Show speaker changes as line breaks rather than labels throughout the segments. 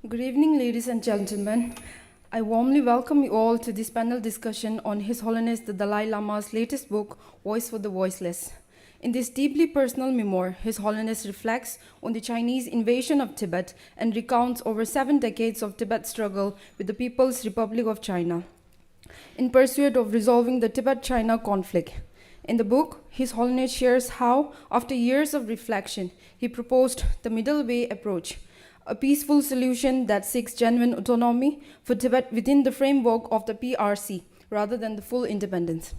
Good evening, ladies and gentlemen. I warmly welcome you all to this panel discussion on His Holiness the Dalai Lama's latest book, Voice for the Voiceless. In this deeply personal memoir, His Holiness reflects on the Chinese invasion of Tibet and recounts over 7 decades of Tibet's struggle with the People's Republic of China in pursuit of resolving the Tibet-China conflict. In the book, His Holiness shares how, after years of reflection, he proposed the middle way approach, a peaceful solution that seeks genuine autonomy for Tibet within the framework of the PRC, rather than the full independence.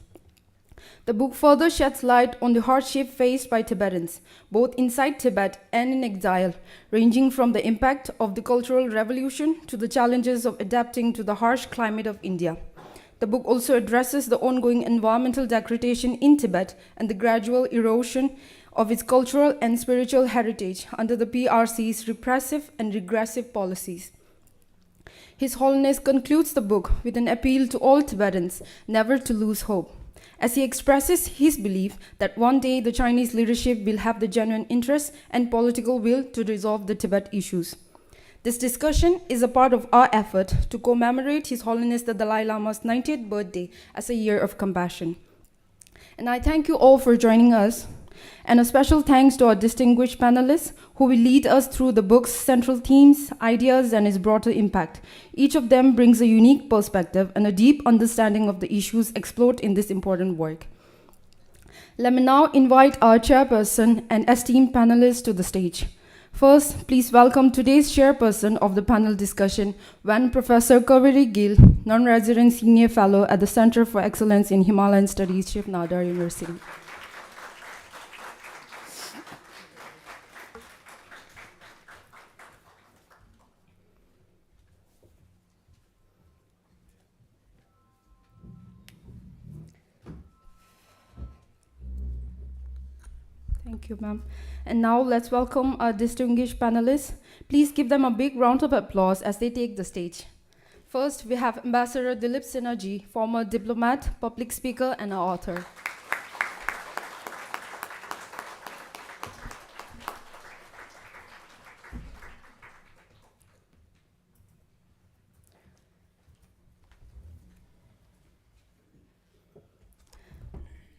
The book further sheds light on the hardship faced by Tibetans, both inside Tibet and in exile, ranging from the impact of the Cultural Revolution to the challenges of adapting to the harsh climate of India. The book also addresses the ongoing environmental degradation in Tibet and the gradual erosion of its cultural and spiritual heritage under the PRC's repressive and regressive policies. His Holiness concludes the book with an appeal to all Tibetans never to lose hope, as he expresses his belief that one day the Chinese leadership will have the genuine interest and political will to resolve the Tibet issues. This discussion is a part of our effort to commemorate His Holiness the Dalai Lama's 90th birthday as a year of compassion. And I thank you all for joining us. And a special thanks to our distinguished panelists who will lead us through the book's central themes, ideas, and its broader impact. Each of them brings a unique perspective and a deep understanding of the issues explored in this important work. Let me now invite our chairperson and esteemed panelists to the stage. First, please welcome today's chairperson of the panel discussion, Van Professor Kaveri Gill, non-resident senior fellow at the Center for Excellence in Himalayan Studies, Shiv Nadar University. Thank you, ma'am. And now let's welcome our distinguished panelists. Please give them a big round of applause as they take the stage. First, we have Ambassador Dilip Sinha, former diplomat, public speaker, and an author.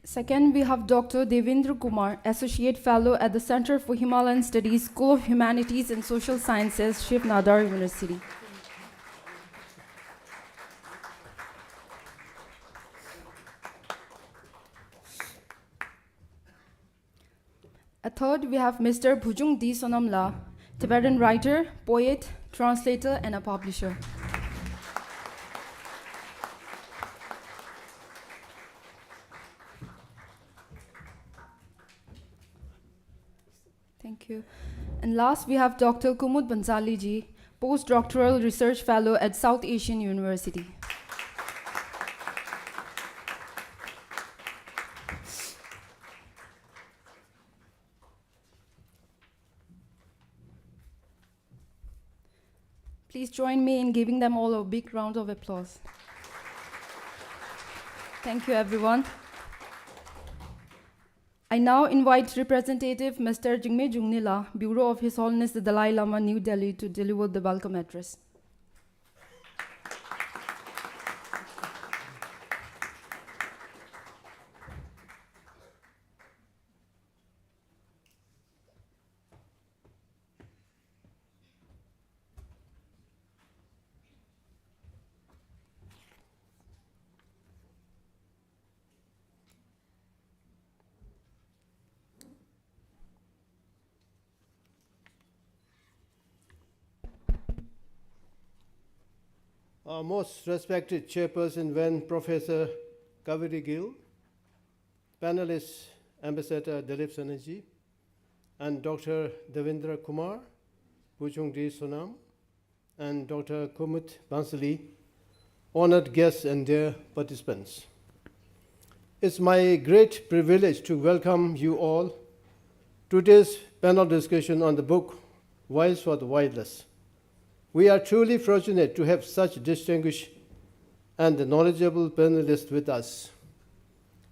Second, we have Dr. Devendra Kumar, Associate Fellow at the Center for Himalayan Studies, School of Humanities and Social Sciences, Shiv Nadar University. A third, we have Mr. Bhujung D. Sonamla, Tibetan writer, poet, translator, and a publisher. Thank you. And last, we have Dr. Kumud Bansali ji, postdoctoral research fellow at South Asian University. Please join me in giving them all a big round of applause. Thank you, everyone. I now invite Representative Mr. Jingme Jungnila, Bureau of His Holiness the Dalai Lama, New Delhi, to deliver the welcome address.
Our most respected Chairperson, Van Professor Kaveri Gill, Panelist Ambassador Dilip Sinha, and Dr. Devendra Kumar, Bhujung D. Sonam, and Dr. Kumut Bansali, honored guests and dear participants. It's my great privilege to welcome you all to today's panel discussion on the book, Voice for the Voiceless. We are truly fortunate to have such distinguished and knowledgeable panelists with us,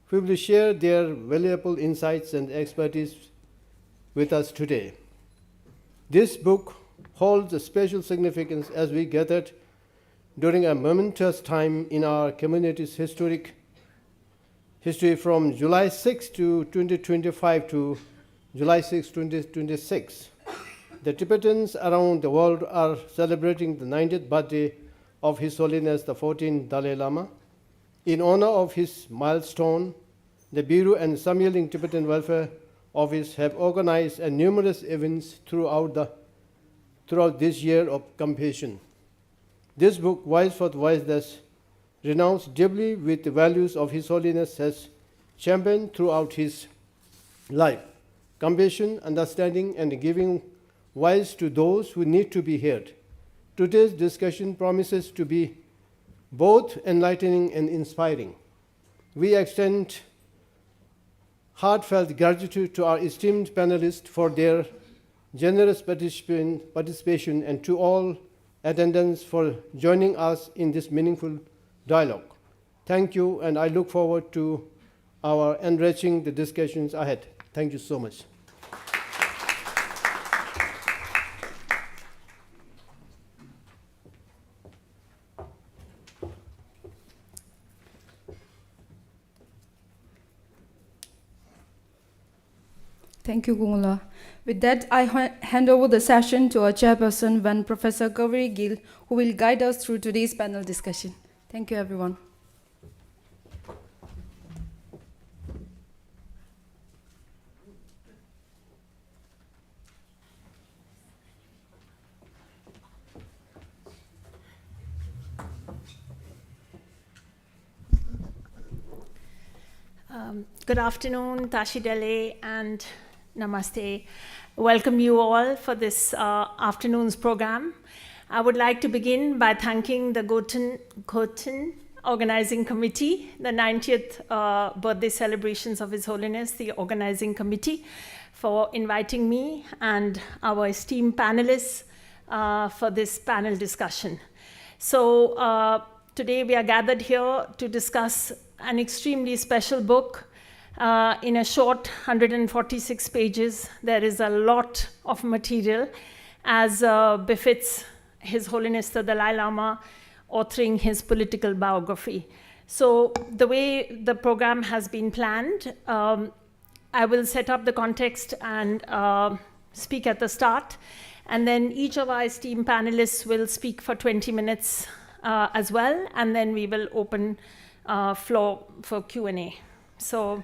who will share their valuable insights and expertise with us today. This book, holds a special significance as we gathered during a momentous time in our community's history from July 6 to 2025 to July 6, 2026. The Tibetans around the world are celebrating the 90th birthday of His Holiness the 14th Dalai Lama. In honor of his milestone, the Bureau and Samyeling Tibetan Welfare Office have organized numerous events throughout this year of compassion. This book, Voice for the Voiceless, renounced deeply with the values of His Holiness, has championed throughout his life: compassion, understanding, and giving voice to those who need to be heard. Today's discussion promises to be both enlightening and inspiring. We extend heartfelt gratitude to our esteemed panelists for their generous participation and to all attendants for joining us in this meaningful dialogue. Thank you, and I look forward to our enriching the discussions ahead. Thank you so much.
Thank you, Gungula. With that, I hand over the session to our chairperson, Professor Kaveri Gill, who will guide us through today's panel discussion. Thank you, everyone.
Good afternoon, Tashi Dele, and Namaste. Welcome you all for this afternoon's program. I would like to begin by thanking the Ghoton Organizing Committee, the 90th birthday celebrations of His Holiness, the Organizing Committee, for inviting me and our esteemed panelists for this panel discussion. So today we are gathered here to discuss an extremely special book. In a short 146 pages, there is a lot of material, as befits His Holiness the Dalai Lama authoring his political biography. So the way the program has been planned, I will set up the context and speak at the start, and then each of our esteemed panelists will speak for 20 minutes as well, and then we will open floor for Q&A. So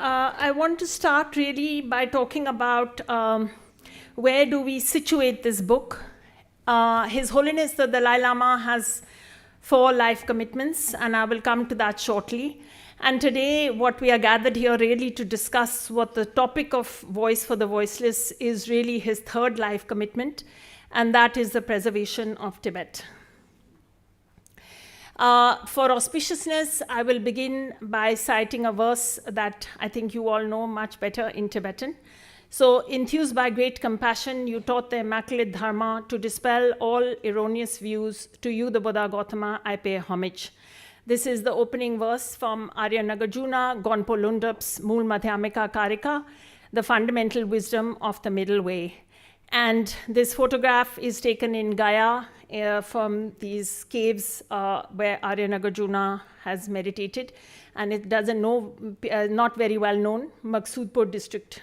I want to start really by talking about where do we situate this book. His Holiness the Dalai Lama has 4 life commitments, and I will come to that shortly. And today, what we are gathered here really to discuss what the topic of Voice for the Voiceless is really his 3rd life commitment, and that is the preservation of Tibet. For auspiciousness, I will begin by citing a verse that I think you all know much better in Tibetan. So, enthused by great compassion, you taught the immaculate dharma to dispel all erroneous views. To you, the Buddha Gautama, I pay homage. This is the opening verse from Arya Nagarjuna Gonpo Lundup's Mool Madhyamika Karika, the fundamental wisdom of the middle way. And this photograph is taken in Gaya from these caves where Arya Nagarjuna has meditated, and it doesn't know, not very well known, Maqsoodpur district.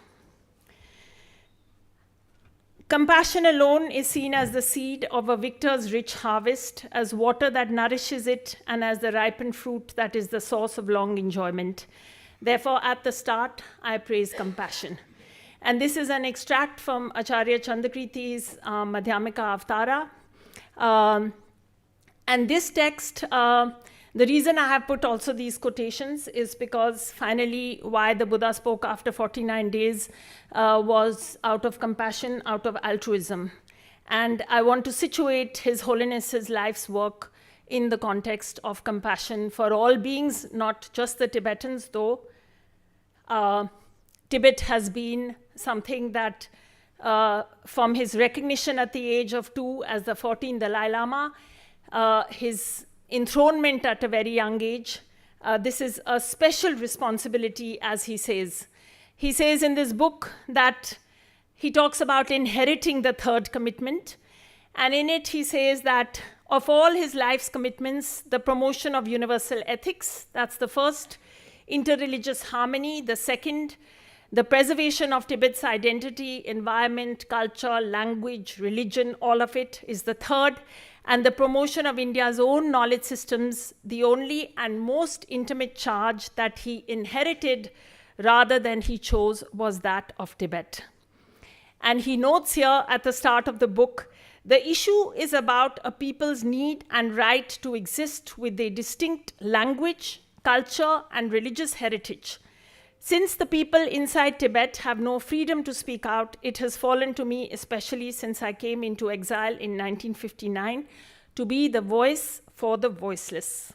Compassion alone is seen as the seed of a victor's rich harvest, as water that nourishes it, and as the ripened fruit that is the source of long enjoyment. Therefore, at the start, I praise compassion. And this is an extract from Acharya Chandrakriti's Madhyamika Avatara. And this text, the reason I have put also these quotations is because finally why the Buddha spoke after 49 days was out of compassion, out of altruism. And I want to situate His Holiness's life's work in the context of compassion for all beings, not just the Tibetans, though Tibet has been something that, from his recognition at the age of 2 as the 14th Dalai Lama, his enthronement at a very young age, this is a special responsibility, as he says. He says in this book that he talks about inheriting the third commitment. And in it, he says that of all his life's commitments, the promotion of universal ethics, that's the first, interreligious harmony, the second, the preservation of Tibet's identity, environment, culture, language, religion, all of it is the third, and the promotion of India's own knowledge systems, the only and most intimate charge that he inherited rather than he chose was that of Tibet. And he notes here at the start of the book, the issue is about a people's need and right to exist with a distinct language, culture, and religious heritage. Since the people inside Tibet have no freedom to speak out, it has fallen to me, especially since I came into exile in 1959, to be the voice for the voiceless.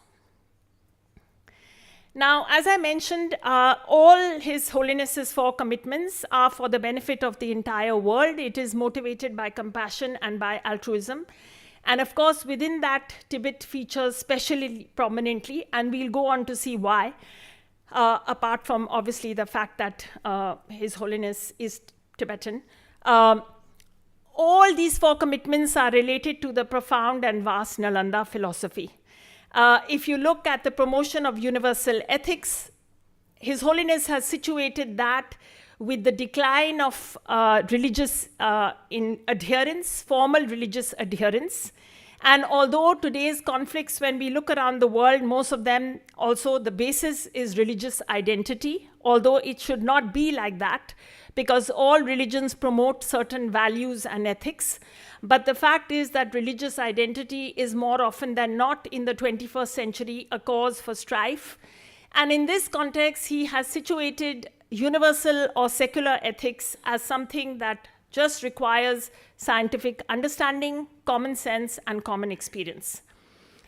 Now, as I mentioned, all His Holiness's 4 commitments are for the benefit of the entire world. It is motivated by compassion and by altruism. And of course, within that, Tibet features especially prominently, and we'll go on to see why, apart from obviously the fact that His Holiness is Tibetan. All these 4 commitments are related to the profound and vast Nalanda philosophy. If you look at the promotion of universal ethics, His Holiness has situated that with the decline of religious adherence, formal religious adherence. And although today's conflicts, when we look around the world, most of them also, the basis is religious identity, although it should not be like that, because all religions promote certain values and ethics. But the fact is that religious identity is more often than not in the 21st century a cause for strife. And in this context, he has situated universal or secular ethics as something that just requires scientific understanding, common sense, and common experience.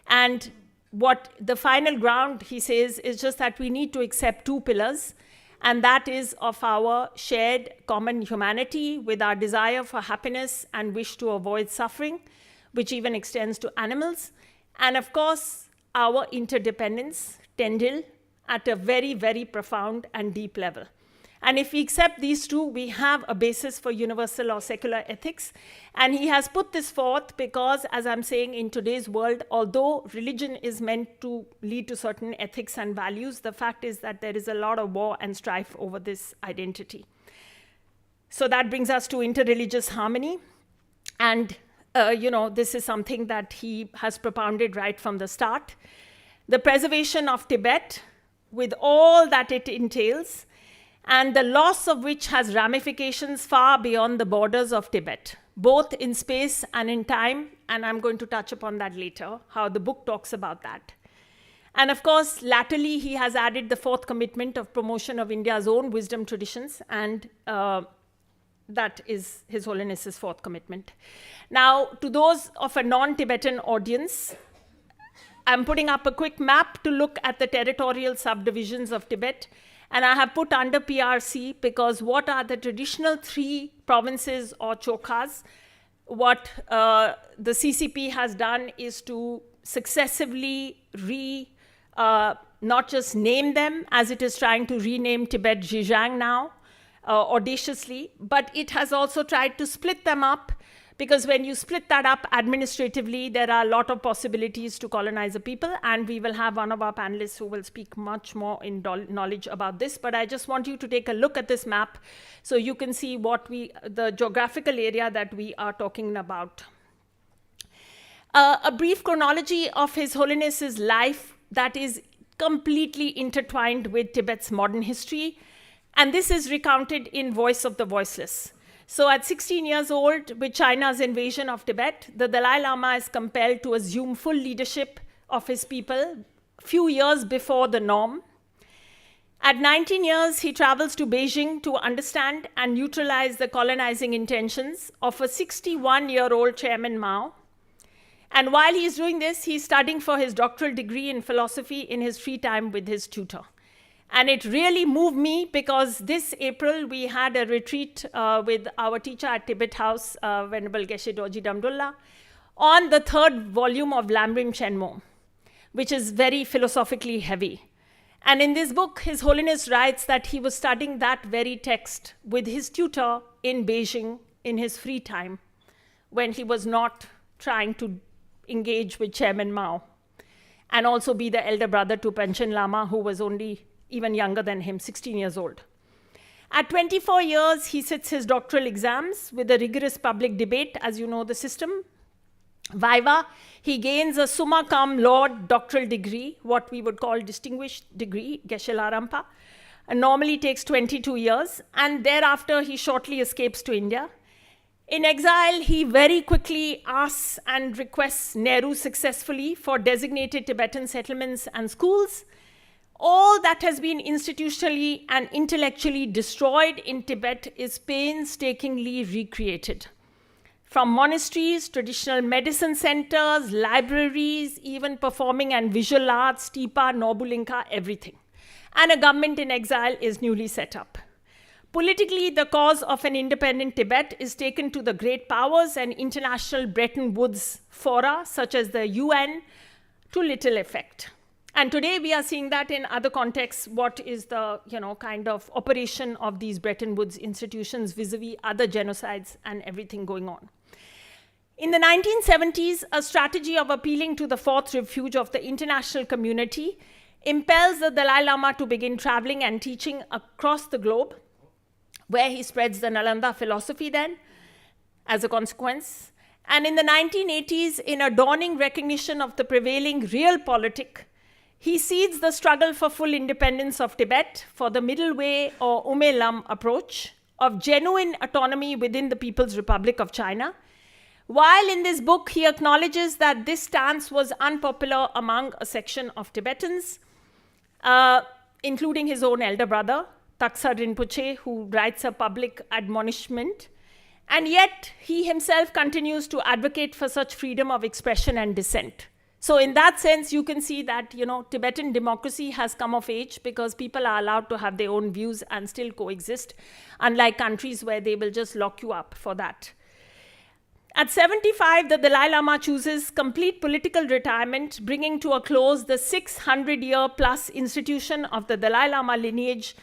And what the final ground, he says, is just that we need to accept 2 pillars, and that is of our shared common humanity with our desire for happiness and wish to avoid suffering, which even extends to animals, and of course, our interdependence, Tyndall, at a very, very profound and deep level. And if we accept these 2, we have a basis for universal or secular ethics. And he has put this forth because, as I'm saying, in today's world, although religion is meant to lead to certain ethics and values, the fact is that there is a lot of war and strife over this identity. So that brings us to interreligious harmony. And, this is something that he has propounded right from the start. The preservation of Tibet, with all that it entails, and the loss of which has ramifications far beyond the borders of Tibet, both in space and in time, and I'm going to touch upon that later, how the book talks about that. And of course, latterly, he has added the 4th commitment of promotion of India's own wisdom traditions, and that is His Holiness's 4th commitment. Now, to those of a non-Tibetan audience, I'm putting up a quick map to look at the territorial subdivisions of Tibet. And I have put under PRC because what are the traditional 3 provinces or chokas? What the CCP has done is to successively not just name them, as it is trying to rename Tibet Xizang now, audaciously, but it has also tried to split them up, because when you split that up administratively, there are a lot of possibilities to colonize a people, and we will have one of our panelists who will speak much more in knowledge about this. But I just want you to take a look at this map so you can see the geographical area that we are talking about. A brief chronology of His Holiness's life that is completely intertwined with Tibet's modern history, and this is recounted in Voice of the Voiceless. So at 16 years old, with China's invasion of Tibet, the Dalai Lama is compelled to assume full leadership of his people a few years before the norm. At 19 years, he travels to Beijing to understand and neutralize the colonizing intentions of a 61-year-old Chairman Mao. And while he's doing this, he's studying for his doctoral degree in philosophy in his free time with his tutor. And it really moved me because this April we had a retreat with our teacher at Tibet House, Venerable Geshe Dorji Damdullah, on the 3rd volume of Lamrim Chenmo, which is very philosophically heavy. And in this book, His Holiness writes that he was studying that very text with his tutor in Beijing in his free time when he was not trying to engage with Chairman Mao and also be the elder brother to Panchen Lama, who was only even younger than him, 16 years old. At 24 years, he sits his doctoral exams with a rigorous public debate, as you know the system. Viva, he gains a summa cum laude doctoral degree, what we would call distinguished degree, Geshe Larampa, and normally takes 22 years, and thereafter he shortly escapes to India. In exile, he very quickly asks and requests Nehru successfully for designated Tibetan settlements and schools. All that has been institutionally and intellectually destroyed in Tibet is painstakingly recreated. From monasteries, traditional medicine centers, libraries, even performing and visual arts, Tipa, Nobulinka, everything. And a government in exile is newly set up. Politically, the cause of an independent Tibet is taken to the great powers and international Bretton Woods fora, such as the UN, to little effect. And today we are seeing that in other contexts, what is the kind of operation of these Bretton Woods institutions vis-a-vis other genocides and everything going on. In the 1970s, a strategy of appealing to the fourth refuge of the international community impels the Dalai Lama to begin traveling and teaching across the globe, where he spreads the Nalanda philosophy then, as a consequence. And in the 1980s, in a dawning recognition of the prevailing realpolitik, he seeds the struggle for full independence of Tibet for the middle way or Ume Lam approach of genuine autonomy within the People's Republic of China. While in this book, he acknowledges that this stance was unpopular among a section of Tibetans, including his own elder brother, Taksar Rinpoche, who writes a public admonishment. And yet, he himself continues to advocate for such freedom of expression and dissent. So in that sense, you can see that, Tibetan democracy has come of age because people are allowed to have their own views and still coexist, unlike countries where they will just lock you up for that. At 75, the Dalai Lama chooses complete political retirement, bringing to a close the 600-year-plus institution of the Dalai Lama lineage,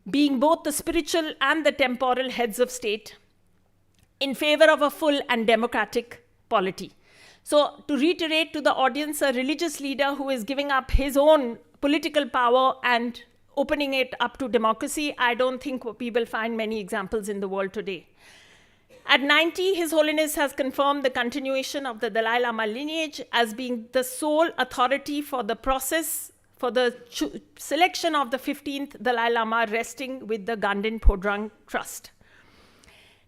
being both the spiritual and the temporal heads of state, in favor of a full and democratic polity. So to reiterate to the audience, a religious leader who is giving up his own political power and opening it up to democracy, I don't think we will find many examples in the world today. At 90, His Holiness has confirmed the continuation of the Dalai Lama lineage as being the sole authority for the process for the selection of the 15th Dalai Lama, resting with the Ganden Podrang Trust.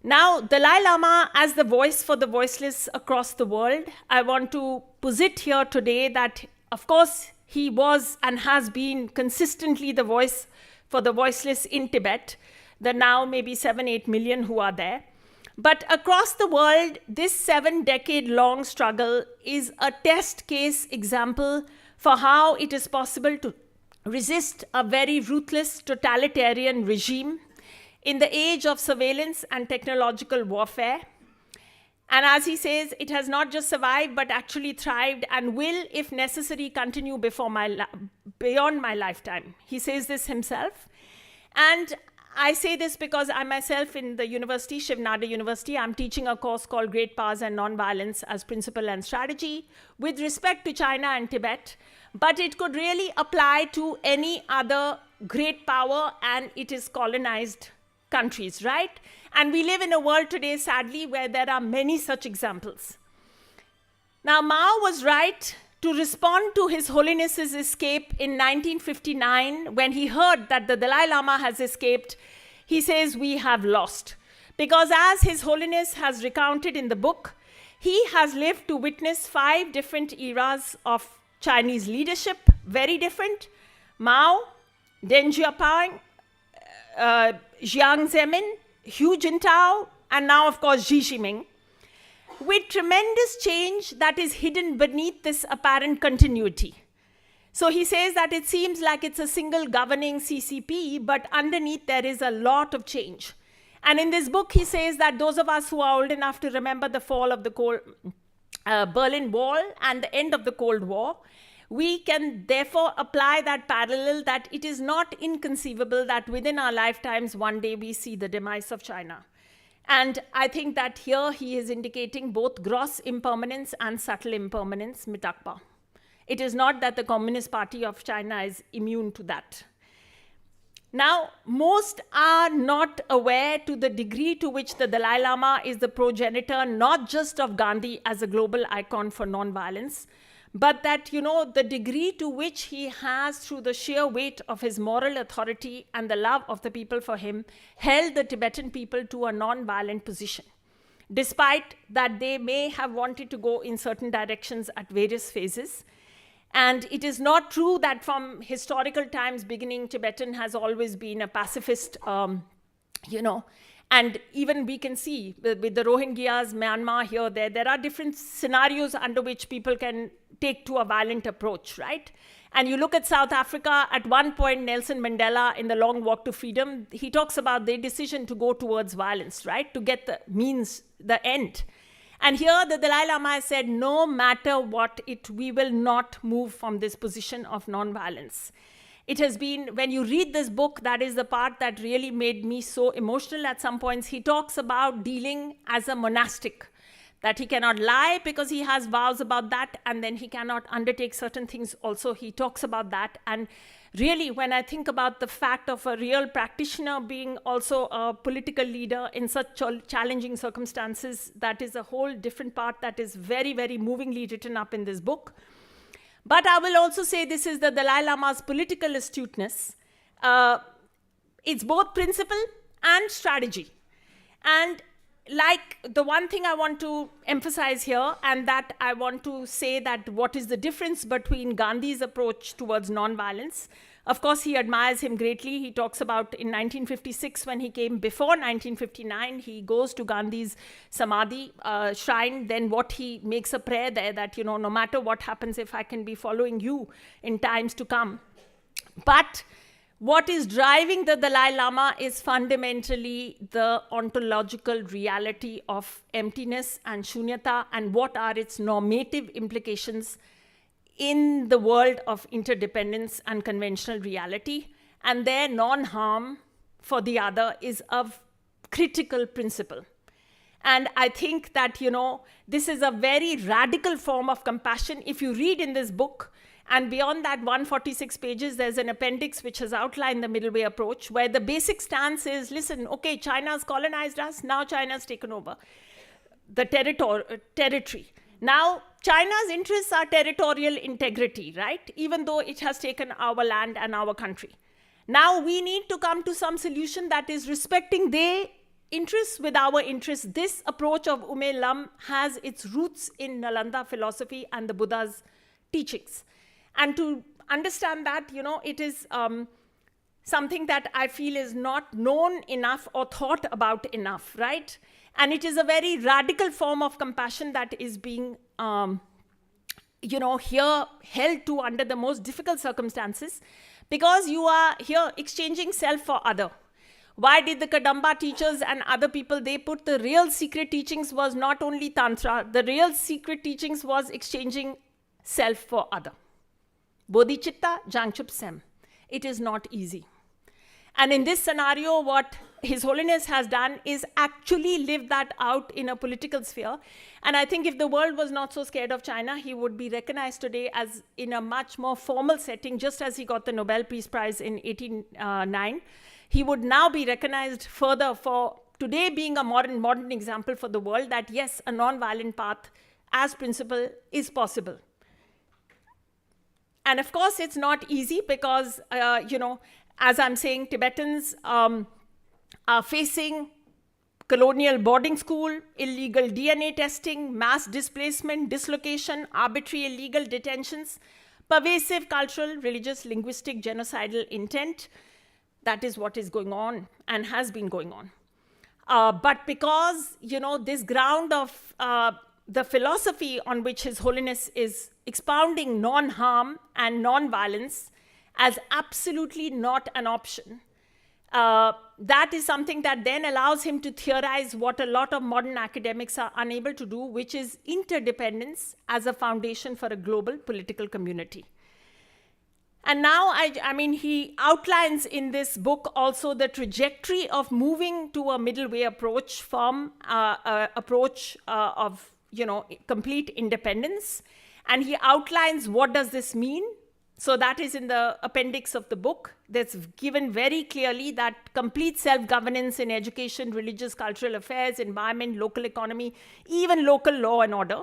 Now, Dalai Lama as the voice for the voiceless across the world, I want to posit here today that, of course, he was and has been consistently the voice for the voiceless in Tibet, the now maybe 7-8 million who are there. But across the world, this 7-decade-long struggle is a test case example for how it is possible to resist a very ruthless totalitarian regime in the age of surveillance and technological warfare. And as he says, it has not just survived, but actually thrived and will, if necessary, continue beyond my lifetime. He says this himself. And I say this because I myself in the university, Shiv Nada University, I'm teaching a course called Great Powers and Nonviolence as Principle and Strategy with respect to China and Tibet. But it could really apply to any other great power and it is colonized countries, right? And we live in a world today, sadly, where there are many such examples. Now, Mao was right to respond to His Holiness's escape in 1959 when he heard that the Dalai Lama has escaped. He says, we have lost. Because as His Holiness has recounted in the book, he has lived to witness 5 different eras of Chinese leadership, very different. Mao, Deng Xiaoping, Jiang Zemin, Hu Jintao, and now, of course, Xi Jinping. with tremendous change that is hidden beneath this apparent continuity. So he says that it seems like it's a single governing CCP, but underneath there is a lot of change. And in this book, he says that those of us who are old enough to remember the fall of the Berlin Wall and the end of the Cold War, we can therefore apply that parallel that it is not inconceivable that within our lifetimes, one day we see the demise of China. And I think that here he is indicating both gross impermanence and subtle impermanence, mitakpa. It is not that the Communist Party of China is immune to that. Now, most are not aware to the degree to which the Dalai Lama is the progenitor, not just of Gandhi as a global icon for nonviolence, but that, the degree to which he has, through the sheer weight of his moral authority and the love of the people for him, held the Tibetan people to a non-violent position, despite that they may have wanted to go in certain directions at various phases. And it is not true that from historical times beginning, Tibetan has always been a pacifist, and even we can see with the Rohingyas, Myanmar, here, there are different scenarios under which people can take to a violent approach, right? And you look at South Africa, at one point, Nelson Mandela, in the Long Walk to Freedom, he talks about their decision to go towards violence, right? To get the end. And here the Dalai Lama has said, no matter what, we will not move from this position of non-violence. It has been, when you read this book, that is the part that really made me so emotional at some points. He talks about dealing as a monastic, that he cannot lie because he has vows about that, and then he cannot undertake certain things also. He talks about that. And really, when I think about the fact of a real practitioner being also a political leader in such challenging circumstances, that is a whole different part that is very, very movingly written up in this book. But I will also say this is the Dalai Lama's political astuteness. It's both principle and strategy. And like the one thing I want to emphasize here, and that I want to say that what is the difference between Gandhi's approach towards nonviolence. Of course, he admires him greatly. He talks about in 1956, when he came before 1959, he goes to Gandhi's Samadhi shrine. Then what he makes a prayer there that, no matter what happens, if I can be following you in times to come. But what is driving the Dalai Lama is fundamentally the ontological reality of emptiness and shunyata, and what are its normative implications in the world of interdependence and conventional reality. And their non-harm for the other is a critical principle. And I think that, this is a very radical form of compassion. If you read in this book, and beyond that 146 pages, there's an appendix which has outlined the middle way approach, where the basic stance is, listen, okay, China's colonized us, now China's taken over the territory. Now, China's interests are territorial integrity, right? Even though it has taken our land and our country. Now, we need to come to some solution that is respecting their interests with our interests. This approach of Ume Lam has its roots in Nalanda philosophy and the Buddha's teachings. And to understand that, it is something that I feel is not known enough or thought about enough, right? And it is a very radical form of compassion that is being, here held to under the most difficult circumstances, because you are here exchanging self for other. Why did the Kadamba teachers and other people, they put the real secret teachings was not only Tantra, the real secret teachings was exchanging self for other. Bodhicitta, Jangchup Sem. It is not easy. And in this scenario, what His Holiness has done is actually live that out in a political sphere. And I think if the world was not so scared of China, he would be recognized today as in a much more formal setting, just as he got the Nobel Peace Prize in 1809. He would now be recognized further for today being a modern example for the world that yes, a non-violent path as principle is possible. And of course, it's not easy because, as I'm saying, Tibetans are facing colonial boarding school, illegal DNA testing, mass displacement, dislocation, arbitrary illegal detentions, pervasive cultural, religious, linguistic, genocidal intent. That is what is going on and has been going on. But because, this ground of the philosophy on which His Holiness is expounding non-harm and non-violence as absolutely not an option. That is something that then allows him to theorize what a lot of modern academics are unable to do, which is interdependence as a foundation for a global political community. And now, I mean, he outlines in this book also the trajectory of moving to a middle way approach from approach of, complete independence. And he outlines what does this mean. So that is in the appendix of the book. That's given very clearly that complete self-governance in education, religious, cultural affairs, environment, local economy, even local law and order.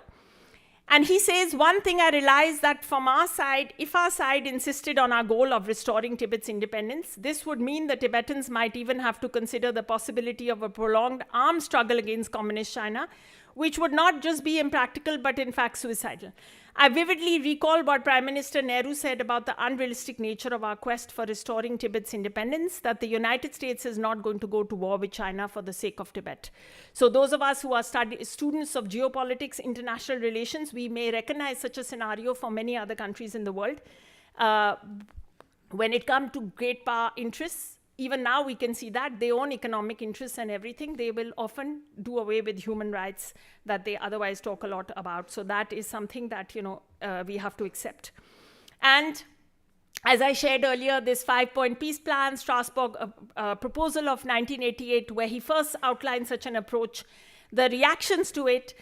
And he says, one thing I realized that from our side, if our side insisted on our goal of restoring Tibet's independence, this would mean the Tibetans might even have to consider the possibility of a prolonged armed struggle against communist China, which would not just be impractical, but in fact suicidal. I vividly recall what Prime Minister Nehru said about the unrealistic nature of our quest for restoring Tibet's independence, that the United States is not going to go to war with China for the sake of Tibet. So those of us who are students of geopolitics, international relations, we may recognize such a scenario for many other countries in the world. When it comes to great power interests, even now we can see that they own economic interests and everything. They will often do away with human rights that they otherwise talk a lot about. So that is something that, we have to accept. And as I shared earlier, this 5-point peace plan, Strasbourg proposal of 1988, where he first outlined such an approach, the reactions to it,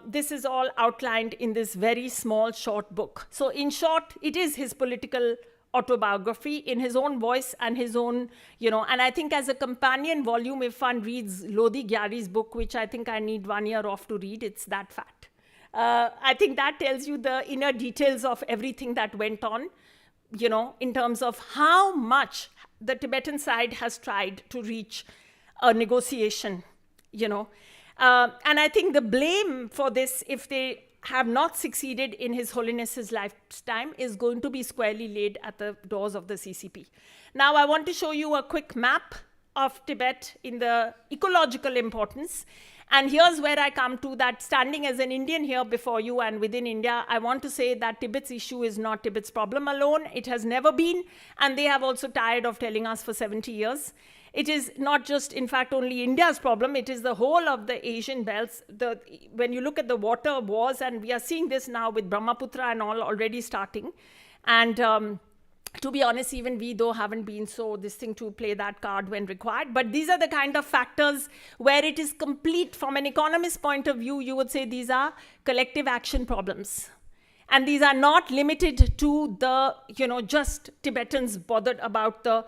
this is all outlined in this very small, short book. So in short, it is his political autobiography in his own voice and his own, and I think as a companion volume, if one reads Lodi Gyari's book, which I think I need 1 year off to read, it's that fact. I think that tells you the inner details of everything that went on, in terms of how much the Tibetan side has tried to reach a negotiation, and I think the blame for this, if they have not succeeded in His Holiness's lifetime, is going to be squarely laid at the doors of the CCP. Now, I want to show you a quick map of Tibet in the ecological importance. And here's where I come to that, standing as an Indian here before you and within India, I want to say that Tibet's issue is not Tibet's problem alone. It has never been, and they have also tired of telling us for 70 years. It is not just, in fact, only India's problem. It is the whole of the Asian belts. When you look at the water wars, and we are seeing this now with Brahmaputra and all already starting. And to be honest, even we, though, haven't been so this thing to play that card when required. But these are the kind of factors where it is complete. From an economist's point of view, you would say these are collective action problems. And these are not limited to the, just Tibetans bothered about the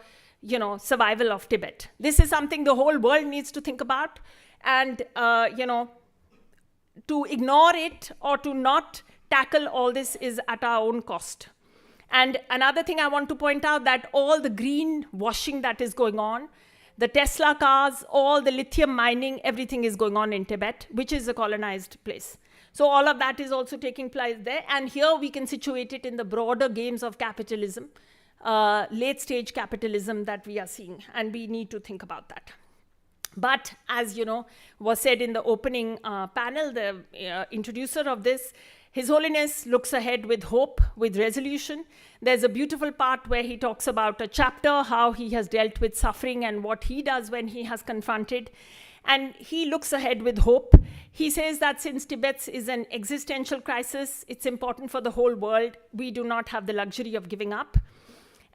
survival of Tibet. This is something the whole world needs to think about, and, to ignore it or to not tackle all this is at our own cost. And another thing I want to point out, that all the green washing that is going on, the Tesla cars, all the lithium mining, everything is going on in Tibet, which is a colonized place. So all of that is also taking place there. And here we can situate it in the broader games of capitalism, late stage capitalism that we are seeing, and we need to think about that. But as was said in the opening panel, the introducer of this, His Holiness looks ahead with hope, with resolution. There's a beautiful part where he talks about a chapter, how he has dealt with suffering and what he does when he has confronted. And he looks ahead with hope. He says that since Tibet is an existential crisis, it's important for the whole world. We do not have the luxury of giving up.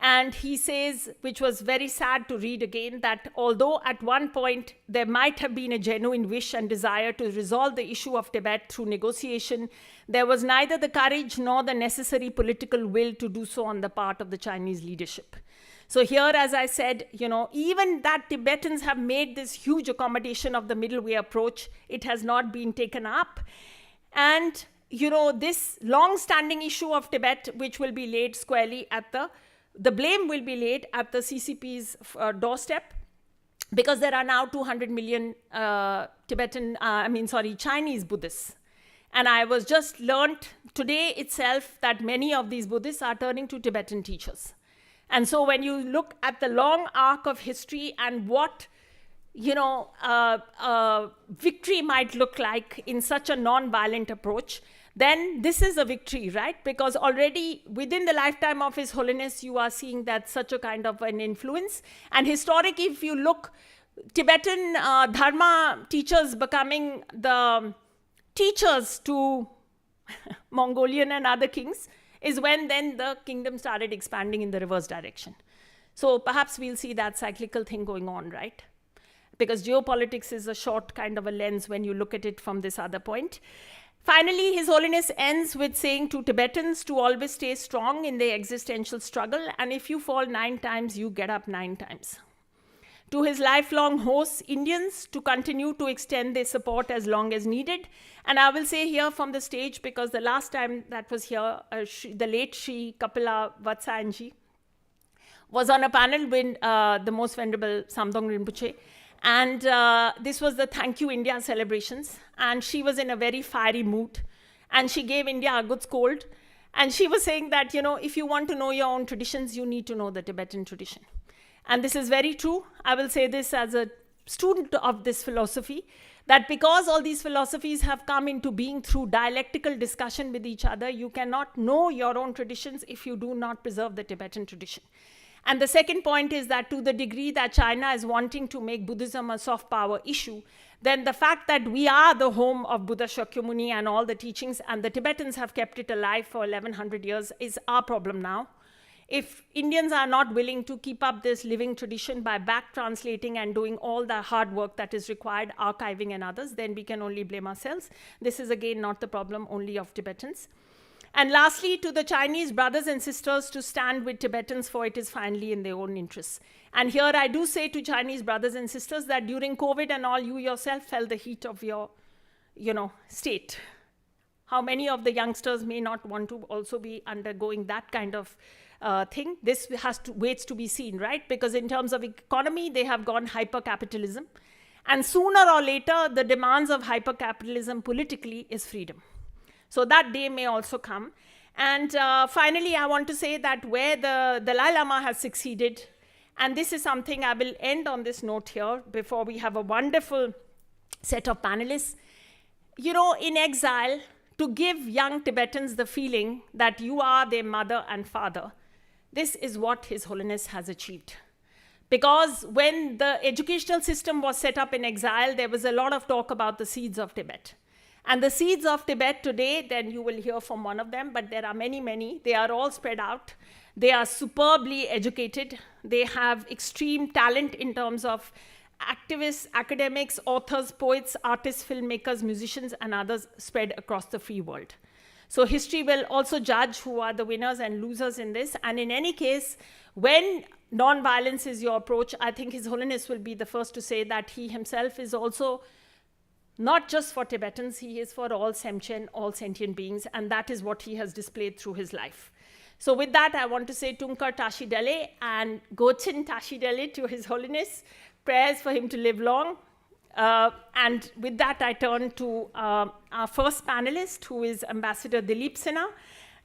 And he says, which was very sad to read again, that although at one point there might have been a genuine wish and desire to resolve the issue of Tibet through negotiation, there was neither the courage nor the necessary political will to do so on the part of the Chinese leadership. So here, as I said, even that Tibetans have made this huge accommodation of the middle way approach, it has not been taken up. And, this long-standing issue of Tibet, which will be laid squarely at the blame will be laid at the CCP's doorstep, because there are now 200 million Chinese Buddhists. And I was just learnt today itself that many of these Buddhists are turning to Tibetan teachers. And so when you look at the long arc of history and what victory might look like in such a non-violent approach, then this is a victory, right? Because already within the lifetime of His Holiness, you are seeing that such a kind of an influence. And historically, if you look, Tibetan Dharma teachers becoming the teachers to Mongolian and other kings is when then the kingdom started expanding in the reverse direction. So perhaps we'll see that cyclical thing going on, right? Because geopolitics is a short kind of a lens when you look at it from this other point. Finally, His Holiness ends with saying to Tibetans to always stay strong in their existential struggle, and if you fall 9 times, you get up 9 times. To his lifelong hosts, Indians, to continue to extend their support as long as needed. And I will say here from the stage, because the last time that was here, the late Shri Kapila Vatsayanji was on a panel with the Most Venerable Samdong Rinpoche. And this was the Thank You India celebrations. And she was in a very fiery mood. And she gave India a good scold. And she was saying that, if you want to know your own traditions, you need to know the Tibetan tradition. And this is very true. I will say this as a student of this philosophy, that because all these philosophies have come into being through dialectical discussion with each other, you cannot know your own traditions if you do not preserve the Tibetan tradition. And the second point is that to the degree that China is wanting to make Buddhism a soft power issue, then the fact that we are the home of Buddha Shakyamuni and all the teachings, and the Tibetans have kept it alive for 1100 years, is our problem now. If Indians are not willing to keep up this living tradition by back translating and doing all the hard work that is required, archiving and others, then we can only blame ourselves. This is again not the problem only of Tibetans. And lastly, to the Chinese brothers and sisters to stand with Tibetans, for it is finally in their own interests. And here I do say to Chinese brothers and sisters that during COVID and all, you yourself felt the heat of your, state. How many of the youngsters may not want to also be undergoing that kind of thing? This waits to be seen, right? Because in terms of economy, they have gone hyper-capitalism. And sooner or later, the demands of hyper-capitalism politically is freedom. So that day may also come. And finally, I want to say that where the Dalai Lama has succeeded, and this is something I will end on this note here before we have a wonderful set of panelists. In exile, to give young Tibetans the feeling that you are their mother and father, this is what His Holiness has achieved. Because when the educational system was set up in exile, there was a lot of talk about the seeds of Tibet. And the seeds of Tibet today, then you will hear from one of them, but there are many, many. They are all spread out. They are superbly educated. They have extreme talent in terms of activists, academics, authors, poets, artists, filmmakers, musicians, and others spread across the free world. So history will also judge who are the winners and losers in this. And in any case, when non-violence is your approach, I think His Holiness will be the first to say that he himself is also not just for Tibetans, he is for all Semchen, all sentient beings, and that is what he has displayed through his life. So with that, I want to say Tunkar Tashi Dele and Ghoton Tashi Dele to His Holiness, prayers for him to live long. And with that, I turn to our first panelist, who is Ambassador Dilip Sinha.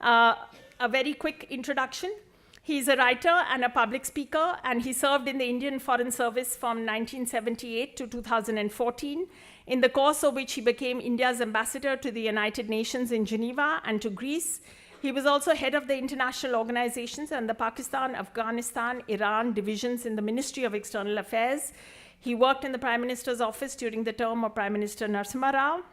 A very quick introduction. He's a writer and a public speaker, and he served in the Indian Foreign Service from 1978 to 2014, in the course of which he became India's ambassador to the United Nations in Geneva and to Greece. He was also head of the international organizations and the Pakistan, Afghanistan, Iran divisions in the Ministry of External Affairs. He worked in the Prime Minister's office during the term of Prime Minister Narasimha Rao.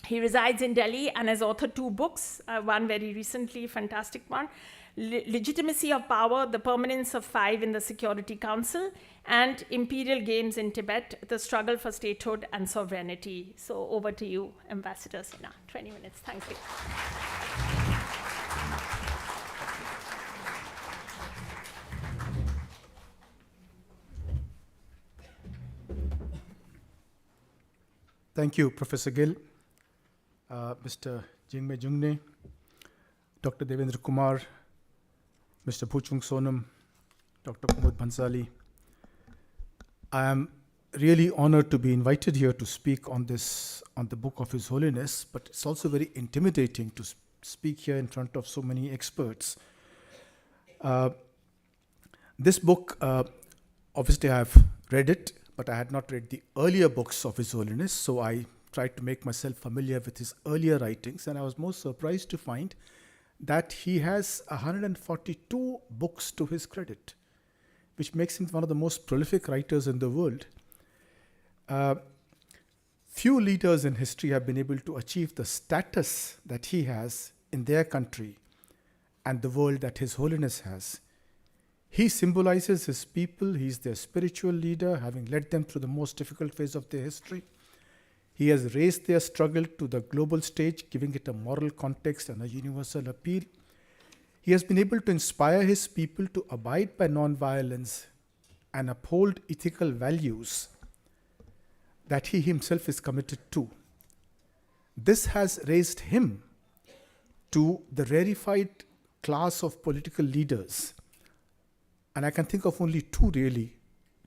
He resides in Delhi and has authored 2 books, one very recently, fantastic one, Legitimacy of Power, The Permanence of 5 in the Security Council, and Imperial Games in Tibet, The Struggle for Statehood and Sovereignty. So over to you, Ambassador Sinha. 20 minutes, thank you.
Thank you, Professor Gill, Mr. Jingme Jungne, Dr. Devendra Kumar, Mr. Bhuchung Sonam, Dr. Kumud Bhansali. I am really honored to be invited here to speak on the book of His Holiness, but it's also very intimidating to speak here in front of so many experts. This book, obviously I've read it, but I had not read the earlier books of His Holiness, so I tried to make myself familiar with his earlier writings, and I was most surprised to find that he has 142 books to his credit, which makes him one of the most prolific writers in the world. Few leaders in history have been able to achieve the status that he has in their country and the world that His Holiness has. He symbolizes his people. He's their spiritual leader, having led them through the most difficult phase of their history. He has raised their struggle to the global stage, giving it a moral context and a universal appeal. He has been able to inspire his people to abide by nonviolence and uphold ethical values that he himself is committed to. This has raised him to the rarefied class of political leaders. And I can think of only two really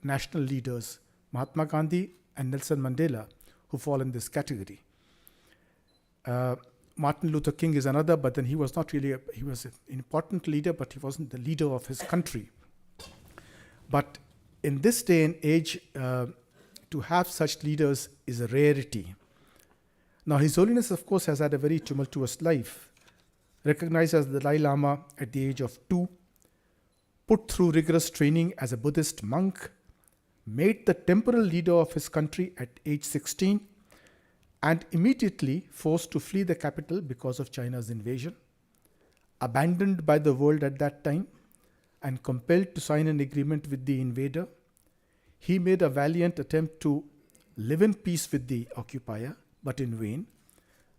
national leaders, Mahatma Gandhi and Nelson Mandela, who fall in this category. Martin Luther King is another, but then he was not really, he was an important leader, but he wasn't the leader of his country. But in this day and age, to have such leaders is a rarity. Now, His Holiness, of course, has had a very tumultuous life. Recognized as the Dalai Lama at the age of 2, put through rigorous training as a Buddhist monk, made the temporal leader of his country at age 16, and immediately forced to flee the capital because of China's invasion, abandoned by the world at that time, and compelled to sign an agreement with the invader. He made a valiant attempt to live in peace with the occupier, but in vain,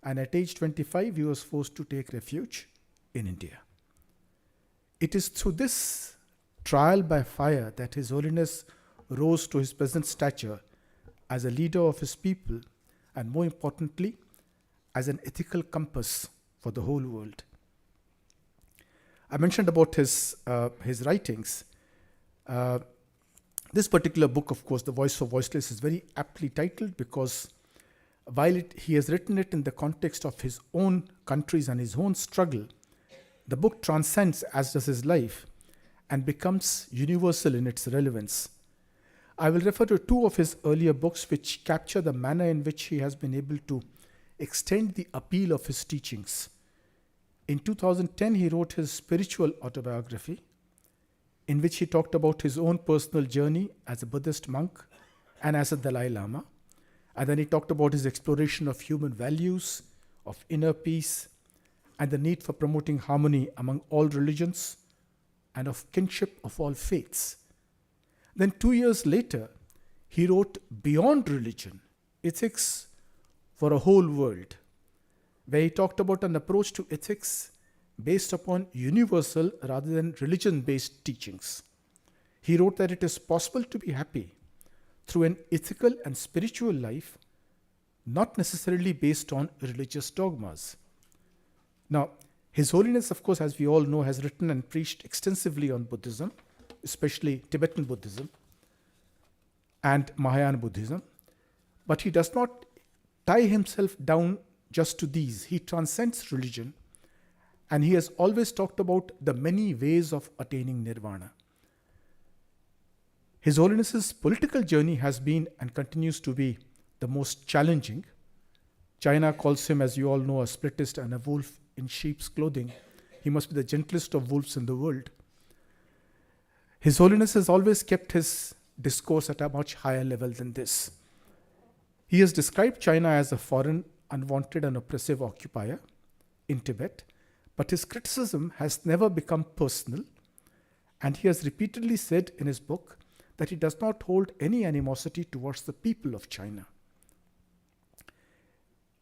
and at age 25 he was forced to take refuge in India. It is through this trial by fire that His Holiness rose to his present stature as a leader of his people, and more importantly, as an ethical compass for the whole world. I mentioned about his writings. This particular book, of course, The Voice for Voiceless, is very aptly titled because while he has written it in the context of his own countries and his own struggle, the book transcends, as does his life, and becomes universal in its relevance. I will refer to two of his earlier books which capture the manner in which he has been able to extend the appeal of his teachings. In 2010, he wrote his spiritual autobiography, in which he talked about his own personal journey as a Buddhist monk and as a Dalai Lama. And then he talked about his exploration of human values, of inner peace, and the need for promoting harmony among all religions, and of kinship of all faiths. Then 2 years later, he wrote Beyond Religion, Ethics for a Whole World, where he talked about an approach to ethics based upon universal rather than religion-based teachings. He wrote that it is possible to be happy through an ethical and spiritual life, not necessarily based on religious dogmas. Now, His Holiness, of course, as we all know, has written and preached extensively on Buddhism, especially Tibetan Buddhism and Mahayana Buddhism, but he does not tie himself down just to these. He transcends religion, and he has always talked about the many ways of attaining nirvana. His Holiness's political journey has been and continues to be the most challenging. China calls him, as you all know, a spiritist and a wolf in sheep's clothing. He must be the gentlest of wolves in the world. His Holiness has always kept his discourse at a much higher level than this. He has described China as a foreign, unwanted and oppressive occupier in Tibet, but his criticism has never become personal, and he has repeatedly said in his book that he does not hold any animosity towards the people of China.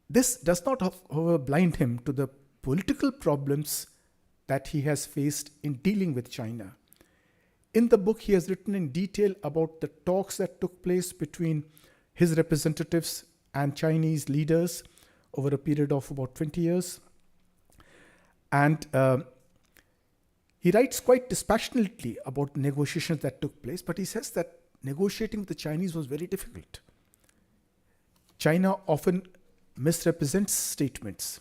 This does not, however, blind him to the political problems that he has faced in dealing with China. In the book, he has written in detail about the talks that took place between his representatives and Chinese leaders over a period of about 20 years. And he writes quite dispassionately about the negotiations that took place, but he says that negotiating with the Chinese was very difficult. China often misrepresents statements.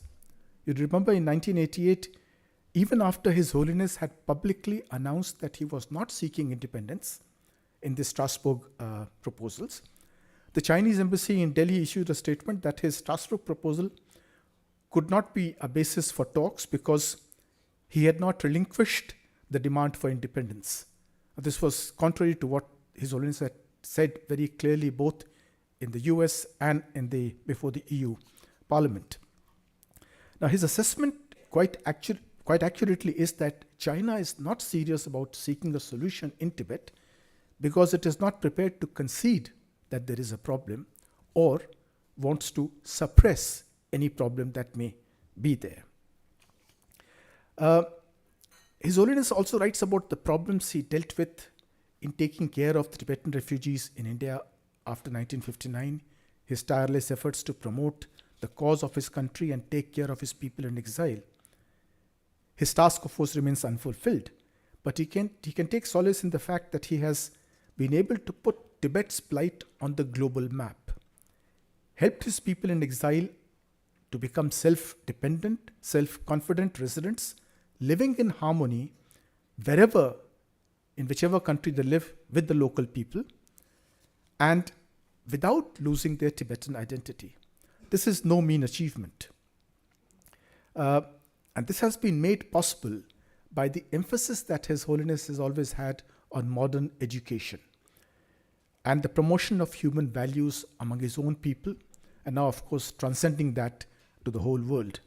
You remember in 1988, even after His Holiness had publicly announced that he was not seeking independence, in the Strasbourg proposals. The Chinese embassy in Delhi issued a statement that his Strasbourg proposal could not be a basis for talks because he had not relinquished the demand for independence. This was contrary to what His Holiness had said very clearly both in the US and before the EU Parliament. Now, his assessment quite accurately is that China is not serious about seeking a solution in Tibet because it is not prepared to concede that there is a problem or wants to suppress any problem that may be there. His Holiness also writes about the problems he dealt with in taking care of the Tibetan refugees in India after 1959, his tireless efforts to promote the cause of his country and take care of his people in exile. His task, of course, remains unfulfilled, but he can take solace in the fact that he has been able to put Tibet's plight on the global map, helped his people in exile to become self-dependent, self-confident residents, living in harmony in whichever country they live with the local people, and without losing their Tibetan identity. This is no mean achievement. And this has been made possible by the emphasis that His Holiness has always had on modern education and the promotion of human values among his own people, and now, of course, transcending that to the whole world.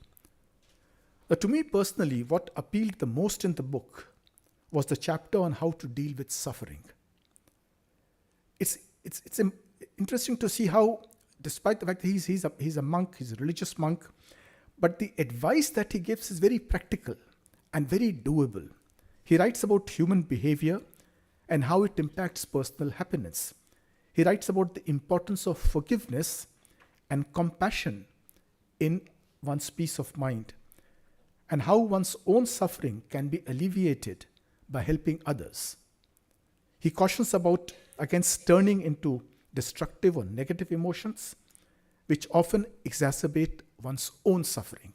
To me personally, what appealed the most in the book was the chapter on how to deal with suffering. It's interesting to see how, despite the fact that he's a monk, he's a religious monk, but the advice that he gives is very practical and very doable. He writes about human behavior and how it impacts personal happiness. He writes about the importance of forgiveness and compassion in one's peace of mind, and how one's own suffering can be alleviated by helping others. He cautions against turning into destructive or negative emotions, which often exacerbate one's own suffering.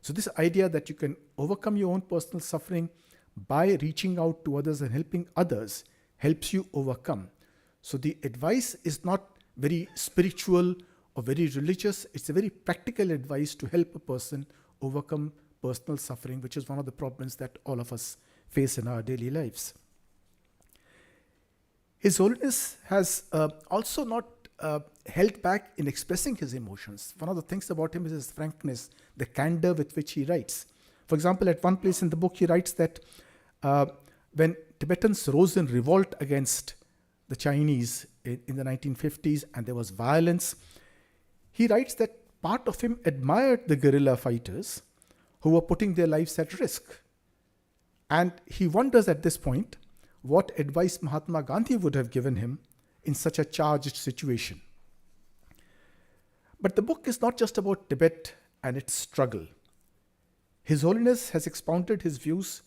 So this idea that you can overcome your own personal suffering by reaching out to others and helping others helps you overcome. So the advice is not very spiritual or very religious. It's a very practical advice to help a person overcome personal suffering, which is one of the problems that all of us face in our daily lives. His Holiness has also not held back in expressing his emotions. One of the things about him is his frankness, the candor with which he writes. For example, at one place in the book, he writes that when Tibetans rose in revolt against the Chinese in the 1950s and there was violence, he writes that part of him admired the guerrilla fighters who were putting their lives at risk. And he wonders at this point what advice Mahatma Gandhi would have given him in such a charged situation. But the book is not just about Tibet and its struggle. His Holiness has expounded his views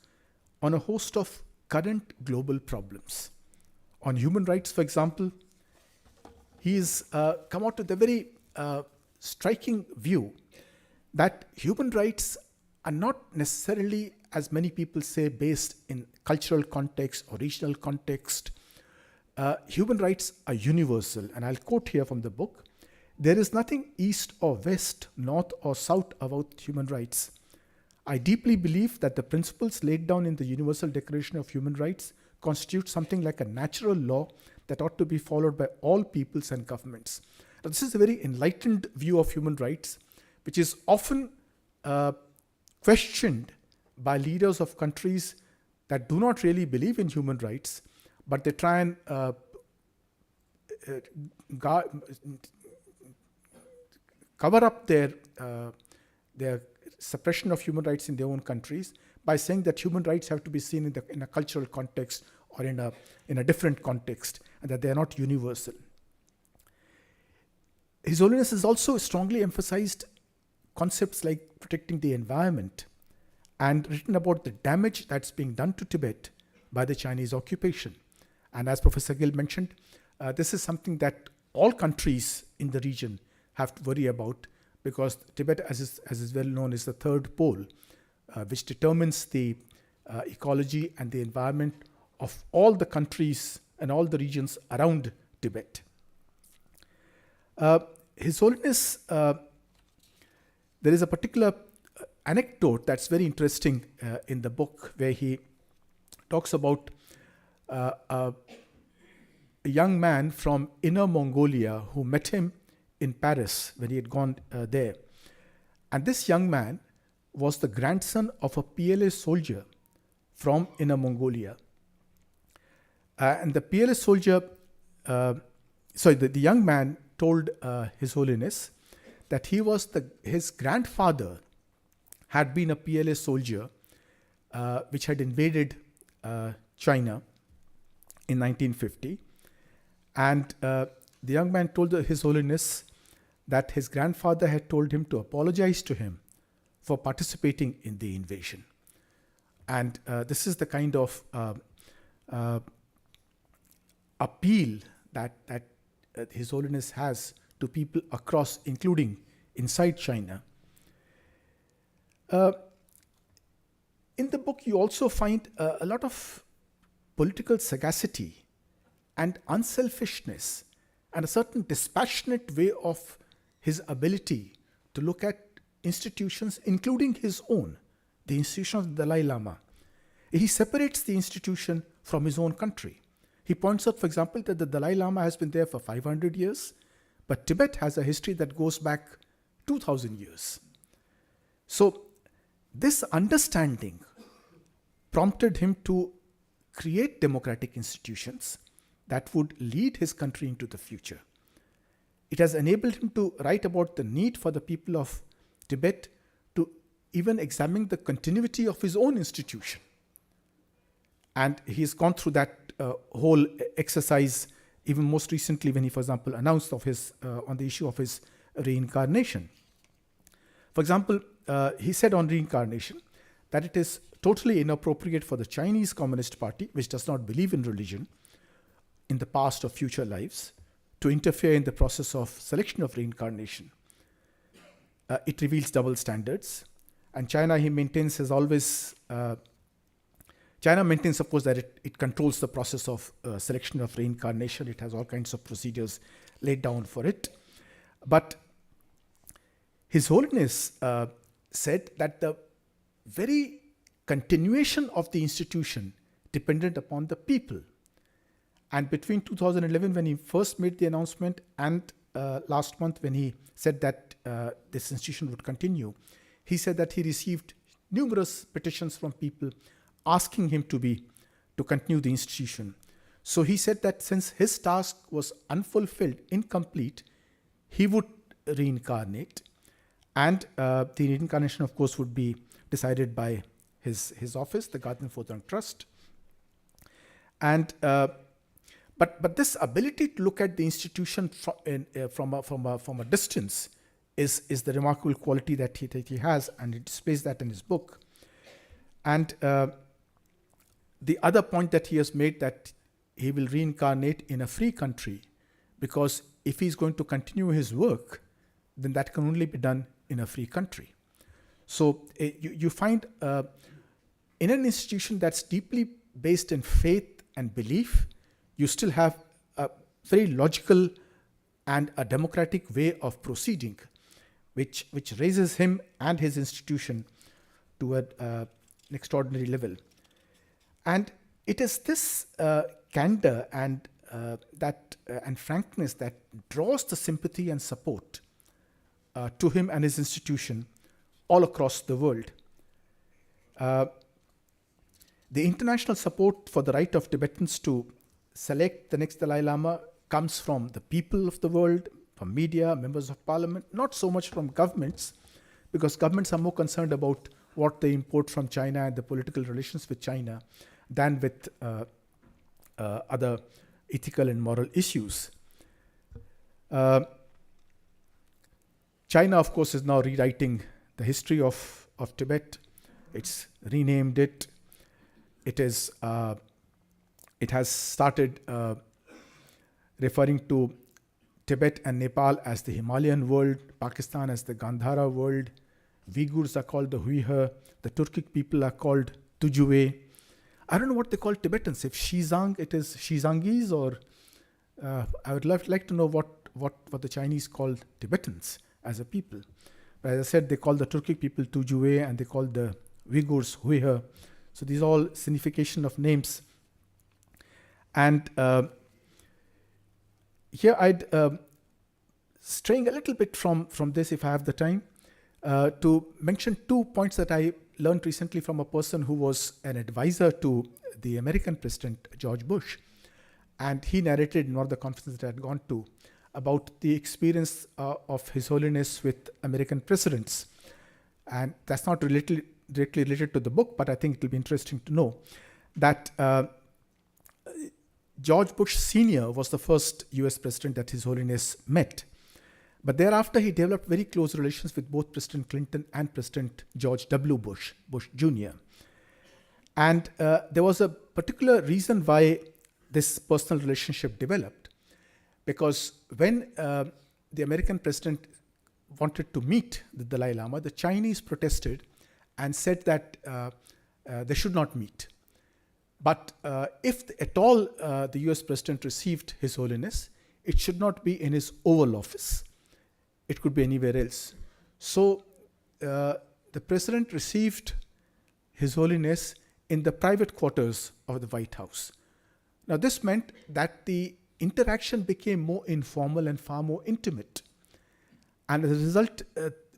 on a host of current global problems. On human rights, for example, he's come out with a very striking view that human rights are not necessarily, as many people say, based in cultural context or regional context. Human rights are universal, and I'll quote here from the book: "There is nothing east or west, north or south about human rights. I deeply believe that the principles laid down in the Universal Declaration of Human Rights constitute something like a natural law that ought to be followed by all peoples and governments." Now, this is a very enlightened view of human rights, which is often questioned by leaders of countries that do not really believe in human rights, but they try and cover up their suppression of human rights in their own countries by saying that human rights have to be seen in a cultural context or in a different context, and that they are not universal. His Holiness has also strongly emphasized concepts like protecting the environment and written about the damage that's being done to Tibet by the Chinese occupation. And as Professor Gill mentioned, this is something that all countries in the region have to worry about, because Tibet, as is well known, is the third pole, which determines the ecology and the environment of all the countries and all the regions around Tibet. His Holiness, there is a particular anecdote that's very interesting in the book, where he talks about a young man from Inner Mongolia who met him in Paris when he had gone there. And this young man was the grandson of a PLA soldier from Inner Mongolia. And the PLA soldier, the young man told His Holiness that his grandfather had been a PLA soldier which had invaded China in 1950. And the young man told His Holiness that his grandfather had told him to apologize to him for participating in the invasion. And this is the kind of appeal that His Holiness has to people across, including inside China. In the book, you also find a lot of political sagacity and unselfishness and a certain dispassionate way of his ability to look at institutions, including his own, the institution of the Dalai Lama. He separates the institution from his own country. He points out, for example, that the Dalai Lama has been there for 500 years, but Tibet has a history that goes back 2,000 years. So this understanding prompted him to create democratic institutions that would lead his country into the future. It has enabled him to write about the need for the people of Tibet to even examine the continuity of his own institution. And he's gone through that whole exercise, even most recently when he, for example, announced of his on the issue of his reincarnation. For example, he said on reincarnation that it is totally inappropriate for the Chinese Communist Party, which does not believe in religion, in the past or future lives, to interfere in the process of selection of reincarnation. It reveals double standards. And China, he maintains, has always... China maintains, of course, that it controls the process of selection of reincarnation. It has all kinds of procedures laid down for it. But His Holiness said that the very continuation of the institution depended upon the people. And between 2011, when he first made the announcement, and last month when he said that this institution would continue, he said that he received numerous petitions from people asking him to continue the institution. So he said that since his task was unfulfilled, incomplete, he would reincarnate. And the reincarnation, of course, would be decided by his office, the Garden Forthorn Trust. And but this ability to look at the institution from a distance is the remarkable quality that he has, and he displays that in his book. And the other point that he has made, that he will reincarnate in a free country, because if he's going to continue his work, then that can only be done in a free country. So you find in an institution that's deeply based in faith and belief, you still have a very logical and a democratic way of proceeding, which raises him and his institution to an extraordinary level. And it is this candor and frankness that draws the sympathy and support to him and his institution all across the world. The international support for the right of Tibetans to select the next Dalai Lama comes from the people of the world, from media, members of parliament, not so much from governments, because governments are more concerned about what they import from China and the political relations with China than with other ethical and moral issues. China, of course, is now rewriting the history of Tibet. It's renamed it. It has started referring to Tibet and Nepal as the Himalayan world, Pakistan as the Gandhara world, Uyghurs are called the Uyghur, the Turkic people are called Tujue, I don't know what they call Tibetans. If Xizang, it is Xizangese, or I would like to know what the Chinese call Tibetans as a people. But as I said, they call the Turkic people Tujue, and they call the Uyghurs Huihe. So these are all signification of names. And here I'd straying a little bit from this, if I have the time, to mention 2 points that I learned recently from a person who was an advisor to the American President George Bush. And he narrated in one of the conferences that I had gone to about the experience of His Holiness with American presidents. And that's not directly related to the book, but I think it will be interesting to know that George Bush Sr. was the first US president that His Holiness met. But thereafter, he developed very close relations with both President Clinton and President George W. Bush Jr. And there was a particular reason why this personal relationship developed. Because when the American president wanted to meet the Dalai Lama, the Chinese protested and said that they should not meet. But if at all the US president received His Holiness, it should not be in his Oval Office. It could be anywhere else. So the president received His Holiness in the private quarters of the White House. Now this meant that the interaction became more informal and far more intimate. And as a result,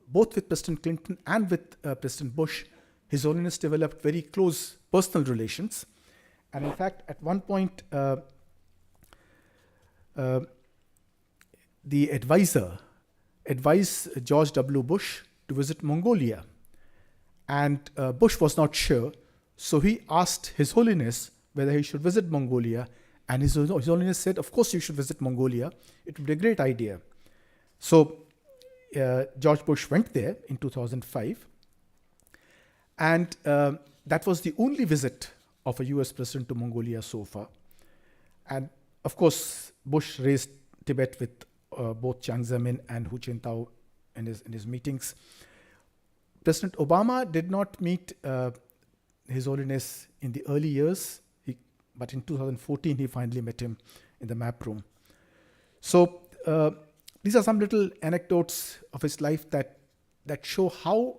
both with President Clinton and with President Bush, His Holiness developed very close personal relations. And in fact, at one point, the advisor advised George W. Bush to visit Mongolia. And Bush was not sure, so he asked His Holiness whether he should visit Mongolia. And His Holiness said, of course you should visit Mongolia. It would be a great idea. So George Bush went there in 2005. And that was the only visit of a US president to Mongolia so far. And of course, Bush raised Tibet with both Chiang Zemin and Hu Jintao in his meetings. President Obama did not meet His Holiness in the early years, but in 2014 he finally met him in the map room. So these are some little anecdotes of his life that show how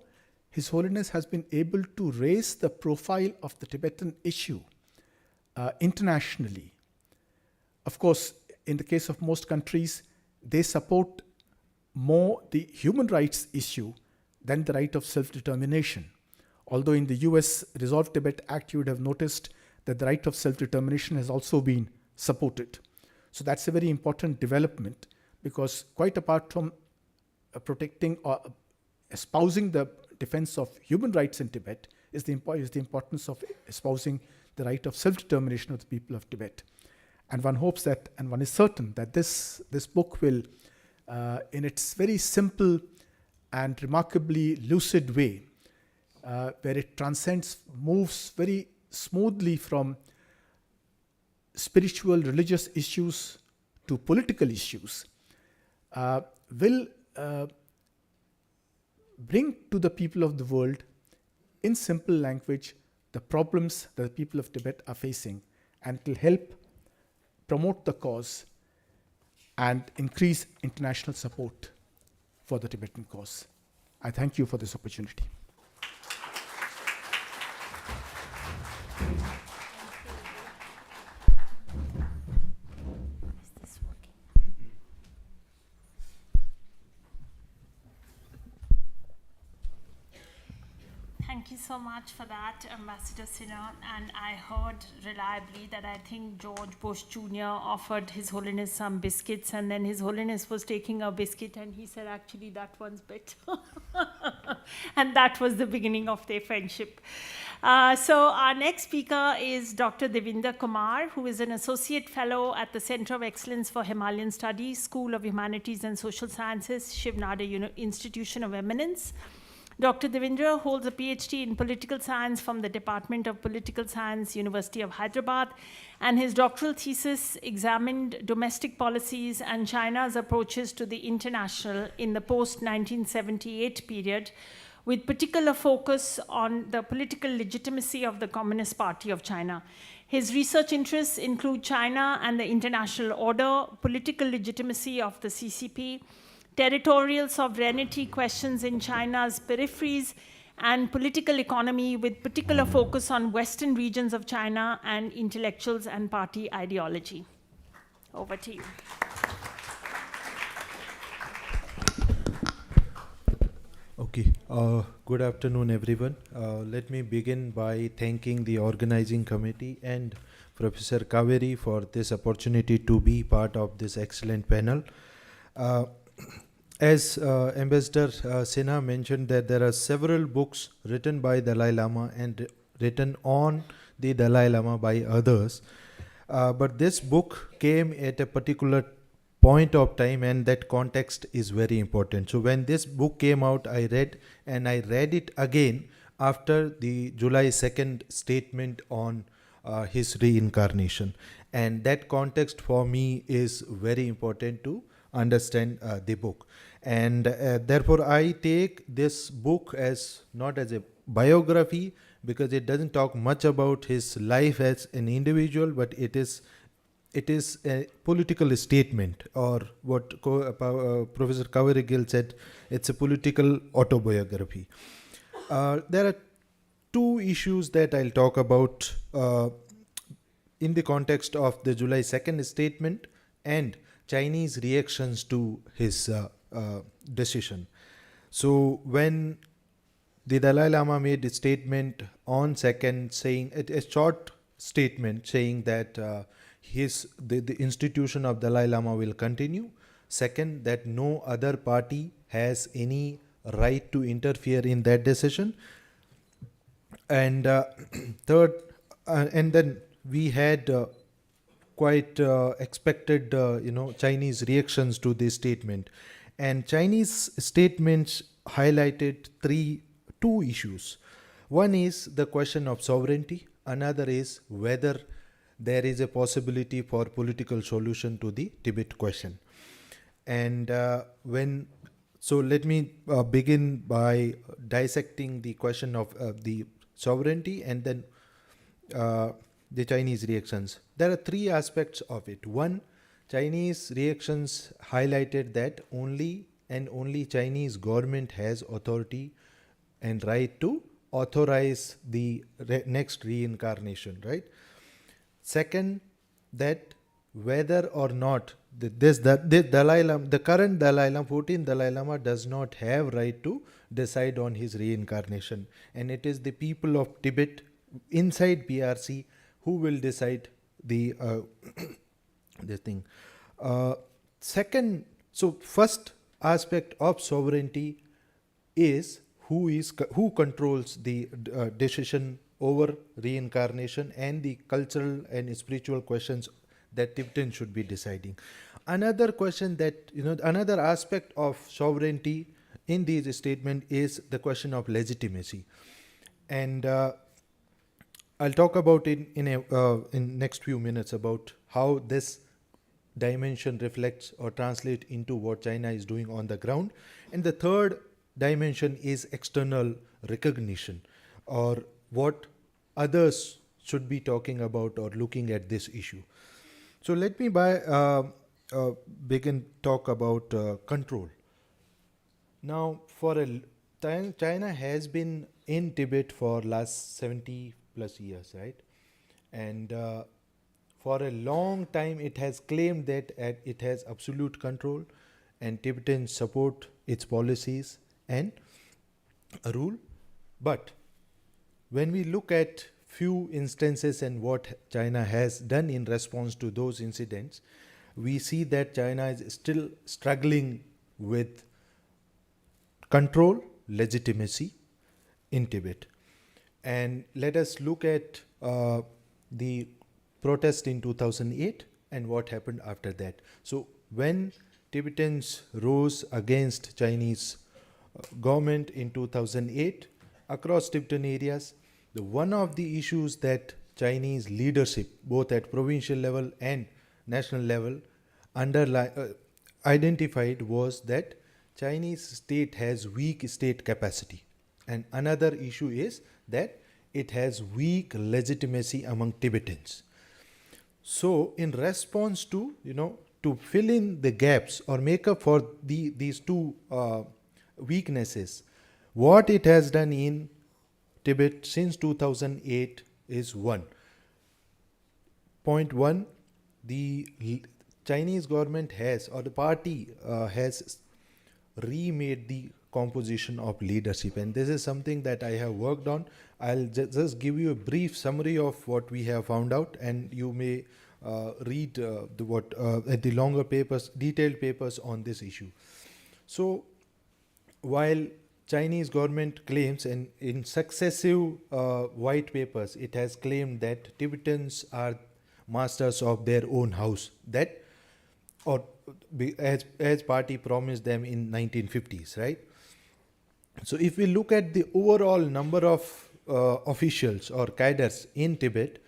His Holiness has been able to raise the profile of the Tibetan issue internationally. Of course, in the case of most countries, they support more the human rights issue than the right of self-determination. Although in the US Resolve Tibet Act, you would have noticed that the right of self-determination has also been supported. So that's a very important development, because quite apart from protecting or espousing the defense of human rights in Tibet is the importance of espousing the right of self-determination of the people of Tibet. And one hopes that, and one is certain that this book will, in its very simple and remarkably lucid way, where it moves very smoothly from spiritual, religious issues to political issues, will bring to the people of the world, in simple language, the problems that the people of Tibet are facing, and it will help promote the cause and increase international support for the Tibetan cause. I thank you for this opportunity.
Thank you so much for that, Ambassador Sinha. And I heard reliably that I think George Bush Jr. offered His Holiness some biscuits, and then His Holiness was taking a biscuit and he said, actually, that one's better. And that was the beginning of their friendship. So our next speaker is Dr. Devendra Kumar, who is an Associate Fellow at the Center of Excellence for Himalayan Studies, School of Humanities and Social Sciences, Shiv Nada Institution of Eminence. Dr. Devendra holds a PhD in Political Science from the Department of Political Science, University of Hyderabad, and his doctoral thesis examined domestic policies and China's approaches to the international in the post-1978 period, with particular focus on the political legitimacy of the Communist Party of China. His research interests include China and the international order, political legitimacy of the CCP, territorial sovereignty questions in China's peripheries, and political economy with particular focus on Western regions of China and intellectuals and party ideology. Over to you.
Okay, good afternoon everyone. Let me begin by thanking the organizing committee and Professor Kaveri for this opportunity to be part of this excellent panel. As Ambassador Sinha mentioned, that there are several books written by Dalai Lama and written on the Dalai Lama by others. But this book came at a particular point of time, and that context is very important. So when this book came out, I read it again after the July 2nd statement on his reincarnation. And that context for me is very important to understand the book. And therefore I take this book as not as a biography, because it doesn't talk much about his life as an individual, but it is a political statement, or what Professor Kaveri Gill said, it's a political autobiography. There are two issues that I'll talk about in the context of the July 2nd statement and Chinese reactions to his decision. So when the Dalai Lama made a statement on 2nd saying, a short statement saying that the institution of Dalai Lama will continue. Second, that no other party has any right to interfere in that decision. And third, and then we had quite expected, Chinese reactions to this statement. And Chinese statements highlighted two issues. One is the question of sovereignty. Another is whether there is a possibility for political solution to the Tibet question. And so let me begin by dissecting the question of the sovereignty and then the Chinese reactions. There are three aspects of it. One, Chinese reactions highlighted that only Chinese government has authority and right to authorize the next reincarnation, right? Second, that whether or not the Dalai Lama, the current Dalai Lama, 14th Dalai Lama, does not have right to decide on his reincarnation, and it is the people of Tibet inside PRC who will decide the this thing. Second, so first aspect of sovereignty is who controls the decision over reincarnation and the cultural and spiritual questions that Tibetans should be deciding. Another question that, another aspect of sovereignty in this statement is the question of legitimacy. And I'll talk about it in next few minutes about how this dimension reflects or translates into what China is doing on the ground. And the third dimension is external recognition, or what others should be talking about or looking at this issue. So let me begin talk about control. Now, China has been in Tibet for last 70 plus years, right? And for a long time, it has claimed that it has absolute control, and Tibetans support its policies and rule. But when we look at few instances and what China has done in response to those incidents, we see that China is still struggling with control, legitimacy in Tibet. And let us look at the protest in 2008 and what happened after that. So when Tibetans rose against Chinese government in 2008 across Tibetan areas, one of the issues that Chinese leadership, both at provincial level and national level, identified was that Chinese state has weak state capacity. And another issue is that it has weak legitimacy among Tibetans. So, in response to, to fill in the gaps or make up for these two weaknesses, what it has done in Tibet since 2008 is point one, the Chinese government has, or the party has remade the composition of leadership, and this is something that I have worked on. I'll just give you a brief summary of what we have found out, and you may read the longer papers, detailed papers on this issue. So, while Chinese government claims, and in successive white papers, it has claimed that Tibetans are masters of their own house, that, or as party promised them in 1950s, right? So if we look at the overall number of officials or cadres in Tibet,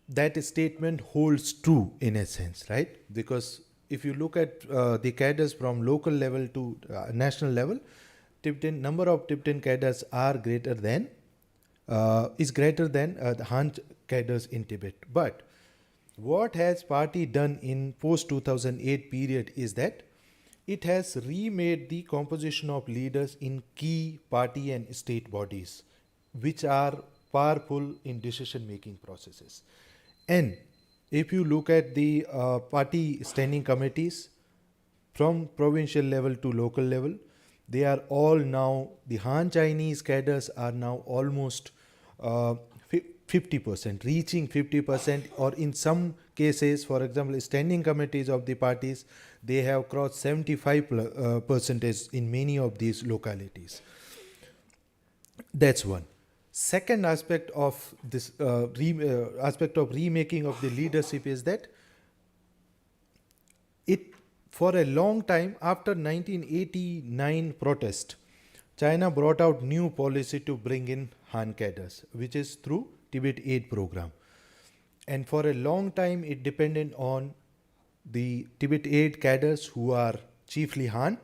that statement holds true in a sense, right? Because if you look at the cadres from local level to national level, number of Tibetan cadres are greater than the Han cadres in Tibet. But what has party done in post 2008 period is that it has remade the composition of leaders in key party and state bodies, which are powerful in decision making processes. And if you look at the party standing committees from provincial level to local level, they are all now, the Han Chinese cadres are now almost 50%, reaching 50%, or in some cases, for example, standing committees of the parties, they have crossed 75% in many of these localities. That's one. Second aspect of this aspect of remaking of the leadership is that it, for a long time after 1989 protest, China brought out new policy to bring in Han cadres, which is through Tibet Aid program. And for a long time, it depended on the Tibet Aid cadres who are chiefly Han,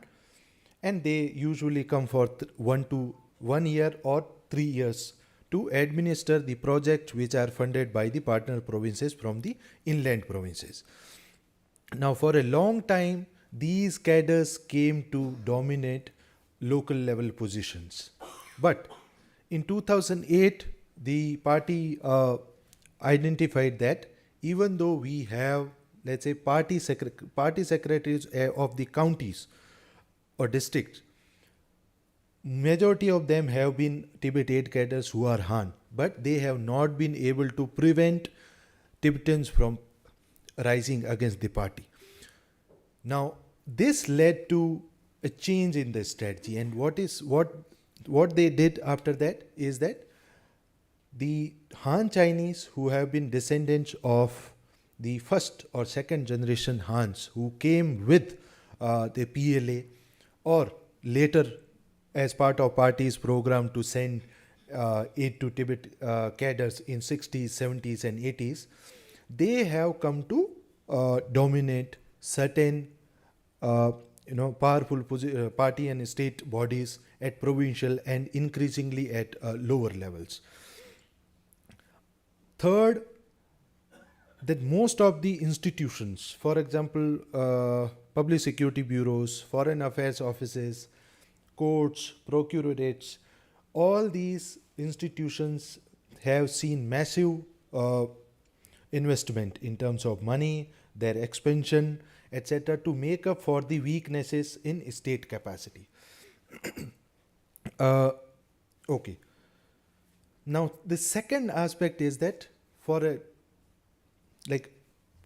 and they usually come for 1 year or 3 years to administer the projects which are funded by the partner provinces from the inland provinces. Now, for a long time, these cadres came to dominate local level positions. But in 2008, the party identified that even though we have, let's say, party secretaries of the counties or districts, majority of them have been Tibet Aid cadres who are Han, but they have not been able to prevent Tibetans from rising against the party. Now, this led to a change in the strategy, and what they did after that is that the Han Chinese, who have been descendants of the first or second generation Hans who came with the PLA, or later as part of party's program to send aid to Tibet cadres in 60s, 70s and 80s, they have come to dominate certain powerful party and state bodies at provincial and increasingly at lower levels. Third, that most of the institutions, for example, public security bureaus, foreign affairs offices, courts, procurates, all these institutions have seen massive investment in terms of money, their expansion, etc., to make up for the weaknesses in state capacity. Okay. Now, the second aspect is that for a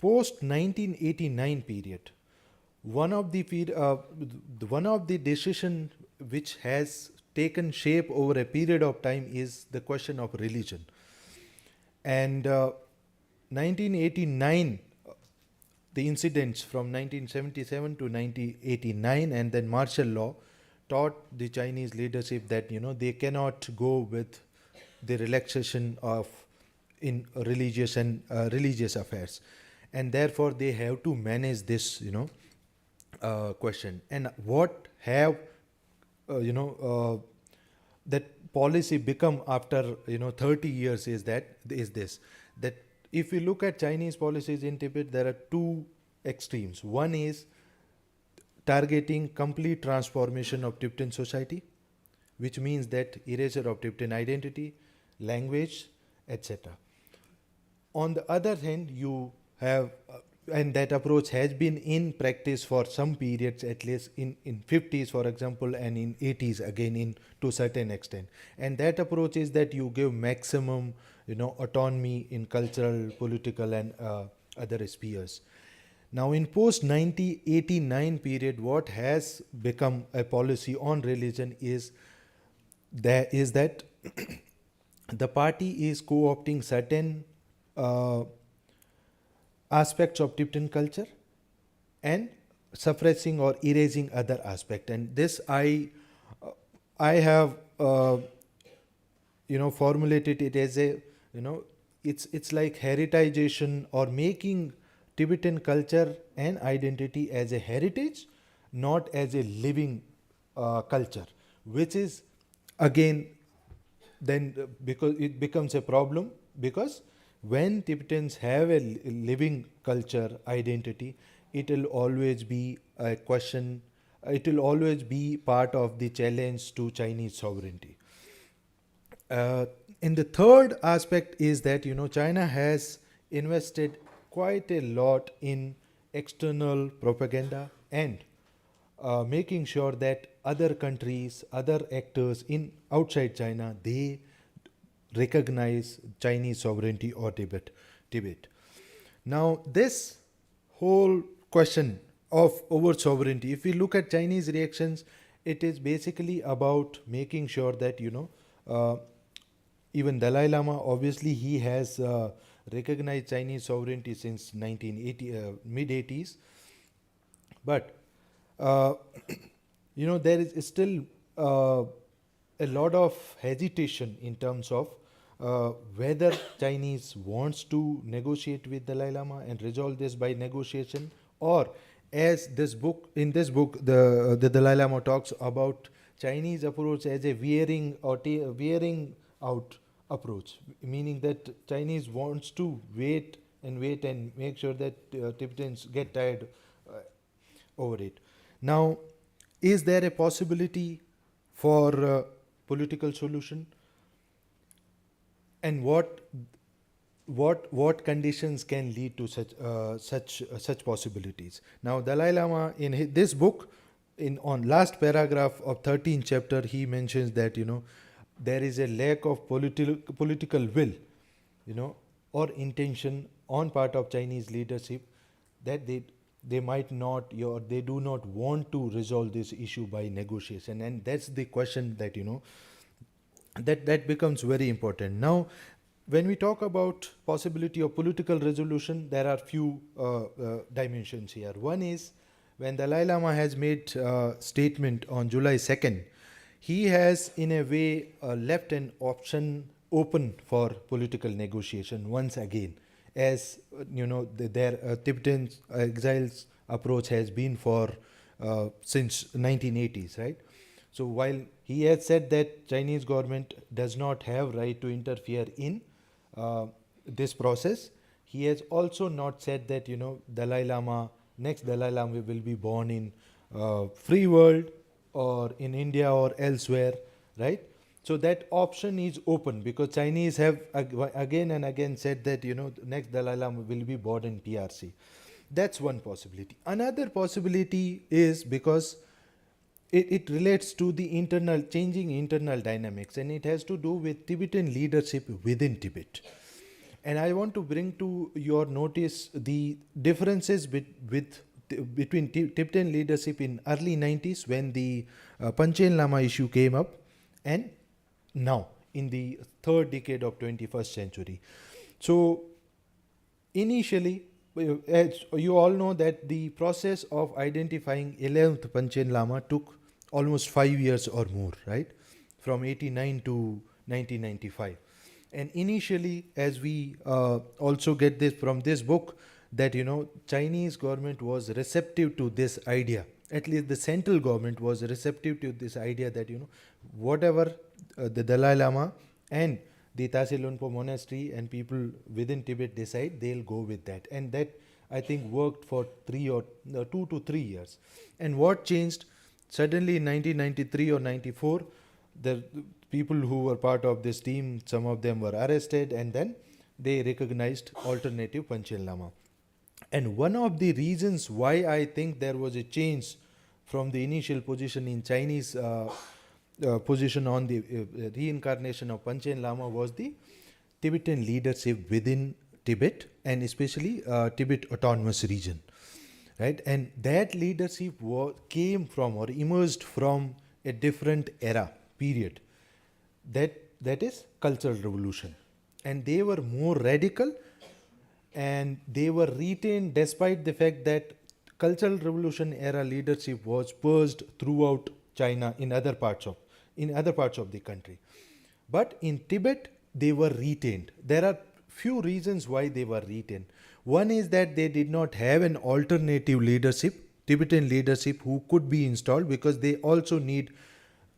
post 1989 period, one of the decision which has taken shape over a period of time is the question of religion. And 1989, the incidents from 1977 to 1989 and then martial law taught the Chinese leadership that they cannot go with the relaxation of in religious and religious affairs, and therefore they have to manage this question. And what have that policy become after 30 years is this, that if you look at Chinese policies in Tibet, there are two extremes. One is targeting complete transformation of Tibetan society, which means that erasure of Tibetan identity, language, etc. On the other hand, you have, and that approach has been in practice for some periods, at least in 50s, for example, and in 80s again, to a certain extent. And that approach is that you give maximum, autonomy in cultural, political, and other spheres. Now, in post-1989 period, what has become a policy on religion is that the party is co-opting certain aspects of Tibetan culture and suppressing or erasing other aspect. And this I have formulated it as a it's like heritization, or making Tibetan culture and identity as a heritage, not as a living culture, which is again then because it becomes a problem, because when Tibetans have a living culture identity, it will always be a question, it will always be part of the challenge to Chinese sovereignty. And the third aspect is that China has invested quite a lot in external propaganda and making sure that other countries, other actors in outside China, they recognize Chinese sovereignty or Tibet. Now, this whole question of over sovereignty, if we look at Chinese reactions, it is basically about making sure that even Dalai Lama, obviously he has recognized Chinese sovereignty since 1980 mid 80s, but there is still a lot of hesitation in terms of whether Chinese wants to negotiate with Dalai Lama and resolve this by negotiation, or as in this book the Dalai Lama talks about Chinese approach as a wearing out approach, meaning that Chinese wants to wait and make sure that Tibetans get tired over it. Now, is there a possibility for political solution, and what conditions can lead to such possibilities? Now, Dalai Lama in this book, on last paragraph of 13th chapter, he mentions that there is a lack of political will, or intention on part of Chinese leadership, that they might not, or they do not want to resolve this issue by negotiation. And that's the question that that becomes very important. Now, when we talk about possibility of political resolution, there are few dimensions here. One is, when Dalai Lama has made statement on July 2nd, he has in a way left an option open for political negotiation once again, as their Tibetan exiles approach has been for since 1980s, right? So while he has said that Chinese government does not have right to interfere in this process, he has also not said that next Dalai Lama will be born in free world or in India or elsewhere, right? So that option is open, because Chinese have again and again said that next Dalai Lama will be born in PRC. That's one possibility. Another possibility is because it relates to the changing internal dynamics, and it has to do with Tibetan leadership within Tibet. And I want to bring to your notice the differences between Tibetan leadership in early 90s, when the Panchen Lama issue came up, and now in the third decade of 21st century. So initially, as you all know, that the process of identifying 11th Panchen Lama took almost 5 years or more, right? From 89 to 1995. And initially, as we also get this from this book, that Chinese government was receptive to this idea at least the central government was receptive to this idea that, whatever the Dalai Lama and the Tashi Lhunpo monastery and people within Tibet decide, they'll go with that. And that, I think, worked for 2 to 3 years. And what changed? Suddenly in 1993 or 94, the people who were part of this team, some of them were arrested, and then they recognized alternative Panchen Lama. And one of the reasons why I think there was a change from the initial position in Chinese position on the reincarnation of Panchen Lama was the Tibetan leadership within Tibet, and especially Tibet Autonomous Region, right? And that leadership came from or emerged from a different era, period. That is cultural revolution. And they were more radical, and they were retained despite the fact that cultural revolution era leadership was purged throughout China in other parts of the country. But in Tibet, they were retained. There are few reasons why they were retained. One is that they did not have an alternative leadership, Tibetan leadership, who could be installed, because they also need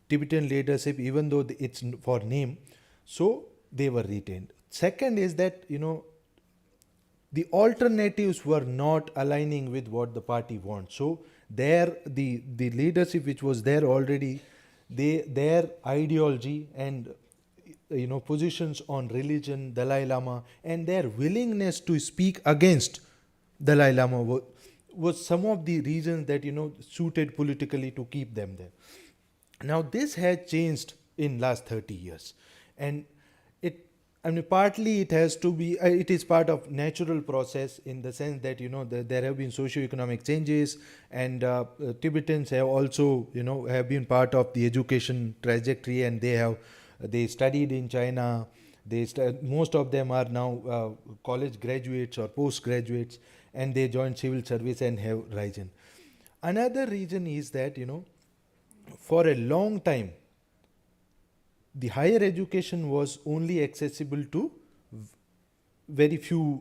Tibetan leadership, even though it's for name. So they were retained. Second is that, the alternatives were not aligning with what the party wants. So the leadership which was there already, their ideology and positions on religion, Dalai Lama, and their willingness to speak against Dalai Lama was some of the reasons that suited politically to keep them there. Now this has changed in last 30 years, and partly it has to be, it is part of natural process in the sense that, there have been socio-economic changes, and Tibetans have also, have been part of the education trajectory, and they studied in China. Most of them are now college graduates or postgraduates, and they joined civil service and have risen. Another reason is that, for a long time, the higher education was only accessible to very few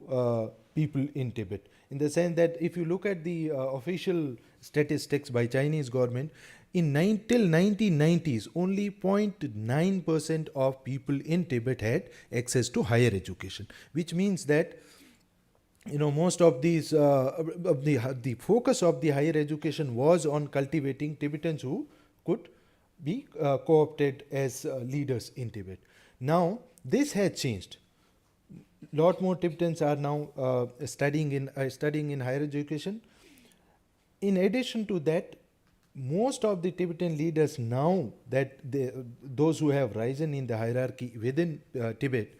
people in Tibet. In the sense that if you look at the official statistics by Chinese government, till 1990s, only 0.9% of people in Tibet had access to higher education, which means that most of these the focus of the higher education was on cultivating Tibetans who could be co-opted as leaders in Tibet. Now this has changed. Lot more Tibetans are now studying in higher education. In addition to that, most of the Tibetan leaders now, that those who have risen in the hierarchy within Tibet,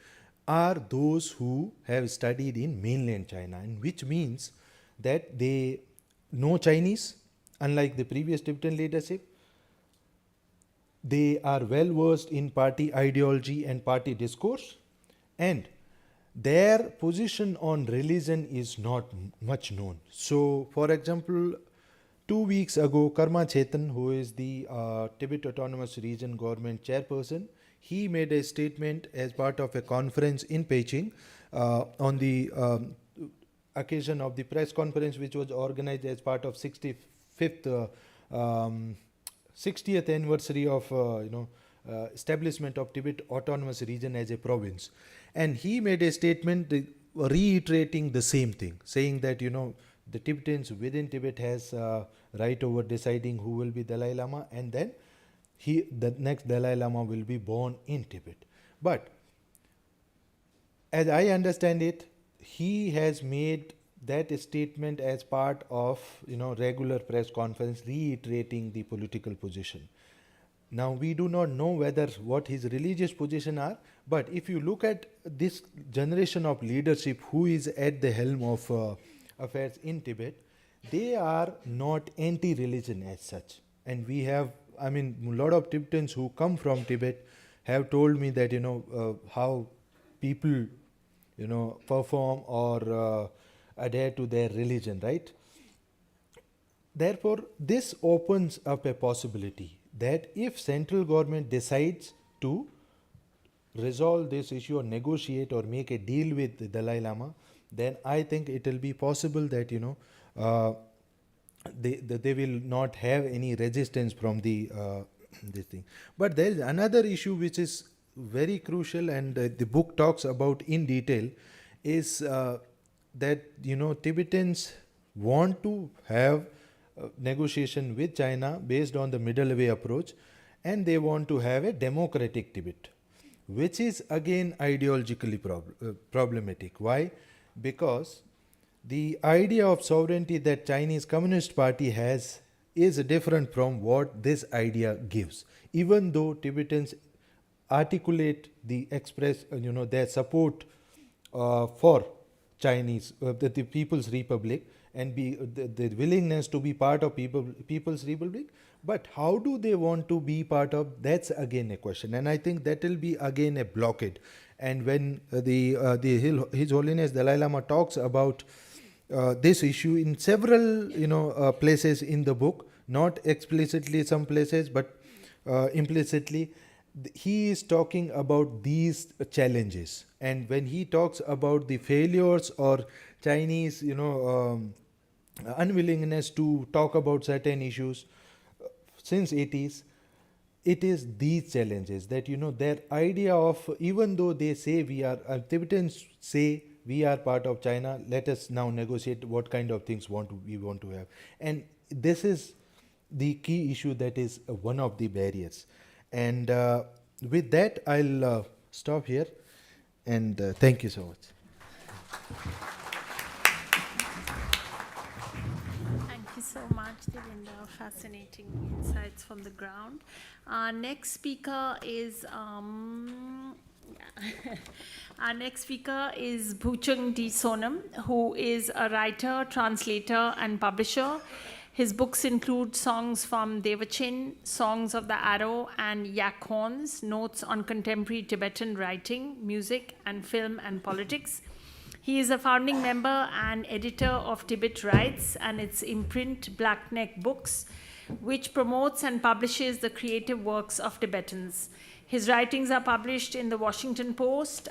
are those who have studied in mainland China, and which means that they know Chinese, unlike the previous Tibetan leadership. They are well versed in party ideology and party discourse, and their position on religion is not much known. So, for example, 2 weeks ago, Karma Chetan, who is the Tibet Autonomous Region government chairperson, he made a statement as part of a conference in Beijing on the occasion of the press conference which was organized as part of 60th anniversary of establishment of Tibet Autonomous Region as a province. And he made a statement reiterating the same thing, saying that the Tibetans within Tibet has right over deciding who will be Dalai Lama, and then the next Dalai Lama will be born in Tibet. But as I understand it, he has made that statement as part of regular press conference reiterating the political position. Now we do not know what his religious position are, but if you look at this generation of leadership who is at the helm of affairs in Tibet, they are not anti-religion as such. And we have, a lot of Tibetans who come from Tibet have told me that how people perform or adhere to their religion, right? Therefore, this opens up a possibility that if central government decides to resolve this issue or negotiate or make a deal with the Dalai Lama, then I think it will be possible that they will not have any resistance from the this thing. But there is another issue which is very crucial, and the book talks about in detail, is that Tibetans want to have negotiation with China based on the middle way approach, and they want to have a democratic Tibet, which is again ideologically problematic. Why? Because the idea of sovereignty that Chinese Communist Party has is different from what this idea gives. Even though Tibetans articulate express their support for Chinese, the People's Republic, and the willingness to be part of People's Republic, but how do they want to be part of? That's again a question, and I think that will be again a blockade. And when His Holiness Dalai Lama talks about this issue in several places in the book, not explicitly some places, but implicitly, he is talking about these challenges. And when he talks about the failures or Chinese unwillingness to talk about certain issues since 80s, it is these challenges that their idea of, even though they say Tibetans say we are part of China, let us now negotiate what kind of things we want to have. And this is the key issue that is one of the barriers. And with that, I'll stop here, and thank you so much.
Thank you so much, Devendra. Fascinating insights from the ground. Our next speaker is Bhuchung D. Sonam, who is a writer, translator, and publisher. His books include Songs from Devachin, Songs of the Arrow, and Yak Horns, Notes on Contemporary Tibetan Writing, Music, and Film and Politics. He is a founding member and editor of Tibet Writes and its imprint Blackneck Books, which promotes and publishes the creative works of Tibetans. His writings are published in the Washington Post,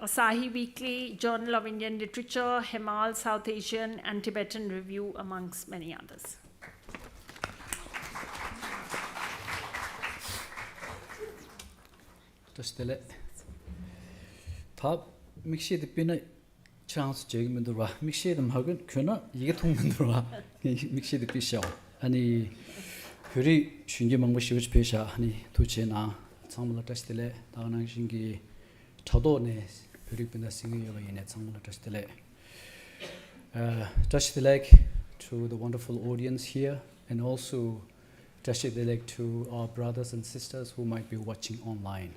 Asahi Weekly, Journal of Indian Literature, Himal, South Asian, and Tibetan Review, amongst many others.
Tostele. Top mixi the pina chance jegment the ra. Mixi the magun kuna yigatung the ra. Mixi the pisha. Ani Huri Shinji Mangwishwich Pesha, Hani Tuchena, Samula Testele, Danang Shingi, Tadone, Huripina singing over in it, Samula Testele. Touch the leg to the wonderful audience here, and also touch the leg to our brothers and sisters who might be watching online.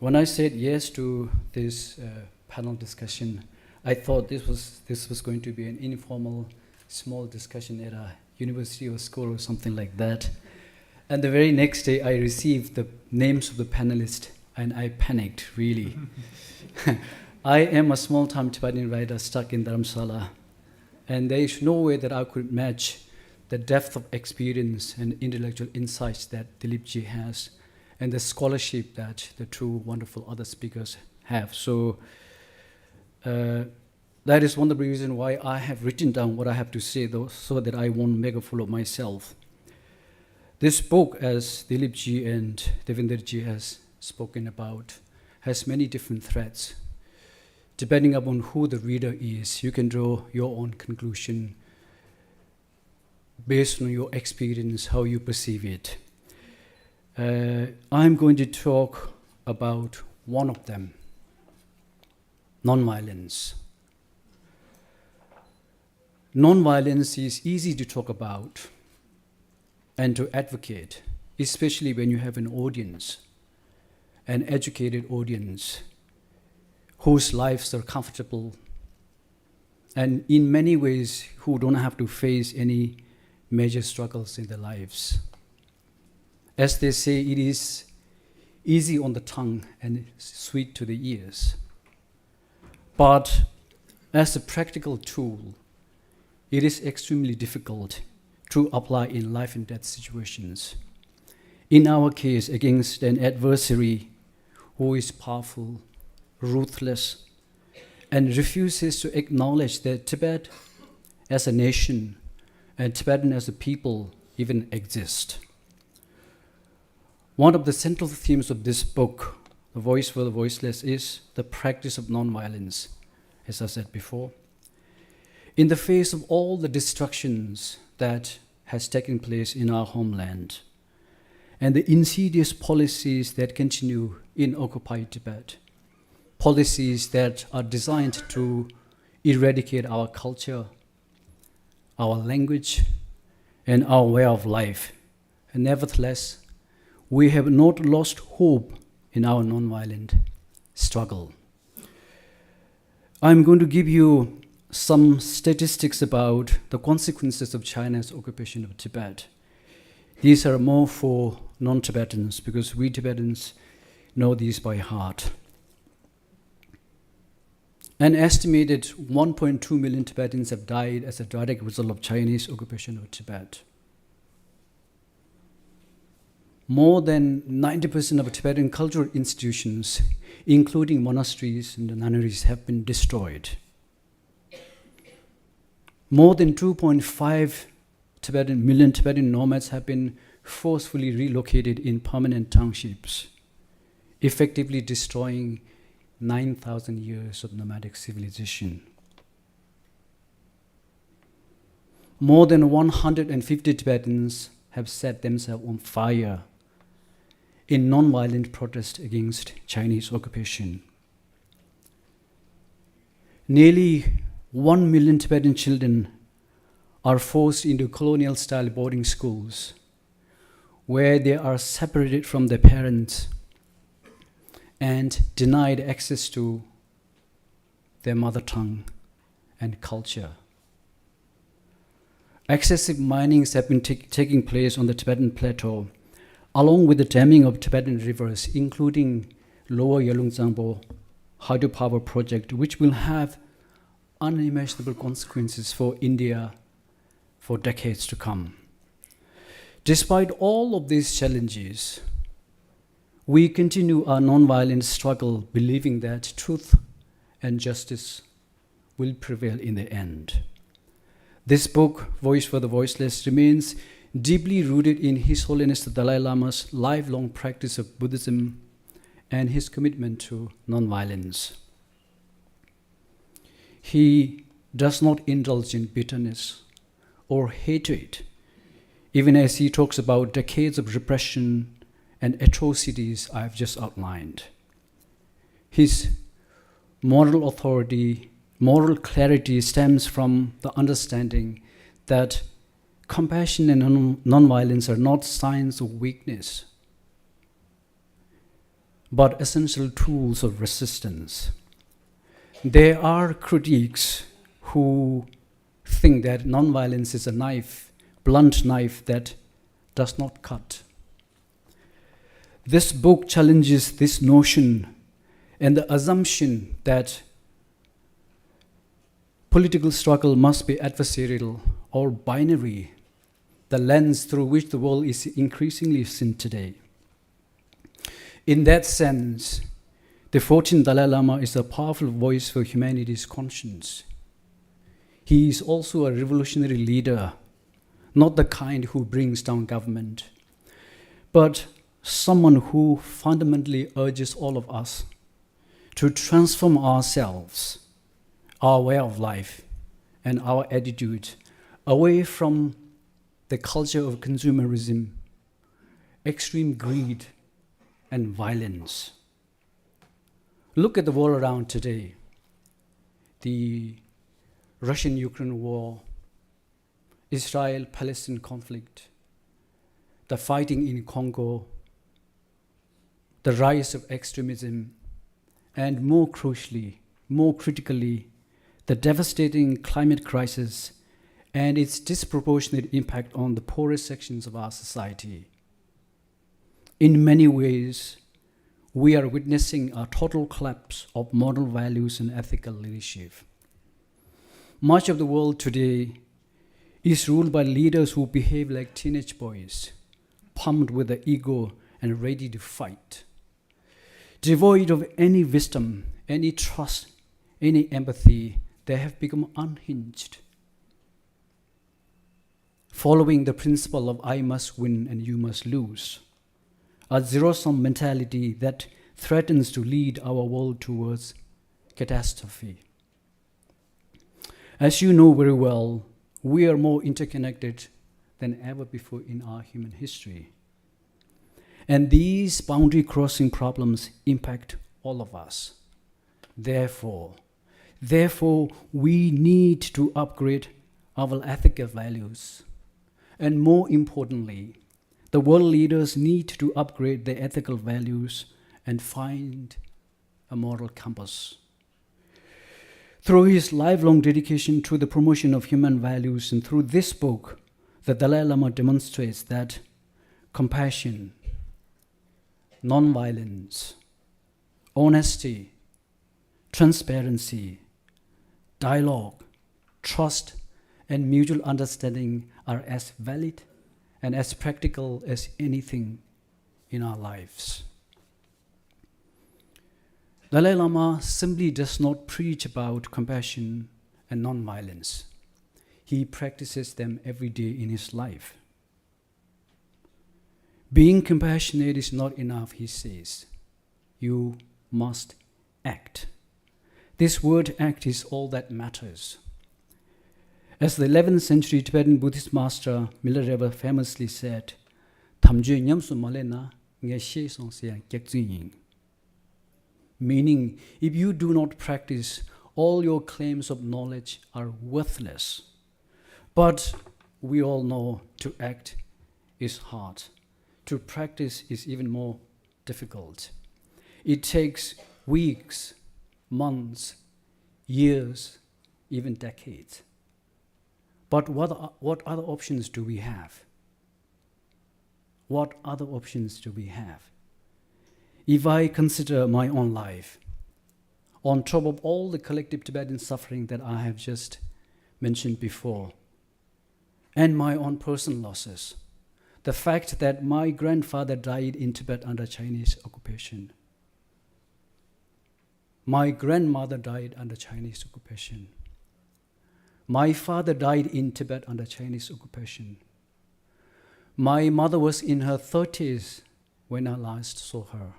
When I said yes to this panel discussion, I thought this was going to be an informal, small discussion at a university or school or something like that. And the very next day, I received the names of the panelists, and I panicked, really. I am a small-time Tibetan writer stuck in Dharamsala, and there is no way that I could match the depth of experience and intellectual insights that Dileepji has, and the scholarship that the two wonderful other speakers have. So that is one of the reasons why I have written down what I have to say, though, so that I won't make a fool of myself. This book, as Dileepji and Devendraji has spoken about, has many different threads. Depending upon who the reader is, you can draw your own conclusion based on your experience, how you perceive it. I'm going to talk about one of them, nonviolence. Nonviolence is easy to talk about and to advocate, especially when you have an audience, an educated audience, whose lives are comfortable, and in many ways who don't have to face any major struggles in their lives. As they say, it is easy on the tongue and sweet to the ears. But as a practical tool, it is extremely difficult to apply in life and death situations. In our case, against an adversary who is powerful, ruthless, and refuses to acknowledge that Tibet as a nation and Tibetan as a people even exist. One of the central themes of this book, The Voice for the Voiceless, is the practice of nonviolence, as I said before. In the face of all the destructions that has taken place in our homeland and the insidious policies that continue in occupied Tibet, policies that are designed to eradicate our culture, our language, and our way of life. And nevertheless, we have not lost hope in our nonviolent struggle. I'm going to give you some statistics about the consequences of China's occupation of Tibet. These are more for non-Tibetans because we Tibetans know these by heart. An estimated 1.2 million Tibetans have died as a direct result of Chinese occupation of Tibet. More than 90% of Tibetan cultural institutions, including monasteries and the nunneries, have been destroyed. More than 2.5 million Tibetan nomads have been forcefully relocated in permanent townships, effectively destroying 9,000 years of nomadic civilization. More than 150 Tibetans have set themselves on fire in non-violent protest against Chinese occupation. Nearly 1 million Tibetan children are forced into colonial-style boarding schools where they are separated from their parents and denied access to their mother tongue and culture. Excessive minings have been taking place on the Tibetan plateau, along with the damming of Tibetan rivers, including Lower Yalungzangbo hydropower project, which will have unimaginable consequences for India for decades to come. Despite all of these challenges, we continue our nonviolent struggle, believing that truth and justice will prevail in the end. This book, Voice for the Voiceless, remains deeply rooted in His Holiness the Dalai Lama's lifelong practice of Buddhism and his commitment to nonviolence. He does not indulge in bitterness or hatred, even as he talks about decades of repression and atrocities I've just outlined. His moral authority, moral clarity stems from the understanding that compassion and nonviolence are not signs of weakness, but essential tools of resistance. There are critics who think that nonviolence is a knife, blunt knife that does not cut. This book challenges this notion and the assumption that political struggle must be adversarial or binary, the lens through which the world is increasingly seen today. In that sense, the 14th Dalai Lama is a powerful voice for humanity's conscience. He is also a revolutionary leader, not the kind who brings down government, but someone who fundamentally urges all of us to transform ourselves, our way of life, and our attitude away from the culture of consumerism, extreme greed, and violence. Look at the world around today. The Russian-Ukraine war, Israel-Palestine conflict, the fighting in Congo, the rise of extremism, and more crucially, more critically, the devastating climate crisis and its disproportionate impact on the poorest sections of our society. In many ways, we are witnessing a total collapse of moral values and ethical leadership. Much of the world today is ruled by leaders who behave like teenage boys, pumped with the ego and ready to fight. Devoid of any wisdom, any trust, any empathy, they have become unhinged, following the principle of I must win and you must lose, a zero-sum mentality that threatens to lead our world towards catastrophe. As you know very well, we are more interconnected than ever before in our human history. And these boundary-crossing problems impact all of us. Therefore, we need to upgrade our ethical values. And more importantly, the world leaders need to upgrade their ethical values and find a moral compass. Through his lifelong dedication to the promotion of human values and through this book, the Dalai Lama demonstrates that compassion, nonviolence, honesty, transparency, dialogue, trust, and mutual understanding are as valid and as practical as anything in our lives. Dalai Lama simply does not preach about compassion and nonviolence. He practices them every day in his life. Being compassionate is not enough, he says. You must act. This word act is all that matters. As the 11th century Tibetan Buddhist master Milarepa famously said, "Thamje nyamsu malena nge she song siya kyakjing." Meaning, if you do not practice, all your claims of knowledge are worthless. But we all know to act is hard. To practice is even more difficult. It takes weeks, months, years, even decades. But what other options do we have? What other options do we have? If I consider my own life, on top of all the collective Tibetan suffering that I have just mentioned before, and my own personal losses, the fact that my grandfather died in Tibet under Chinese occupation, my grandmother died under Chinese occupation, my father died in Tibet under Chinese occupation, my mother was in her 30s when I last saw her.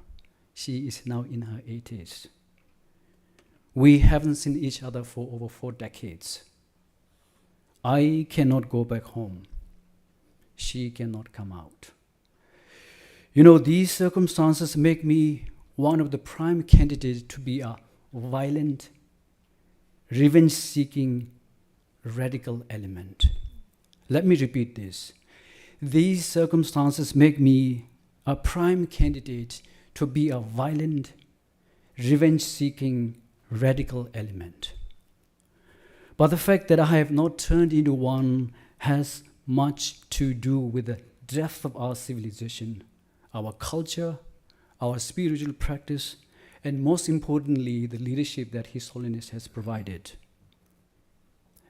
She is now in her 80s. We haven't seen each other for over 4 decades. I cannot go back home. She cannot come out. You know, these circumstances make me one of the prime candidates to be a violent, revenge-seeking, radical element. Let me repeat this. These circumstances make me a prime candidate to be a violent, revenge-seeking, radical element. But the fact that I have not turned into one has much to do with the depth of our civilization, our culture, our spiritual practice, and most importantly, the leadership that His Holiness has provided.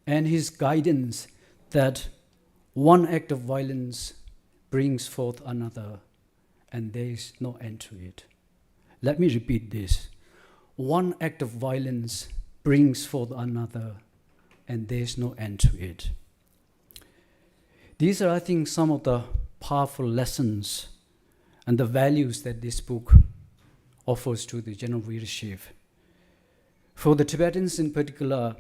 And his guidance that one act of violence brings forth another, and there is no end to it. Let me repeat this. One act of violence brings forth another, and there is no end to it. These are, I think, some of the powerful lessons and the values that this book offers to the general readership. For the Tibetans in particular,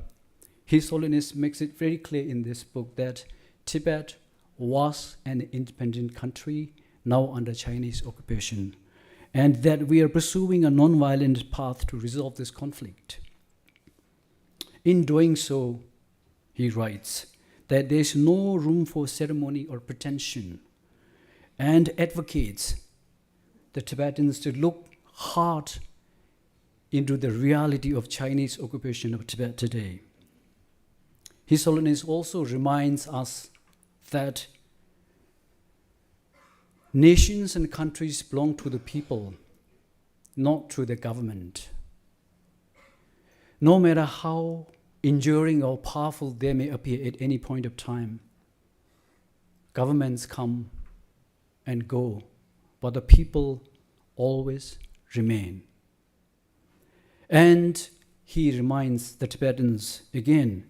His Holiness makes it very clear in this book that Tibet was an independent country now under Chinese occupation, and that we are pursuing a non-violent path to resolve this conflict. In doing so, he writes that there is no room for ceremony or pretension, and advocates the Tibetans to look hard into the reality of Chinese occupation of Tibet today. His Holiness also reminds us that nations and countries belong to the people, not to the government. No matter how enduring or powerful they may appear at any point of time, governments come and go, but the people always remain. And he reminds the Tibetans again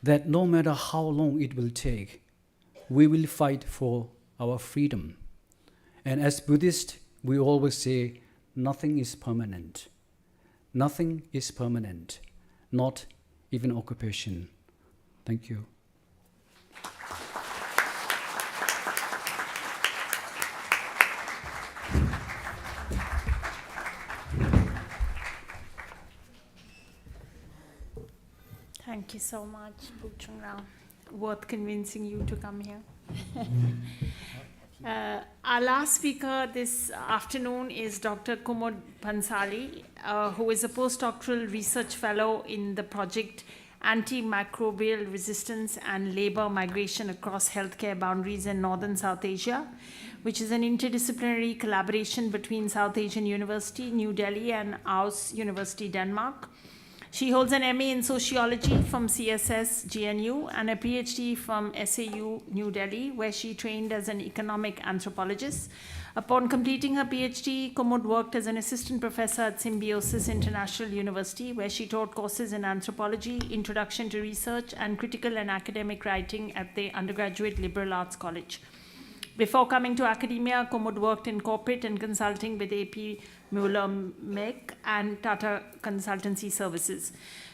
that no matter how long it will take, we will fight for our freedom. And as Buddhists, we always say, nothing is permanent. Nothing is permanent, not even occupation. Thank you.
Thank you so much, Bhuchung Rao. Worth convincing you to come here. Our last speaker this afternoon is Dr. Kumud Pansali, who is a postdoctoral research fellow in the project Antimicrobial Resistance and Labor Migration Across Healthcare Boundaries in Northern South Asia, which is an interdisciplinary collaboration between South Asian University, New Delhi, and Aarhus University, Denmark. She holds an MA in Sociology from CSS GNU and a PhD from SAU New Delhi, where she trained as an economic anthropologist. Upon completing her PhD, Kumud worked as an assistant professor at Symbiosis International University, where she taught courses in anthropology, introduction to research, and critical and academic writing at the undergraduate liberal arts college. Before coming to academia, Kumud worked in corporate and consulting with AP Muller-Meck and Tata Consultancy Services.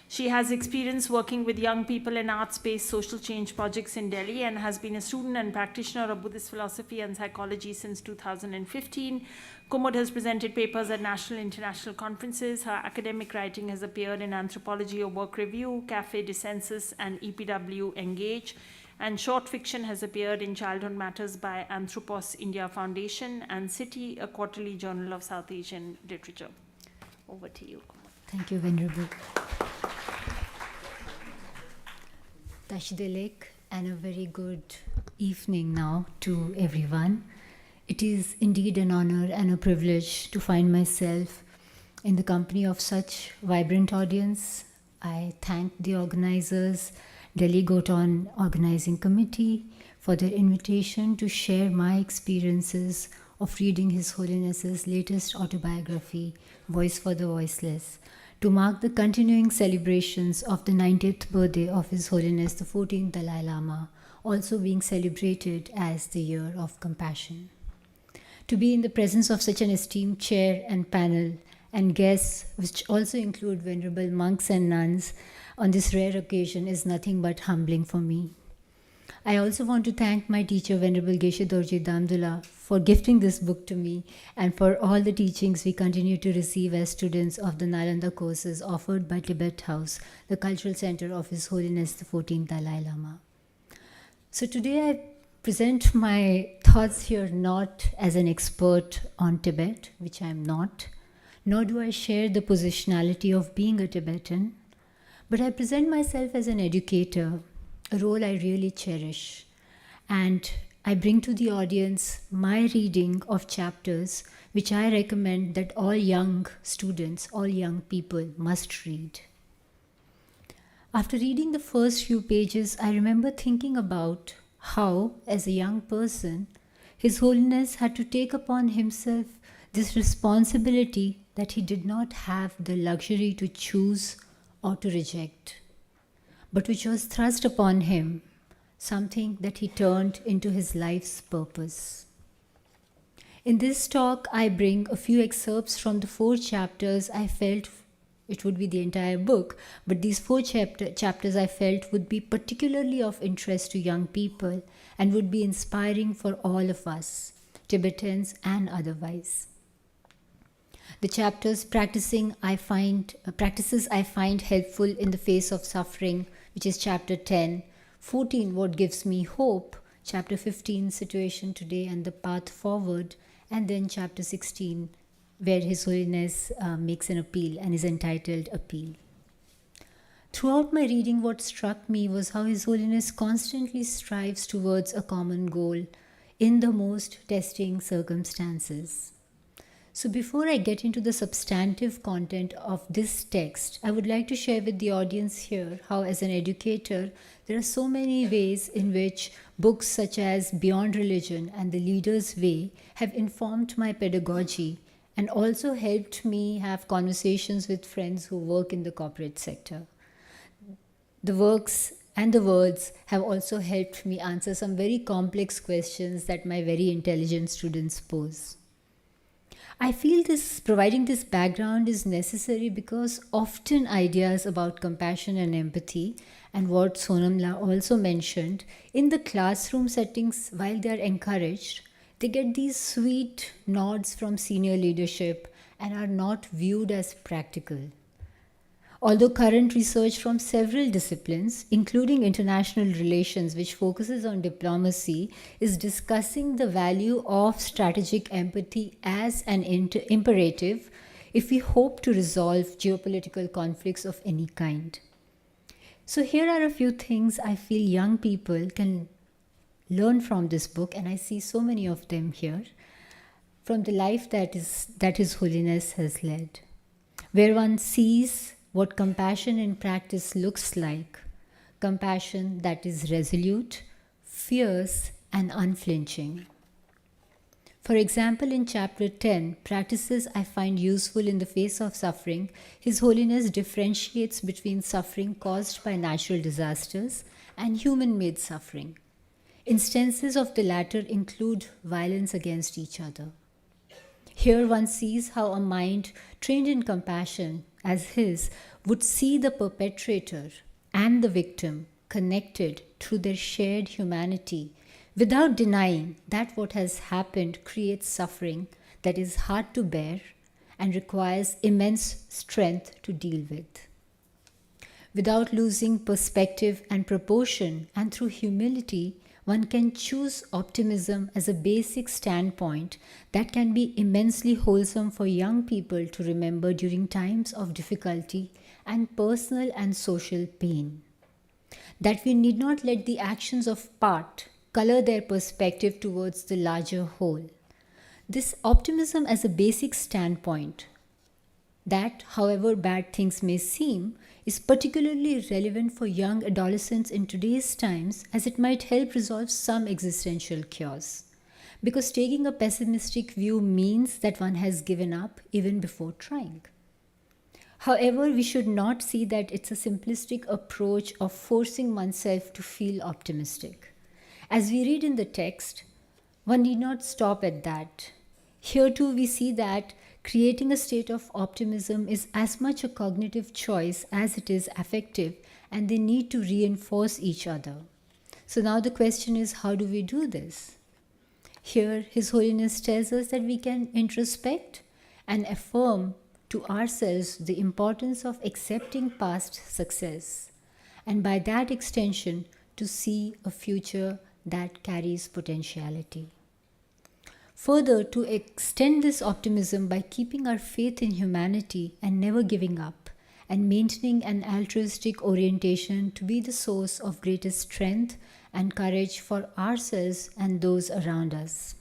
She has experience working with young people in arts-based social change projects in Delhi and has been a student and practitioner of Buddhist philosophy and psychology since 2015. Kumud has presented papers at national and international conferences. Her academic writing has appeared in Anthropology of Work Review, Café Dissensus, and EPW Engage. And short fiction has appeared in Childhood Matters by Anthropos India Foundation and City, a quarterly journal of South Asian literature. Over to you, Kumud.
Thank you, Venerable. Tashidelek, and a very good evening now to everyone. It is indeed an honor and a privilege to find myself in the company of such vibrant audience. I thank the organizers, Delhi Ghoton Organizing Committee, for their invitation to share my experiences of reading His Holiness's latest autobiography, Voice for the Voiceless, to mark the continuing celebrations of the 90th birthday of His Holiness the 14th Dalai Lama, also being celebrated as the Year of Compassion. To be in the presence of such an esteemed chair and panel and guests, which also include venerable monks and nuns, on this rare occasion is nothing but humbling for me. I also want to thank my teacher, Venerable Geshe Dorje Damdula, for gifting this book to me and for all the teachings we continue to receive as students of the Nalanda courses offered by Tibet House, the cultural center of His Holiness the 14th Dalai Lama. So today I present my thoughts here not as an expert on Tibet, which I am not, nor do I share the positionality of being a Tibetan, but I present myself as an educator, a role I really cherish. And I bring to the audience my reading of chapters which I recommend that all young students, all young people must read. After reading the first few pages, I remember thinking about how, as a young person, His Holiness had to take upon himself this responsibility that he did not have the luxury to choose or to reject, but which was thrust upon him, something that he turned into his life's purpose. In this talk, I bring a few excerpts from the 4 chapters I felt, it would be the entire book, but these 4 chapters I felt would be particularly of interest to young people and would be inspiring for all of us, Tibetans and otherwise. The chapters practices I find helpful in the face of suffering, which is chapter 10, 14, what gives me hope, chapter 15, situation today and the path forward, and then chapter 16, where His Holiness makes an appeal and is entitled Appeal. Throughout my reading, what struck me was how His Holiness constantly strives towards a common goal in the most testing circumstances. So before I get into the substantive content of this text, I would like to share with the audience here how, as an educator, there are so many ways in which books such as Beyond Religion and The Leader's Way have informed my pedagogy and also helped me have conversations with friends who work in the corporate sector. The works and the words have also helped me answer some very complex questions that my very intelligent students pose. I feel providing this background is necessary because often ideas about compassion and empathy, and what Sonam also mentioned, in the classroom settings, while they are encouraged, they get these sweet nods from senior leadership and are not viewed as practical. Although current research from several disciplines, including international relations, which focuses on diplomacy, is discussing the value of strategic empathy as an imperative if we hope to resolve geopolitical conflicts of any kind. So here are a few things I feel young people can learn from this book, and I see so many of them here, from the life that His Holiness has led, where one sees what compassion in practice looks like, compassion that is resolute, fierce, and unflinching. For example, in chapter 10, Practices I Find Useful in the Face of Suffering, His Holiness differentiates between suffering caused by natural disasters and human-made suffering. Instances of the latter include violence against each other. Here one sees how a mind trained in compassion as his would see the perpetrator and the victim connected through their shared humanity, without denying that what has happened creates suffering that is hard to bear and requires immense strength to deal with. Without losing perspective and proportion, and through humility, one can choose optimism as a basic standpoint that can be immensely wholesome for young people to remember during times of difficulty and personal and social pain. That we need not let the actions of part color their perspective towards the larger whole. This optimism as a basic standpoint, that, however bad things may seem, is particularly relevant for young adolescents in today's times, as it might help resolve some existential chaos. Because taking a pessimistic view means that one has given up even before trying. However, we should not see that it's a simplistic approach of forcing oneself to feel optimistic. As we read in the text, one need not stop at that. Here too we see that creating a state of optimism is as much a cognitive choice as it is affective, and they need to reinforce each other. So now the question is, how do we do this? Here, His Holiness tells us that we can introspect and affirm to ourselves the importance of accepting past success, and by that extension, to see a future that carries potentiality. Further, to extend this optimism by keeping our faith in humanity and never giving up, and maintaining an altruistic orientation to be the source of greatest strength and courage for ourselves and those around us.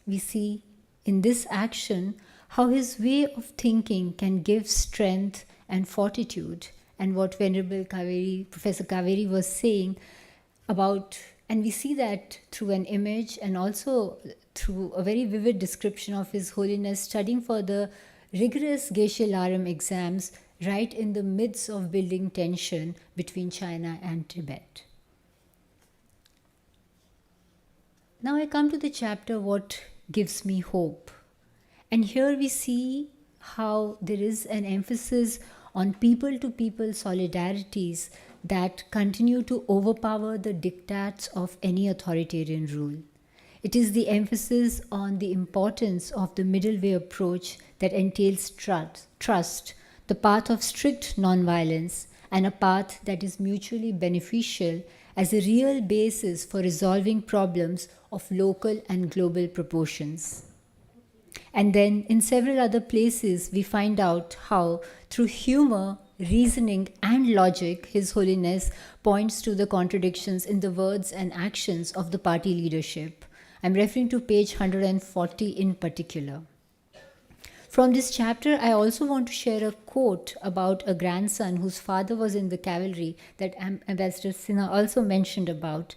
We see in this action how his way of thinking can give strength and fortitude, and what Venerable Professor Kaveri was saying about. And we see that through an image and also through a very vivid description of His Holiness studying for the rigorous Geshe Laram exams right in the midst of building tension between China and Tibet. Now I come to the chapter, What Gives Me Hope. And here we see how there is an emphasis on people-to-people solidarities that continue to overpower the diktats of any authoritarian rule. It is the emphasis on the importance of the middle way approach that entails trust, the path of strict nonviolence, and a path that is mutually beneficial as a real basis for resolving problems of local and global proportions. And then in several other places we find out how, through humor, reasoning and logic, His Holiness points to the contradictions in the words and actions of the party leadership. I'm referring to page 140 in particular. From this chapter, I also want to share a quote about a grandson whose father was in the cavalry that Ambassador Sinha also mentioned about.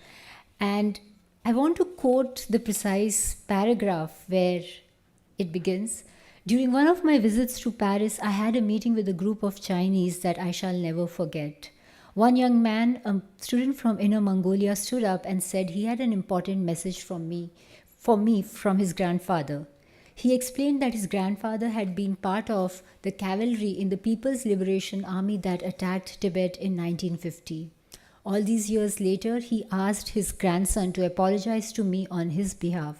And I want to quote the precise paragraph where it begins. During one of my visits to Paris, I had a meeting with a group of Chinese that I shall never forget. One young man, a student from Inner Mongolia, stood up and said he had an important message for me from his grandfather. He explained that his grandfather had been part of the cavalry in the People's Liberation Army that attacked Tibet in 1950. All these years later, he asked his grandson to apologize to me on his behalf.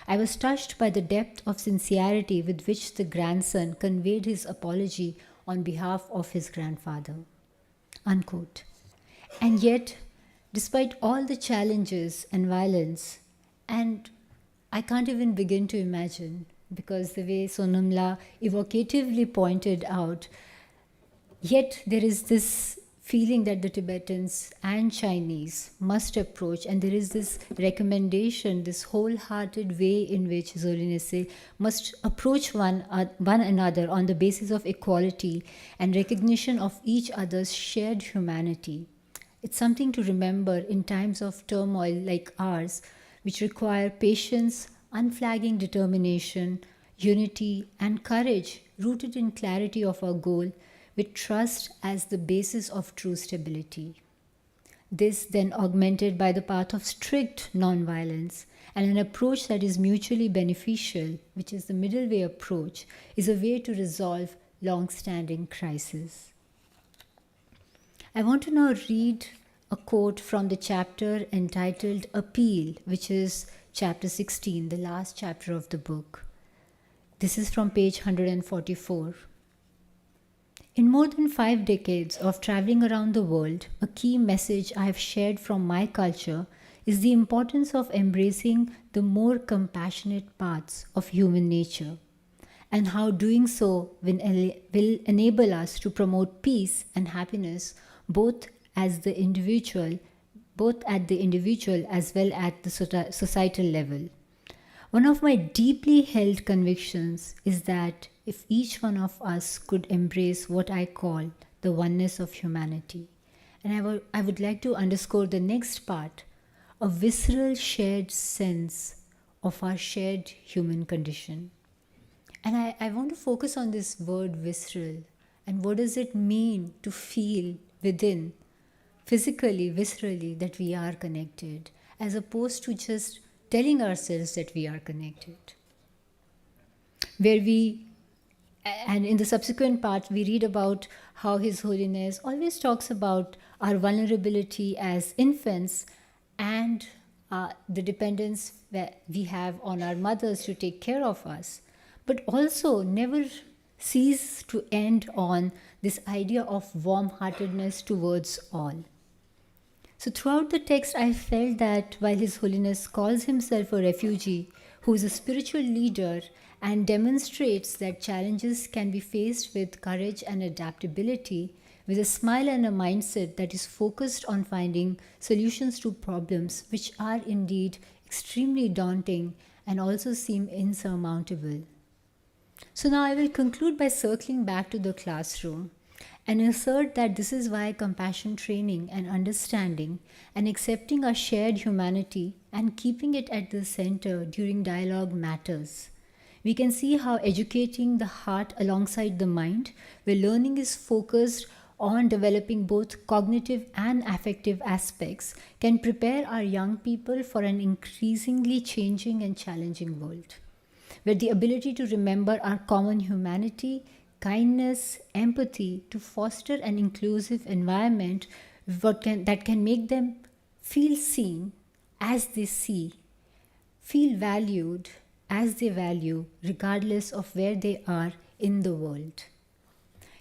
I was touched by the depth of sincerity with which the grandson conveyed his apology on behalf of his grandfather. Unquote. And yet, despite all the challenges and violence, and I can't even begin to imagine, because the way Sonamla evocatively pointed out, yet there is this feeling that the Tibetans and Chinese must approach, and there is this recommendation, this wholehearted way in which His Holiness must approach one another on the basis of equality and recognition of each other's shared humanity. It's something to remember in times of turmoil like ours, which require patience, unflagging determination, unity, and courage rooted in clarity of our goal, with trust as the basis of true stability. This then augmented by the path of strict nonviolence and an approach that is mutually beneficial, which is the middle way approach, is a way to resolve long-standing crises. I want to now read a quote from the chapter entitled Appeal, which is chapter 16, the last chapter of the book. This is from page 144. In more than 5 decades of traveling around the world, a key message I have shared from my culture is the importance of embracing the more compassionate parts of human nature, and how doing so will enable us to promote peace and happiness both at the individual as well at the societal level. One of my deeply held convictions is that if each one of us could embrace what I call the oneness of humanity, and I would like to underscore the next part, a visceral shared sense of our shared human condition. And I want to focus on this word visceral, and what does it mean to feel within, physically, viscerally, that we are connected, as opposed to just telling ourselves that we are connected. And in the subsequent part, we read about how His Holiness always talks about our vulnerability as infants and the dependence that we have on our mothers to take care of us, but also never cease to end on this idea of warm-heartedness towards all. So throughout the text, I felt that while His Holiness calls himself a refugee who is a spiritual leader and demonstrates that challenges can be faced with courage and adaptability, with a smile and a mindset that is focused on finding solutions to problems which are indeed extremely daunting and also seem insurmountable. So now I will conclude by circling back to the classroom and assert that this is why compassion training and understanding and accepting our shared humanity and keeping it at the center during dialogue matters. We can see how educating the heart alongside the mind, where learning is focused on developing both cognitive and affective aspects, can prepare our young people for an increasingly changing and challenging world, where the ability to remember our common humanity, kindness, empathy, to foster an inclusive environment that can make them feel seen as they see, feel valued as they value, regardless of where they are in the world.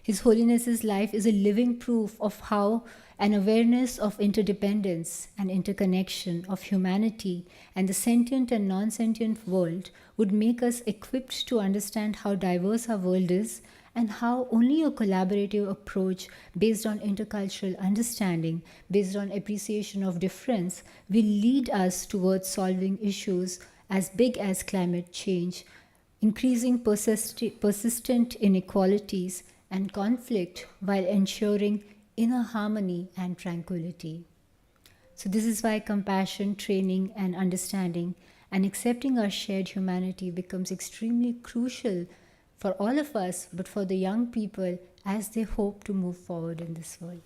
His Holiness's life is a living proof of how an awareness of interdependence and interconnection of humanity and the sentient and non-sentient world would make us equipped to understand how diverse our world is, and how only a collaborative approach based on intercultural understanding, based on appreciation of difference, will lead us towards solving issues as big as climate change, increasing persistent inequalities and conflict, while ensuring inner harmony and tranquility. So this is why compassion, training, and understanding and accepting our shared humanity becomes extremely crucial for all of us, but for the young people as they hope to move forward in this world.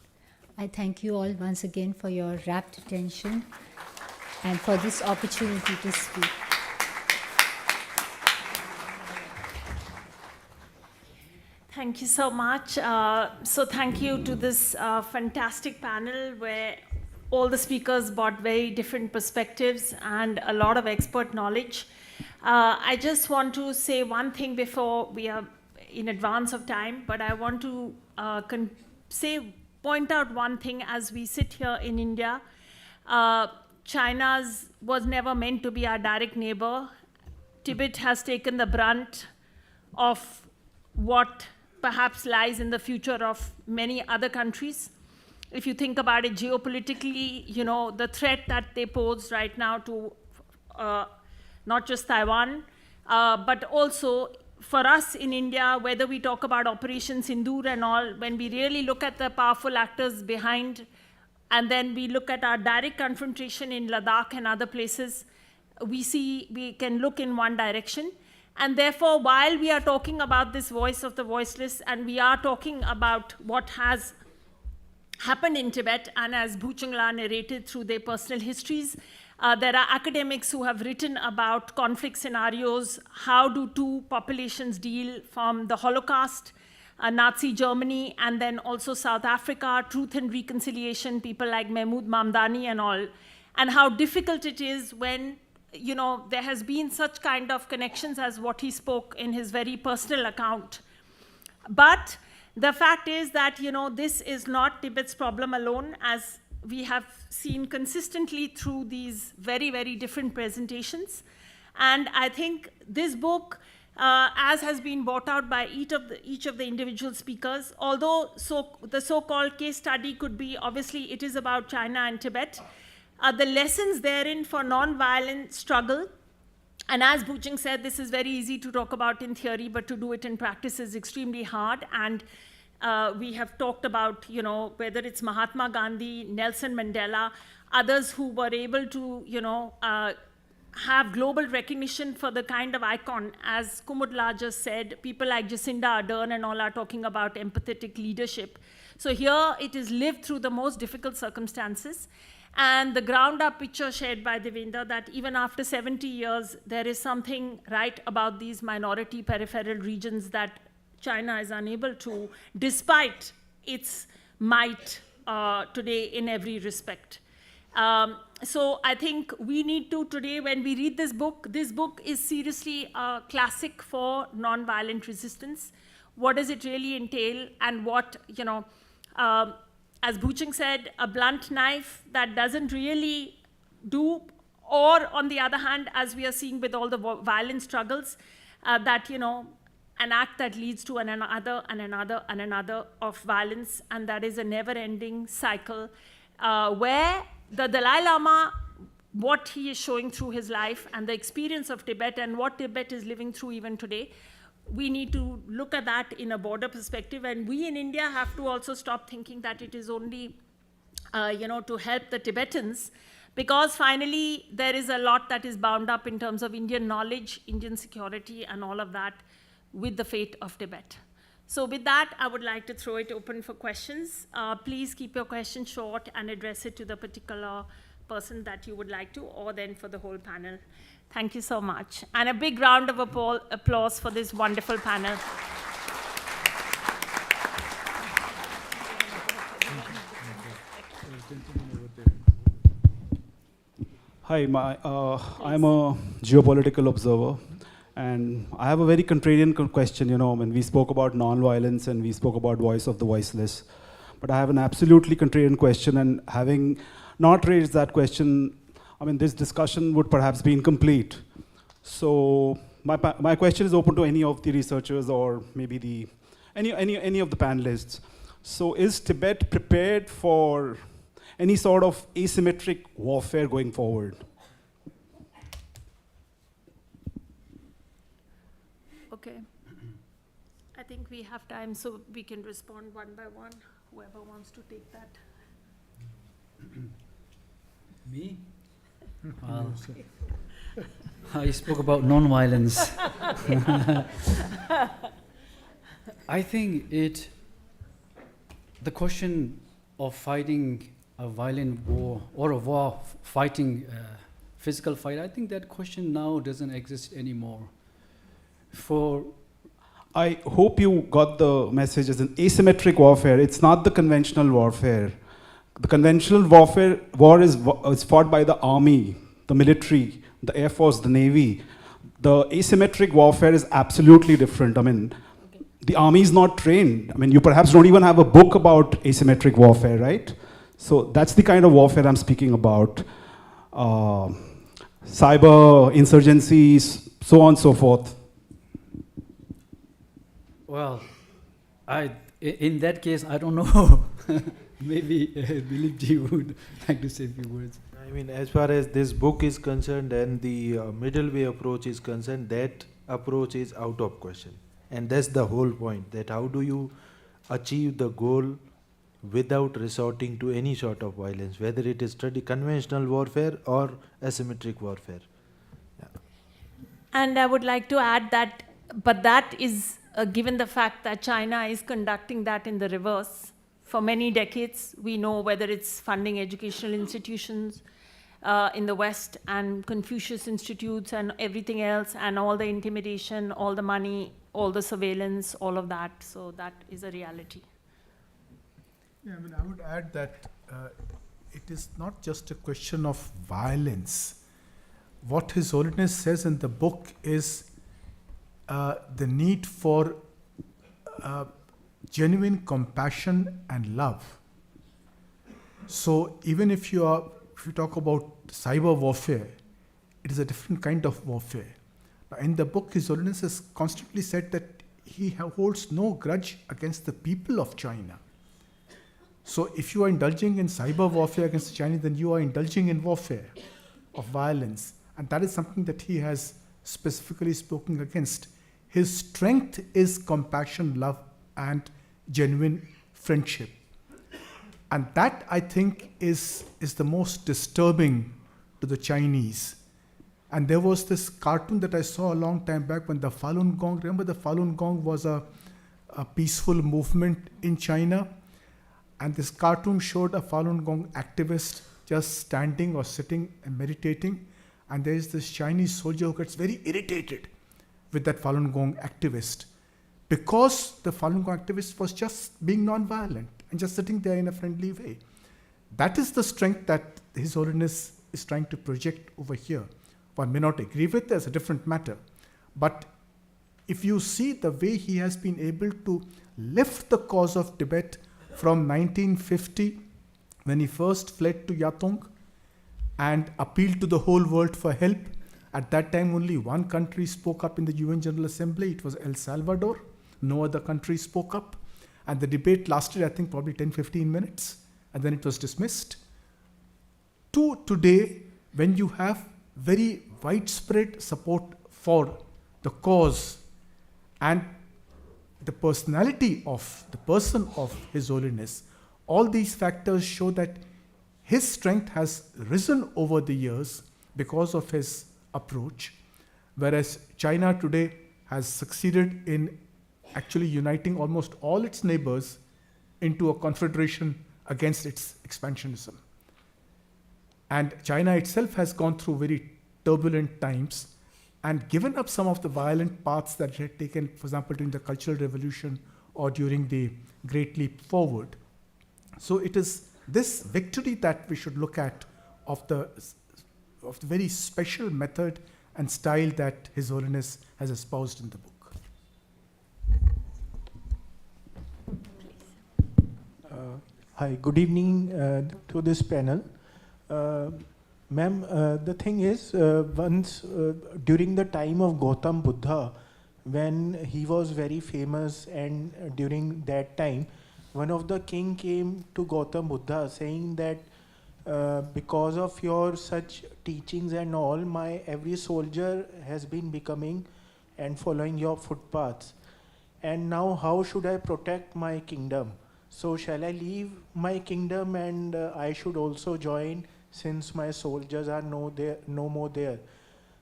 I thank you all once again for your rapt attention and for this opportunity to speak.
Thank you so much. So thank you to this fantastic panel where all the speakers brought very different perspectives and a lot of expert knowledge. I just want to say one thing before we are in advance of time, but I want to point out one thing as we sit here in India. China was never meant to be our direct neighbor. Tibet has taken the brunt of what perhaps lies in the future of many other countries. If you think about it geopolitically, you know, the threat that they pose right now to not just Taiwan, but also for us in India, whether we talk about Operation Sindoor and all, when we really look at the powerful actors behind, and then we look at our direct confrontation in Ladakh and other places, we can look in one direction. And therefore, while we are talking about this voice of the voiceless, and we are talking about what has happened in Tibet, and as Bhuchung La narrated through their personal histories, there are academics who have written about conflict scenarios. How do two populations deal from the Holocaust, Nazi Germany, and then also South Africa, Truth and Reconciliation, people like Mahmoud Mamdani and all, and how difficult it is when, you know, there has been such kind of connections as what he spoke in his very personal account. But the fact is that, you know, this is not Tibet's problem alone, as we have seen consistently through these very, very different presentations. And I think this book, as has been brought out by each of the individual speakers, although the so-called case study could be, obviously, it is about China and Tibet, the lessons therein for non-violent struggle. And as Bhuchung said, this is very easy to talk about in theory, but to do it in practice is extremely hard. And we have talked about, you know, whether it's Mahatma Gandhi, Nelson Mandela, others who were able to, you know, have global recognition for the kind of icon, as Kumudla just said, people like Jacinda Ardern and all are talking about empathetic leadership. So here it is lived through the most difficult circumstances. And the ground-up picture shared by Devendra, that even after 70 years, there is something right about these minority peripheral regions that China is unable to, despite its might today in every respect. So I think we need to today, when we read this book is seriously a classic for nonviolent resistance. What does it really entail, and what, you know, as Bhuchung said, a blunt knife that doesn't really do, or on the other hand, as we are seeing with all the violent struggles, that, you know, an act that leads to another and another and another of violence, and that is a never-ending cycle where the Dalai Lama, what he is showing through his life and the experience of Tibet and what Tibet is living through even today, we need to look at that in a broader perspective. And we in India have to also stop thinking that it is only, you know, to help the Tibetans, because finally there is a lot that is bound up in terms of Indian knowledge, Indian security, and all of that with the fate of Tibet. So with that, I would like to throw it open for questions. Please keep your questions short and address it to the particular person that you would like to, or then for the whole panel. Thank you so much. And a big round of applause for this wonderful panel.
Hi, I'm a geopolitical observer, and I have a very contrarian question. You know, when we spoke about non-violence and we spoke about voice of the voiceless, but I have an absolutely contrarian question, and having not raised that question, I mean, this discussion would perhaps be incomplete. So my question is open to any of the researchers or maybe any of the panelists. So is Tibet prepared for any sort of asymmetric warfare going forward?
Okay. I think we have time, so we can respond one by one. Whoever wants to take that.
Me? Well, you spoke about non-violence. I think the question of fighting a violent war or a war fighting physical fight, I think that question now doesn't exist anymore.
I hope you got the message as an asymmetric warfare. It's not the conventional warfare. The conventional war is fought by the army, the military, the air force, the navy. The asymmetric warfare is absolutely different. I mean, the army is not trained. I mean, you perhaps don't even have a book about asymmetric warfare, right? So that's the kind of warfare I'm speaking about. Cyber insurgencies, so on and so forth.
Well, in that case, I don't know. Maybe Dilipji would like to say a few words.
I mean, as far as this book is concerned and the middle way approach is concerned, that approach is out of question. And that's the whole point, that how do you achieve the goal without resorting to any sort of violence, whether it is conventional warfare or asymmetric warfare. Yeah.
And I would like to add that, but that is given the fact that China is conducting that in the reverse. For many decades, we know whether it's funding educational institutions in the West and Confucius Institutes and everything else, and all the intimidation, all the money, all the surveillance, all of that. So that is a reality.
Yeah, I mean, I would add that it is not just a question of violence. What His Holiness says in the book is the need for genuine compassion and love. So even if you talk about cyber warfare, it is a different kind of warfare. Now, in the book, His Holiness has constantly said that he holds no grudge against the people of China. So if you are indulging in cyber warfare against the Chinese, then you are indulging in warfare of violence. And that is something that he has specifically spoken against. His strength is compassion, love, and genuine friendship. And that, I think, is the most disturbing to the Chinese. And there was this cartoon that I saw a long time back when the Falun Gong, remember the Falun Gong was a peaceful movement in China? And this cartoon showed a Falun Gong activist just standing or sitting and meditating. And there is this Chinese soldier who gets very irritated with that Falun Gong activist, because the Falun Gong activist was just being non-violent and just sitting there in a friendly way. That is the strength that His Holiness is trying to project over here. One may not agree with, that's a different matter. But if you see the way he has been able to lift the cause of Tibet from 1950, when he first fled to Yatong and appealed to the whole world for help. At that time, only one country spoke up in the UN General Assembly. It was El Salvador. No other country spoke up. And the debate lasted, I think, probably 10-15 minutes. And then it was dismissed. To today, when you have very widespread support for the cause and the personality of the person of His Holiness, all these factors show that his strength has risen over the years because of his approach, whereas China today has succeeded in actually uniting almost all its neighbors into a confederation against its expansionism. And China itself has gone through very turbulent times and given up some of the violent paths that it had taken, for example, during the Cultural Revolution or during the Great Leap Forward. So it is this victory that we should look at of the very special method and style that His Holiness has espoused in the book.
Hi, good evening to this panel. Ma'am, the thing is, once during the time of Gautam Buddha, when he was very famous, and during that time, one of the king came to Gautam Buddha saying that because of your such teachings and all, my every soldier has been becoming and following your footpaths. And now how should I protect my kingdom? So shall I leave my kingdom and I should also join, since my soldiers are no more there?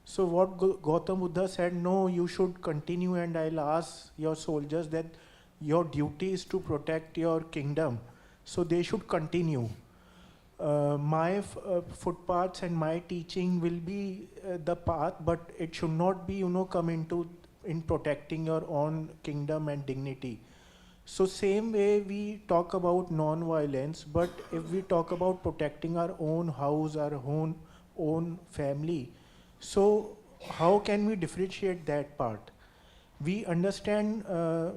So what Gautam Buddha said, no, you should continue, and I'll ask your soldiers that your duty is to protect your kingdom. so they should continue. My footpaths and my teaching will be the path, but it should not be, come in protecting your own kingdom and dignity. So same way we talk about non-violence, but if we talk about protecting our own house, our own family, so how can we differentiate that part? We understand,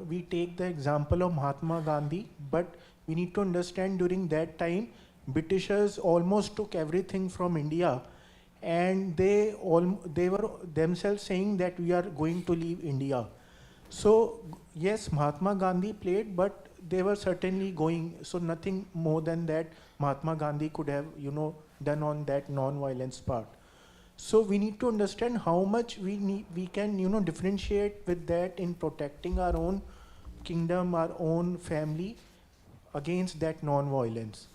we take the example of Mahatma Gandhi, but we need to understand during that time, Britishers almost took everything from India, and they were themselves saying that we are going to leave India. So yes, Mahatma Gandhi played, but they were certainly going, so nothing more than that Mahatma Gandhi could have, done on that non-violence part. So we need to understand how much we can, differentiate with that in protecting our own kingdom, our own family against that non-violence.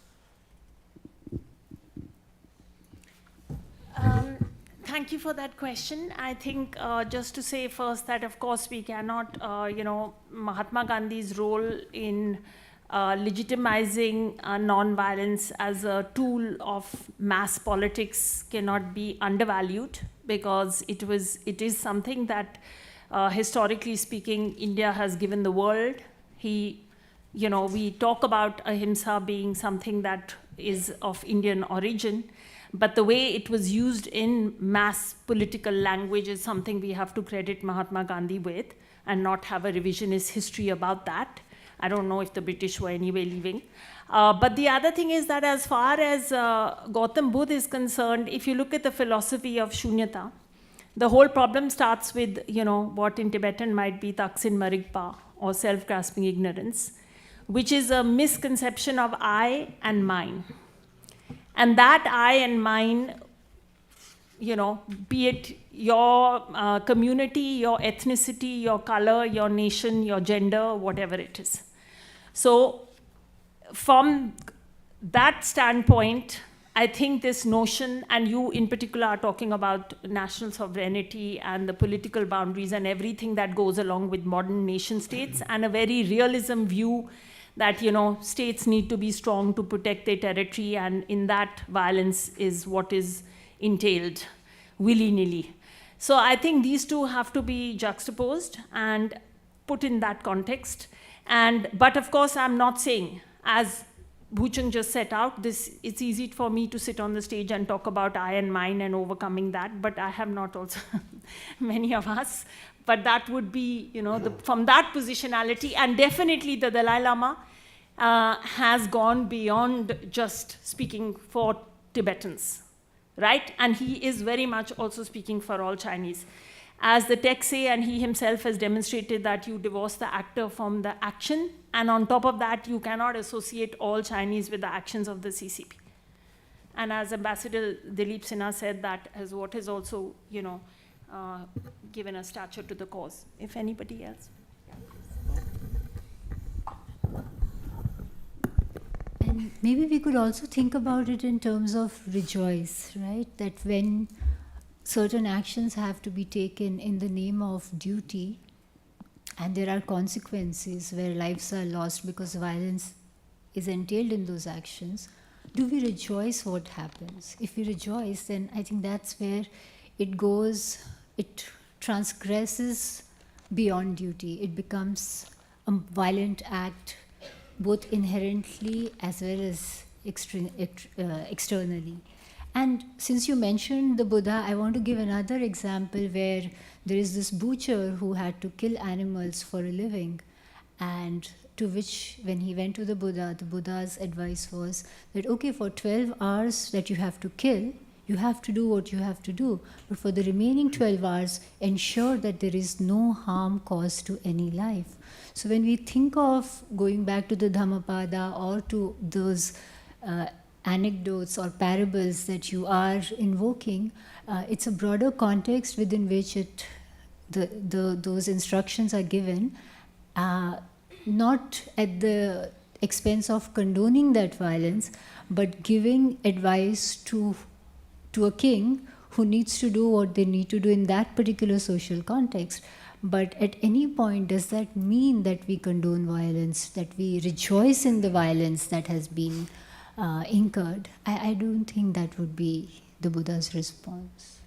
Thank you for that question. I think just to say first that of course we cannot, Mahatma Gandhi's role in legitimizing non-violence as a tool of mass politics cannot be undervalued, because it is something that historically speaking India has given the world. We talk about ahimsa being something that is of Indian origin, but the way it was used in mass political language is something we have to credit Mahatma Gandhi with, and not have a revisionist history about that. I don't know if the British were anyway leaving. But the other thing is that as far as Gautam Buddha is concerned, if you look at the philosophy of Shunyata, the whole problem starts with, what in Tibetan might be Taksin Marigpa, or self-grasping ignorance, which is a misconception of I and mine. And that I and mine, be it your community, your ethnicity, your color, your nation, your gender, whatever it is. So from that standpoint, I think this notion, and you in particular are talking about national sovereignty and the political boundaries and everything that goes along with modern nation states, and a very realism view that states need to be strong to protect their territory, and in that violence is what is entailed willy-nilly. So I think these two have to be juxtaposed and put in that context. But of course I'm not saying, as Bhuchung just set out, it's easy for me to sit on the stage and talk about I and mine and overcoming that, but I have not also, many of us. But that would be, from that positionality, and definitely the Dalai Lama has gone beyond just speaking for Tibetans, right? And he is very much also speaking for all Chinese. As the texts say, and he himself has demonstrated, that you divorce the actor from the action, and on top of that, you cannot associate all Chinese with the actions of the CCP. And as Ambassador Dilip Sinha said, that as what is also, given a stature to the cause. If anybody else.
And maybe we could also think about it in terms of rejoice, right? That when certain actions have to be taken in the name of duty, and there are consequences where lives are lost because violence is entailed in those actions, do we rejoice what happens? If we rejoice, then I think that's where it goes, it transgresses beyond duty. It becomes a violent act, both inherently as well as externally. And since you mentioned the Buddha, I want to give another example where there is this butcher who had to kill animals for a living, and to which, when he went to the Buddha's advice was that, okay, for 12 hours that you have to kill, you have to do what you have to do, but for the remaining 12 hours, ensure that there is no harm caused to any life. So when we think of going back to the Dhammapada or to those anecdotes or parables that you are invoking, it's a broader context within which those instructions are given, not at the expense of condoning that violence, but giving advice to a king who needs to do what they need to do in that particular social context. But at any point, does that mean that we condone violence, that we rejoice in the violence that has been incurred? I don't think that would be the Buddha's response.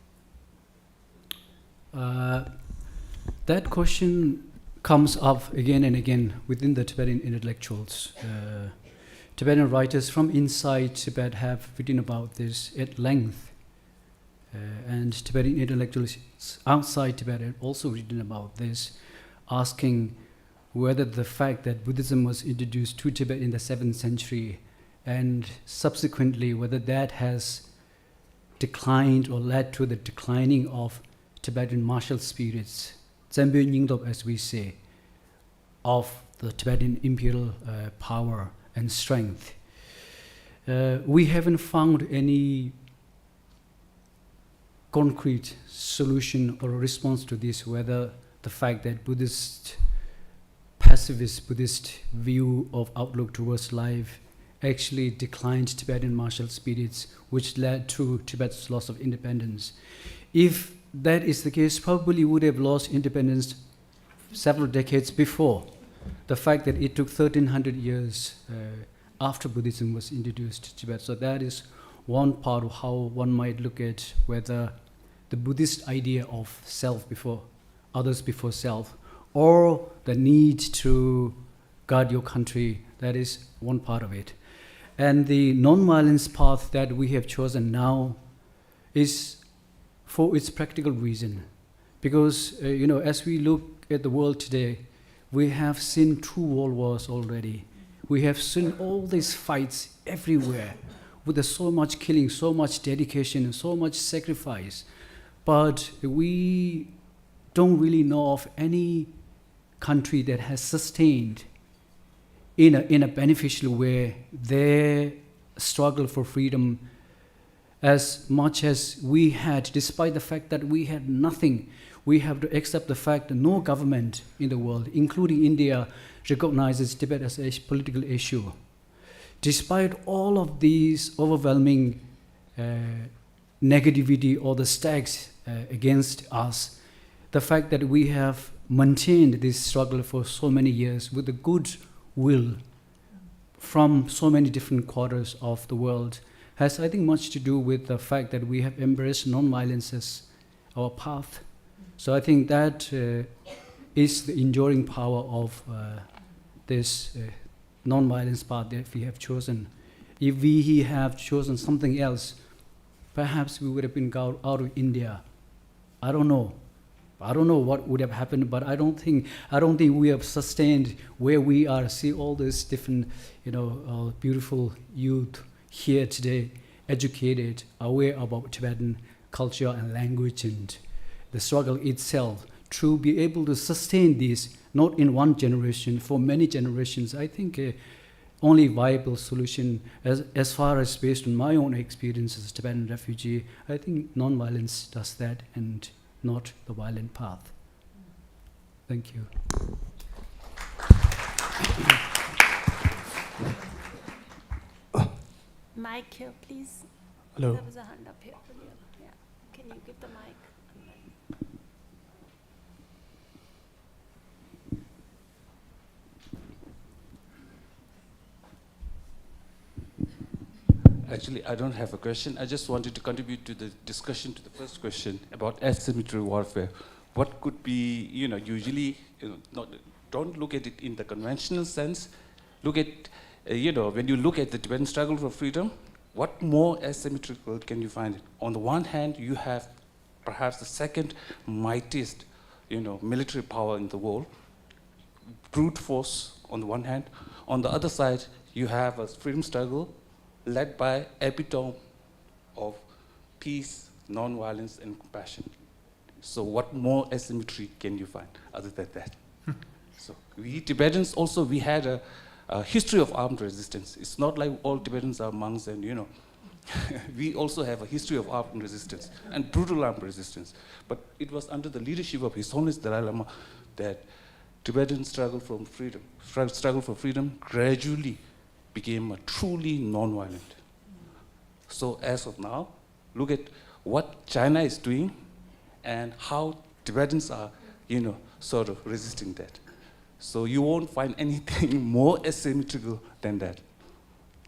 That question comes up again and again within the Tibetan intellectuals. Tibetan writers from inside Tibet have written about this at length. And Tibetan intellectuals outside Tibet have also written about this, asking whether the fact that Buddhism was introduced to Tibet in the 7th century and subsequently whether that has declined or led to the declining of Tibetan martial spirits, Tsembe Nyingdop, as we say, of the Tibetan imperial power and strength. We haven't found any concrete solution or response to this, whether the fact that pacifist Buddhist view of outlook towards life actually declined Tibetan martial spirits, which led to Tibet's loss of independence. If that is the case, probably would have lost independence several decades before. The fact that it took 1300 years after Buddhism was introduced to Tibet. So that is one part of how one might look at whether the Buddhist idea of self before others before self, or the need to guard your country, that is one part of it. And the non-violence path that we have chosen now is for its practical reason. Because, as we look at the world today, we have seen 2 world wars already. We have seen all these fights everywhere, with so much killing, so much dedication, and so much sacrifice. But we don't really know of any country that has sustained in a beneficial way their struggle for freedom as much as we had, despite the fact that we had nothing. We have to accept the fact that no government in the world, including India, recognizes Tibet as a political issue. Despite all of these overwhelming negativity or the stacks against us, the fact that we have maintained this struggle for so many years with the good will from so many different quarters of the world has, I think, much to do with the fact that we have embraced non-violence as our path. So I think that is the enduring power of this non-violence path that we have chosen. If we have chosen something else, perhaps we would have been out of India. I don't know. I don't know what would have happened, but I don't think we have sustained where we are. See all these different, beautiful youth here today, educated, aware about Tibetan culture and language and the struggle itself. To be able to sustain this, not in one generation, for many generations, I think only viable solution, as far as based on my own experience as a Tibetan refugee, I think non-violence does that and not the violent path. Thank you.
Mic here, please.
Hello.
There was a hand up here earlier. Yeah. Can you give the mic?
Actually, I don't have a question. I just wanted to contribute to the discussion to the first question about asymmetry warfare. What could be, usually, don't look at it in the conventional sense. Look at, when you look at the Tibetan struggle for freedom, what more asymmetrical can you find it? On the one hand, you have perhaps the second mightiest, military power in the world, brute force on the one hand. On the other side, you have a freedom struggle led by epitome of peace, non-violence, and compassion. So what more asymmetry can you find other than that? So we Tibetans also, we had a history of armed resistance. It's not like all Tibetans are monks and, we also have a history of armed resistance and brutal armed resistance. But it was under the leadership of His Holiness Dalai Lama that Tibetan struggle for freedom gradually became a truly non-violent. So as of now, look at what China is doing and how Tibetans are, sort of resisting that. So you won't find anything more asymmetrical than that.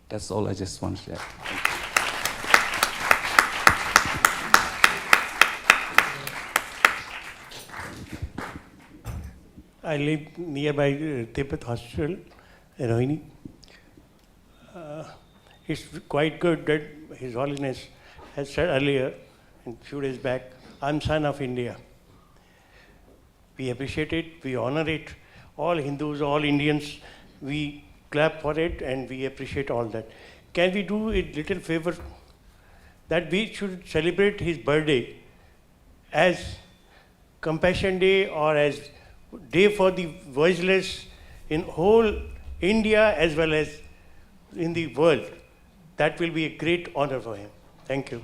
That's all I just want to share. Thank you.
I live nearby Tibet Hospital, Rohini. It's quite good that His Holiness has said earlier, a few days back, I'm son of India. We appreciate it, we honor it. All Hindus, all Indians, we clap for it and we appreciate all that. Can we do a little favor that we should celebrate his birthday as Compassion Day or as Day for the Voiceless in whole India as well as in the world? That will be a great honor for him. Thank you.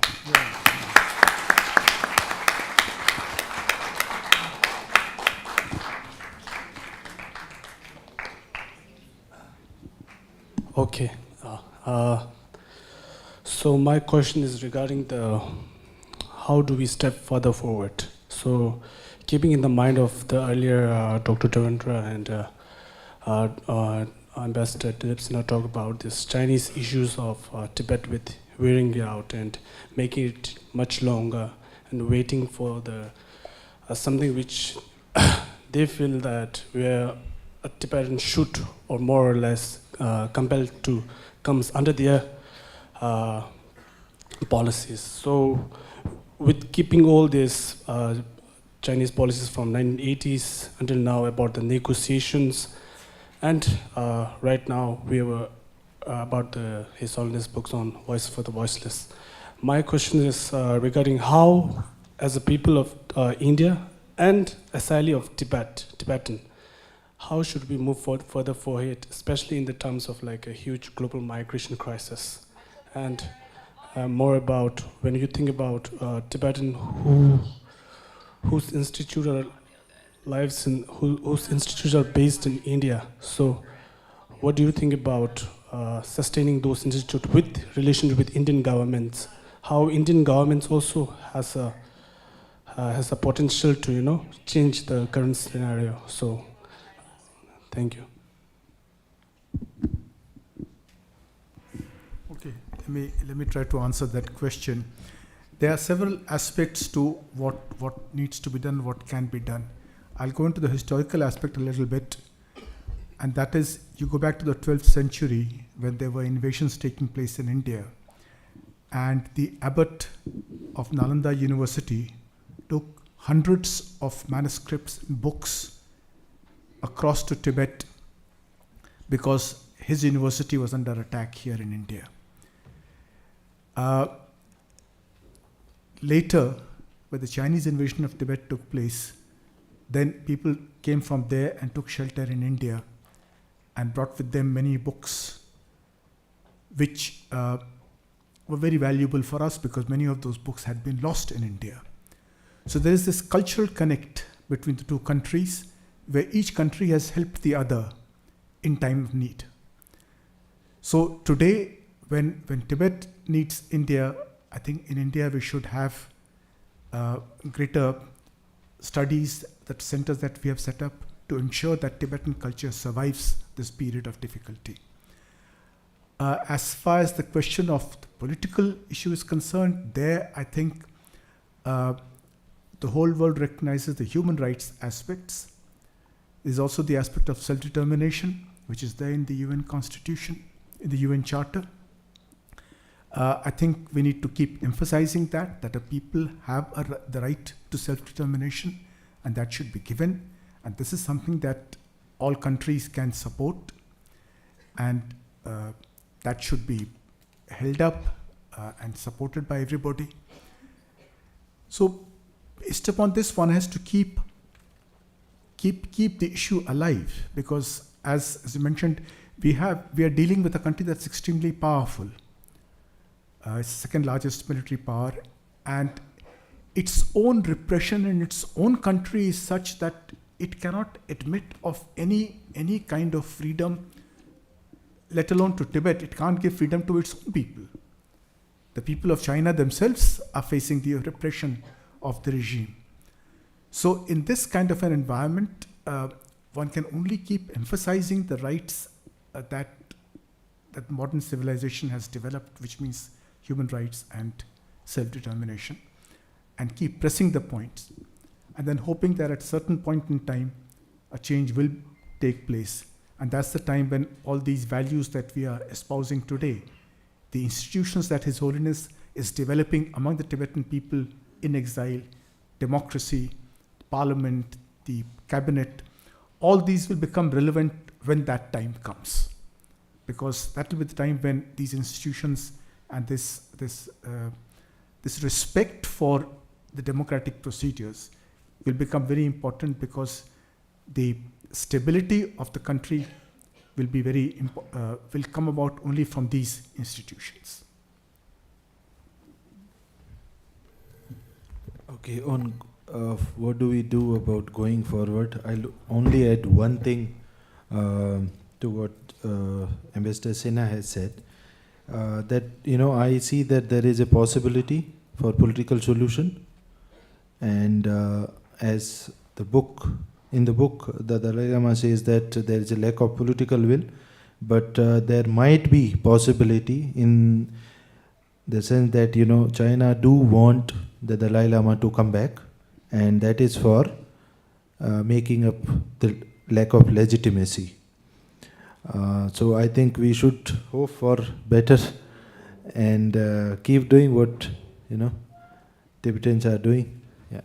Okay. So my question is regarding how do we step further forward? So keeping in the mind of the earlier Dr. Devendra and Ambassador Tibettv talk about this Chinese issues of Tibet with wearing it out and making it much longer and waiting for something which they feel that where a Tibetan should or more or less compelled to comes under their policies. So with keeping all these Chinese policies from 1980s until now about the negotiations, and right now we were about His Holiness books on Voice for the Voiceless. My question is regarding how, as a people of India and asili of Tibetan, how should we move further forward, especially in the terms of like a huge global migration crisis, and more about when you think about Tibetan whose institutional lives in whose institutes are based in India. So, what do you think about sustaining those institutes with relationship with Indian governments? How Indian governments also has a potential to change the current scenario. So, thank you.
Okay, let me try to answer that question. There are several aspects to what needs to be done, what can be done. I'll go into the historical aspect a little bit, and that is, you go back to the 12th century when there were invasions taking place in India, and the abbot of Nalanda University took hundreds of manuscripts and books across to Tibet because his university was under attack here in India. Later, when the Chinese invasion of Tibet took place, then people came from there and took shelter in India and brought with them many books which were very valuable for us because many of those books had been lost in India. So there is this cultural connect between the two countries where each country has helped the other in time of need. So today, when Tibet needs India, I think in India we should have greater studies, that centers that we have set up to ensure that Tibetan culture survives this period of difficulty. As far as the question of the political issue is concerned, there I think the whole world recognizes the human rights aspects. There's also the aspect of self-determination, which is there in the UN Constitution, in the UN Charter. I think we need to keep emphasizing that a people have the right to self-determination, and that should be given. And this is something that all countries can support, and that should be held up and supported by everybody. So based upon this, one has to keep the issue alive, because as you mentioned, we are dealing with a country that's extremely powerful. It's the second largest military power, and its own repression in its own country is such that it cannot admit of any kind of freedom, let alone to Tibet. It can't give freedom to its own people. The people of China themselves are facing the repression of the regime. So in this kind of an environment, one can only keep emphasizing the rights that modern civilization has developed, which means human rights and self-determination, and keep pressing the points, and then hoping that at a certain point in time, a change will take place. And that's the time when all these values that we are espousing today, the institutions that His Holiness is developing among the Tibetan people in exile, democracy, parliament, the cabinet, all these will become relevant when that time comes. Because that will be the time when these institutions and this respect for the democratic procedures will become very important, because the stability of the country will be will come about only from these institutions.
Okay, on what do we do about going forward? I'll only add one thing to what Ambassador Sinha has said. That I see that there is a possibility for political solution, and as in the book, the Dalai Lama says that there is a lack of political will, but there might be possibility in the sense that China do want the Dalai Lama to come back, and that is for making up the lack of legitimacy. So I think we should hope for better and keep doing what Tibetans are doing. Yeah.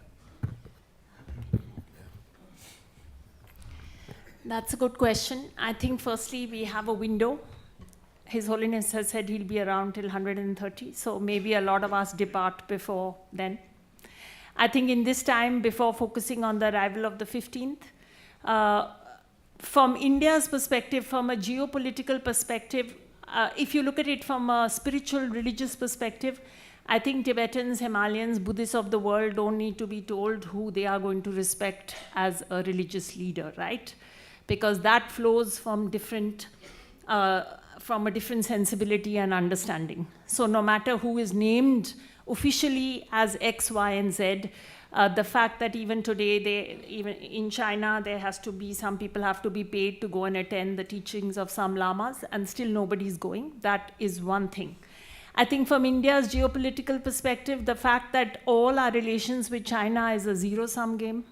That's a good question. I think firstly we have a window. His Holiness has said he'll be around till 130, so maybe a lot of us depart before then. I think in this time, before focusing on the arrival of the 15th, from India's perspective, from a geopolitical perspective, if you look at it from a spiritual, religious perspective, I think Tibetans, Himalayans, Buddhists of the world don't need to be told who they are going to respect as a religious leader, right? Because that flows from a different sensibility and understanding. So no matter who is named officially as X, Y, and Z, the fact that even today, even in China, some people have to be paid to go and attend the teachings of some lamas, and still nobody's going. That is one thing. I think from India's geopolitical perspective, the fact that all our relations with China is a zero-sum game,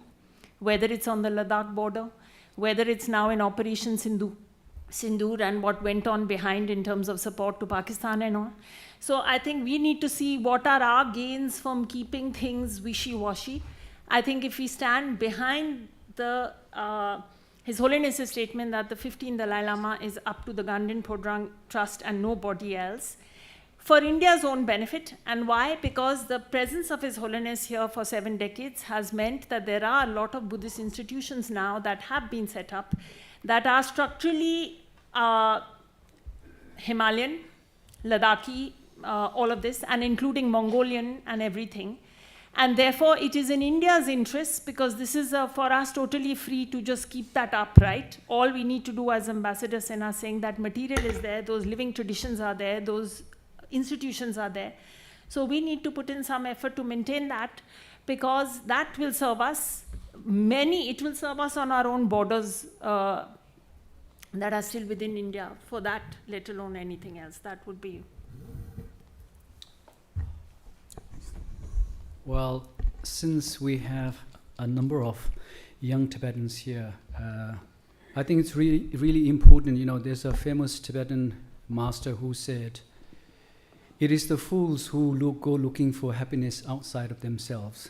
whether it's on the Ladakh border, whether it's now in Operation Sindoor and what went on behind in terms of support to Pakistan and all. So I think we need to see what are our gains from keeping things wishy-washy. I think if we stand behind His Holiness's statement that the 15th Dalai Lama is up to the Gandhin Phodrang Trust and nobody else, for India's own benefit. And why? Because the presence of His Holiness here for 7 decades has meant that there are a lot of Buddhist institutions now that have been set up that are structurally Himalayan, Ladakhi, all of this, and including Mongolian and everything. And therefore, it is in India's interest, because this is for us totally free to just keep that up, right? All we need to do, as Ambassador Sinha saying, that material is there, those living traditions are there, those institutions are there. So we need to put in some effort to maintain that, because that will serve us. It will serve us on our own borders that are still within India, for that, let alone anything else. That would be.
Well, since we have a number of young Tibetans here, I think it's really, really important. There's a famous Tibetan master who said, "It is the fools who go looking for happiness outside of themselves.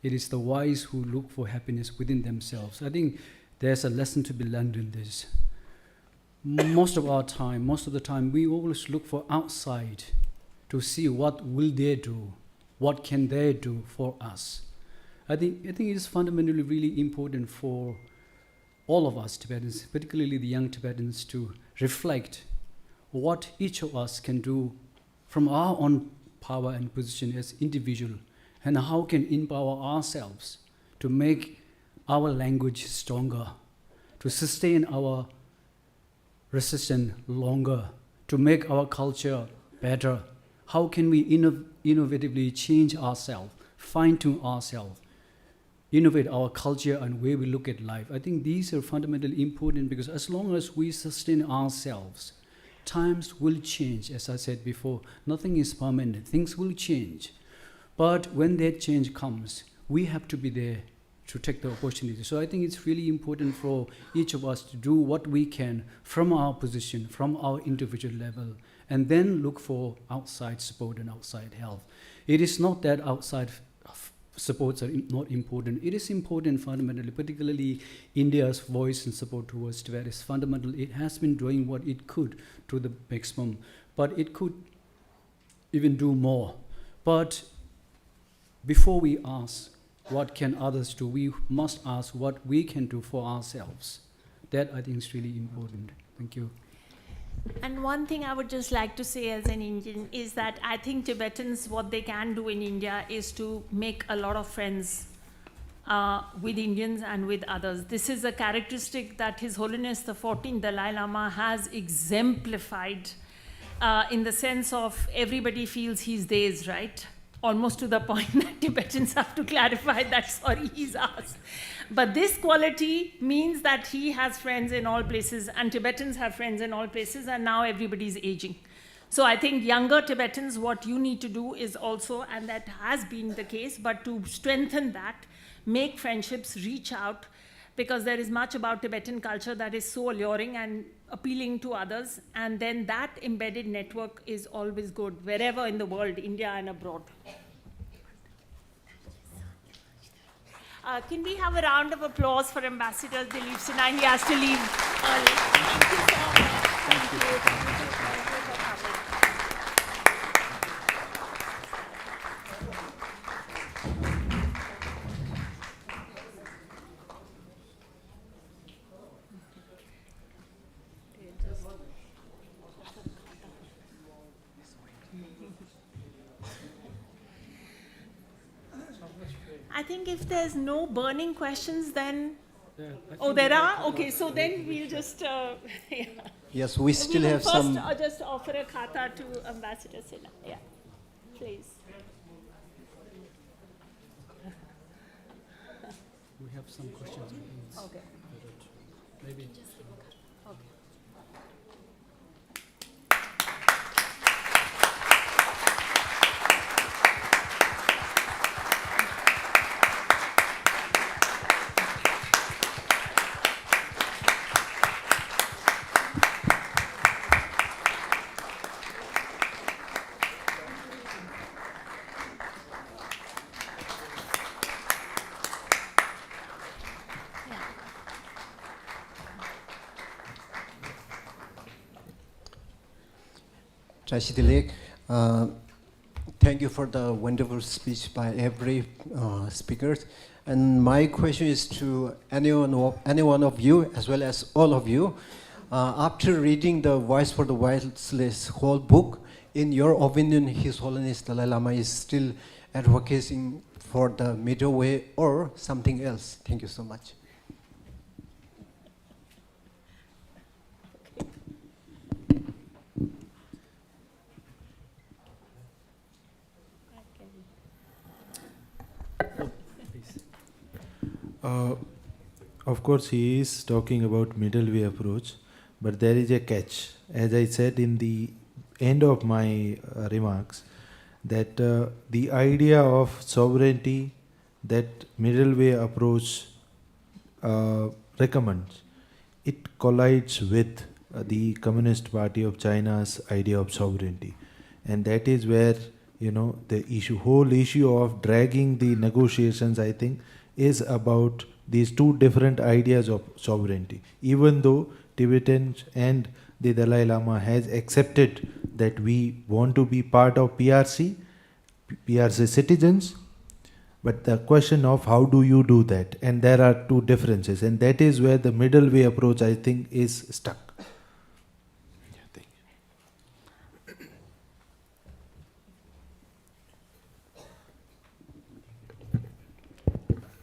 It is the wise who look for happiness within themselves." I think there's a lesson to be learned in this. Most of the time, we always look for outside to see what will they do, what can they do for us. I think it is fundamentally really important for all of us Tibetans, particularly the young Tibetans, to reflect what each of us can do from our own power and position as individual, and how can empower ourselves to make our language stronger, to sustain our resistance longer, to make our culture better. How can we innovatively change ourselves, fine-tune ourselves, innovate our culture and way we look at life. I think these are fundamentally important because as long as we sustain ourselves, times will change. As I said before, nothing is permanent. Things will change. But when that change comes, we have to be there to take the opportunity. So I think it's really important for each of us to do what we can from our position, from our individual level, and then look for outside support and outside help. It is not that outside supports are not important. It is important fundamentally, particularly India's voice and support towards Tibet is fundamental. It has been doing what it could to the maximum, but it could even do more. But before we ask what can others do, we must ask what we can do for ourselves. That I think is really important. Thank you.
And one thing I would just like to say as an Indian is that I think Tibetans, what they can do in India is to make a lot of friends with Indians and with others. This is a characteristic that His Holiness the 14th Dalai Lama has exemplified in the sense of everybody feels he's theirs, right? Almost to the point that Tibetans have to clarify that, sorry, he's ours. But this quality means that he has friends in all places, and Tibetans have friends in all places, and now everybody's aging. So I think younger Tibetans, what you need to do is also, and that has been the case, but to strengthen that, make friendships, reach out, because there is much about Tibetan culture that is so alluring and appealing to others, and then that embedded network is always good, wherever in the world, India and abroad. Can we have a round of applause for Ambassador Dilip Sinha? He has to leave early. Thank you so much. Thank you. Thank you for coming. I think if there's no burning questions, then... Oh, there are? Okay, so then we'll just... yeah.
Yes, we still have
first
some...
just offer a khata to Ambassador Sinha. Yeah, please.
We have some questions.
Okay.
Maybe.
Okay.
Dilek, thank you for the wonderful speech by every speaker. And my question is to any one of you, as well as all of you. After reading the Voice for the Voiceless whole book, in your opinion, His Holiness Dalai Lama is still advocating for the middle way or something else? Thank you so much.
Of course, he is talking about middle way approach, but there is a catch. As I said in the end of my remarks, that the idea of sovereignty that middle way approach recommends, it collides with the Communist Party of China's idea of sovereignty, and that is where the whole issue of dragging the negotiations, I think, is about these two different ideas of sovereignty. Even though Tibetans and the Dalai Lama has accepted that we want to be part of PRC citizens, but the question of how do you do that, and there are two differences, and that is where the middle way approach, I think, is stuck.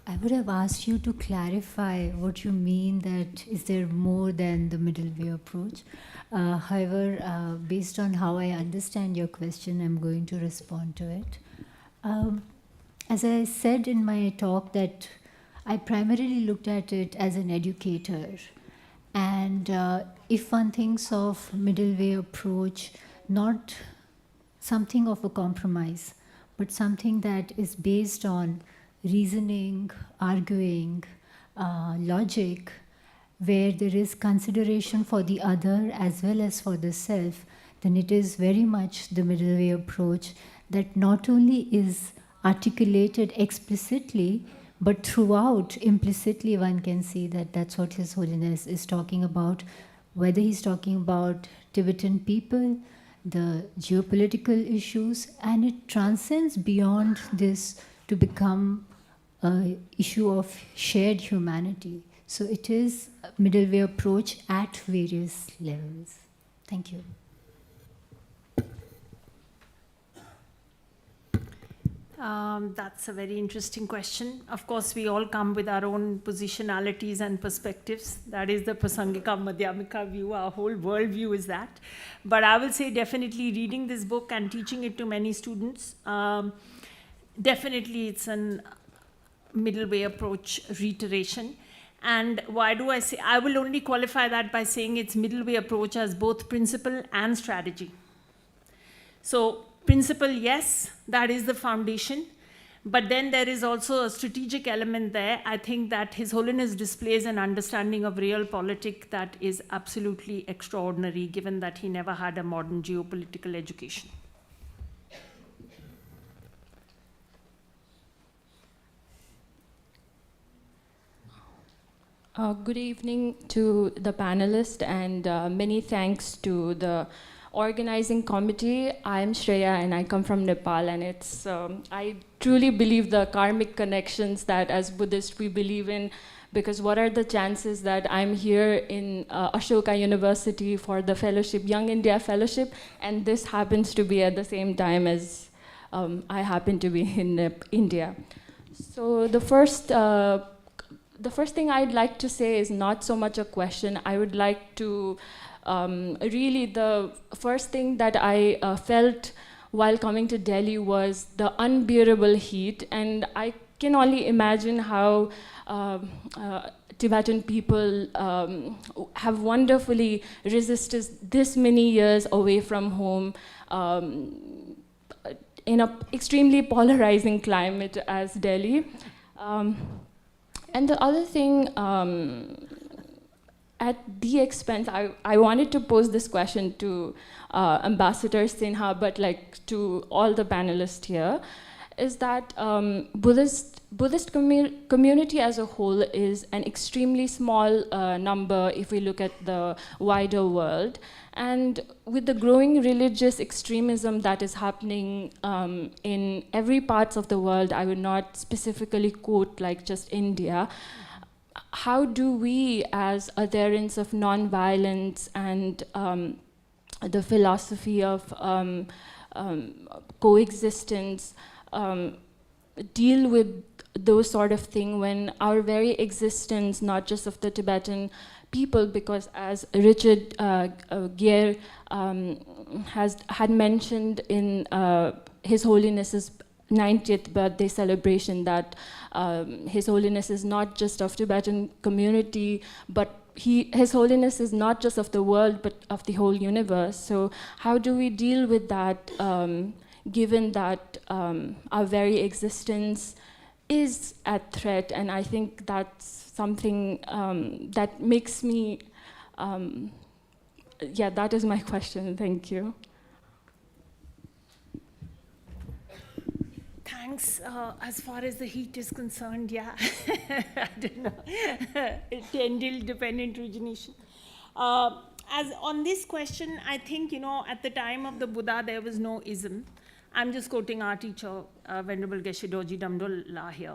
I would have asked you to clarify what you mean that is there more than the middle way approach. However, based on how I understand your question, I'm going to respond to it. As I said in my talk that I primarily looked at it as an educator. And if one thinks of middle way approach, not something of a compromise, but something that is based on reasoning, arguing, logic, where there is consideration for the other as well as for the self, then it is very much the middle way approach that not only is articulated explicitly, but throughout, implicitly, one can see that that's what His Holiness is talking about, whether he's talking about Tibetan people, the geopolitical issues, and it transcends beyond this to become an issue of shared humanity. So it is a middle way approach at various levels. Thank you.
That's a very interesting question. Of course, we all come with our own positionalities and perspectives. That is the Prasangika Madhyamika view. Our whole world view is that. But I will say definitely reading this book and teaching it to many students, definitely it's a middle way approach reiteration. And why do I say, I will only qualify that by saying it's middle way approach as both principle and strategy. So principle, yes, that is the foundation. But then there is also a strategic element there. I think that His Holiness displays an understanding of realpolitik that is absolutely extraordinary, given that he never had a modern geopolitical education.
Good evening to the panelists, and many thanks to the organizing committee. I'm Shreya and I come from Nepal, and it's I truly believe the karmic connections that as Buddhists we believe in, because what are the chances that I'm here in Ashoka University for the fellowship, Young India Fellowship, and this happens to be at the same time as I happen to be in India. So the first thing I'd like to say is not so much a question. I would like to really, the first thing that I felt while coming to Delhi was the unbearable heat, and I can only imagine how Tibetan people have wonderfully resisted this many years away from home in an extremely polarizing climate as Delhi. And the other thing, at the expense, I wanted to pose this question to Ambassador Sinha, but like to all the panelists here, is that Buddhist community as a whole is an extremely small number if we look at the wider world. And with the growing religious extremism that is happening in every part of the world, I would not specifically quote like just India, how do we as adherents of nonviolence and the philosophy of coexistence deal with those sort of things when our very existence, not just of the Tibetan people, because as Richard Gere had mentioned in His Holiness's 90th birthday celebration, that His Holiness is not just of Tibetan community, but His Holiness is not just of the world, but of the whole universe. So how do we deal with that, given that our very existence is at threat? And I think that's something that makes me, yeah, that is my question. Thank you.
Thanks. As far as the heat is concerned, yeah, I don't know. Tendil dependent origination. As on this question, I think, at the time of the Buddha, there was no ism. I'm just quoting our teacher, Venerable Geshe Dorji Damdol here.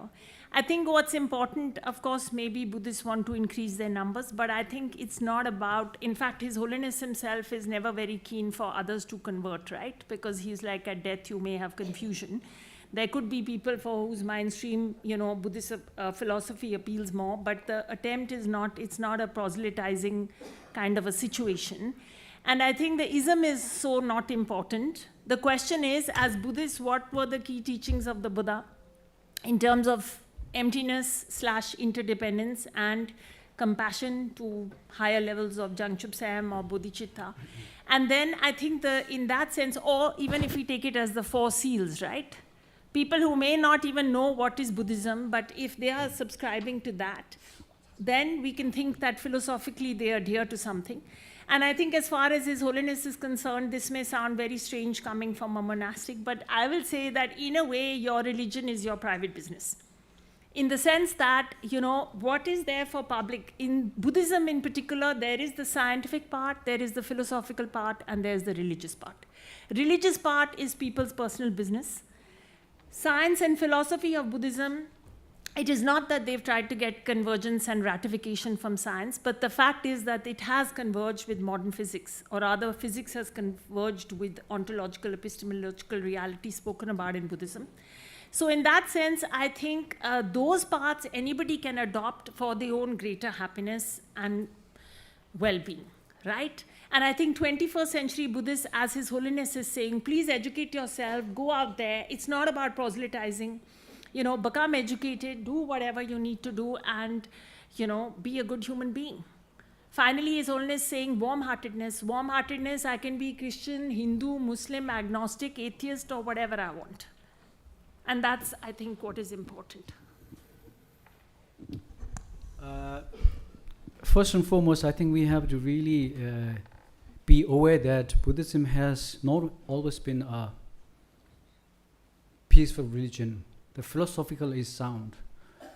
I think what's important, of course, maybe Buddhists want to increase their numbers, but I think it's not about, in fact, His Holiness himself is never very keen for others to convert, right? Because he's like, at death, you may have confusion. There could be people for whose mainstream, Buddhist philosophy appeals more, but the attempt is not, it's not a proselytizing kind of a situation. And I think the ism is so not important. The question is, as Buddhists, what were the key teachings of the Buddha in terms of emptiness / interdependence and compassion to higher levels of Jangchupsam or Bodhicitta. And then I think in that sense, or even if we take it as the 4 seals, right? People who may not even know what is Buddhism, but if they are subscribing to that, then we can think that philosophically they adhere to something. And I think as far as His Holiness is concerned, this may sound very strange coming from a monastic, but I will say that in a way, your religion is your private business. In the sense that, what is there for public? In Buddhism in particular, there is the scientific part, there is the philosophical part, and there's the religious part. Religious part is people's personal business. Science and philosophy of Buddhism, it is not that they've tried to get convergence and ratification from science, but the fact is that it has converged with modern physics, or rather physics has converged with ontological, epistemological reality spoken about in Buddhism. So in that sense, I think those parts anybody can adopt for their own greater happiness and well-being, right? And I think 21st century Buddhists, as His Holiness is saying, please educate yourself, go out there. It's not about proselytizing. Become educated, do whatever you need to do, and, be a good human being. Finally, His Holiness saying warm-heartedness. Warm-heartedness, I can be Christian, Hindu, Muslim, agnostic, atheist, or whatever I want. And that's, I think, what is important.
First and foremost, I think we have to really be aware that Buddhism has not always been a peaceful religion. The philosophical is sound,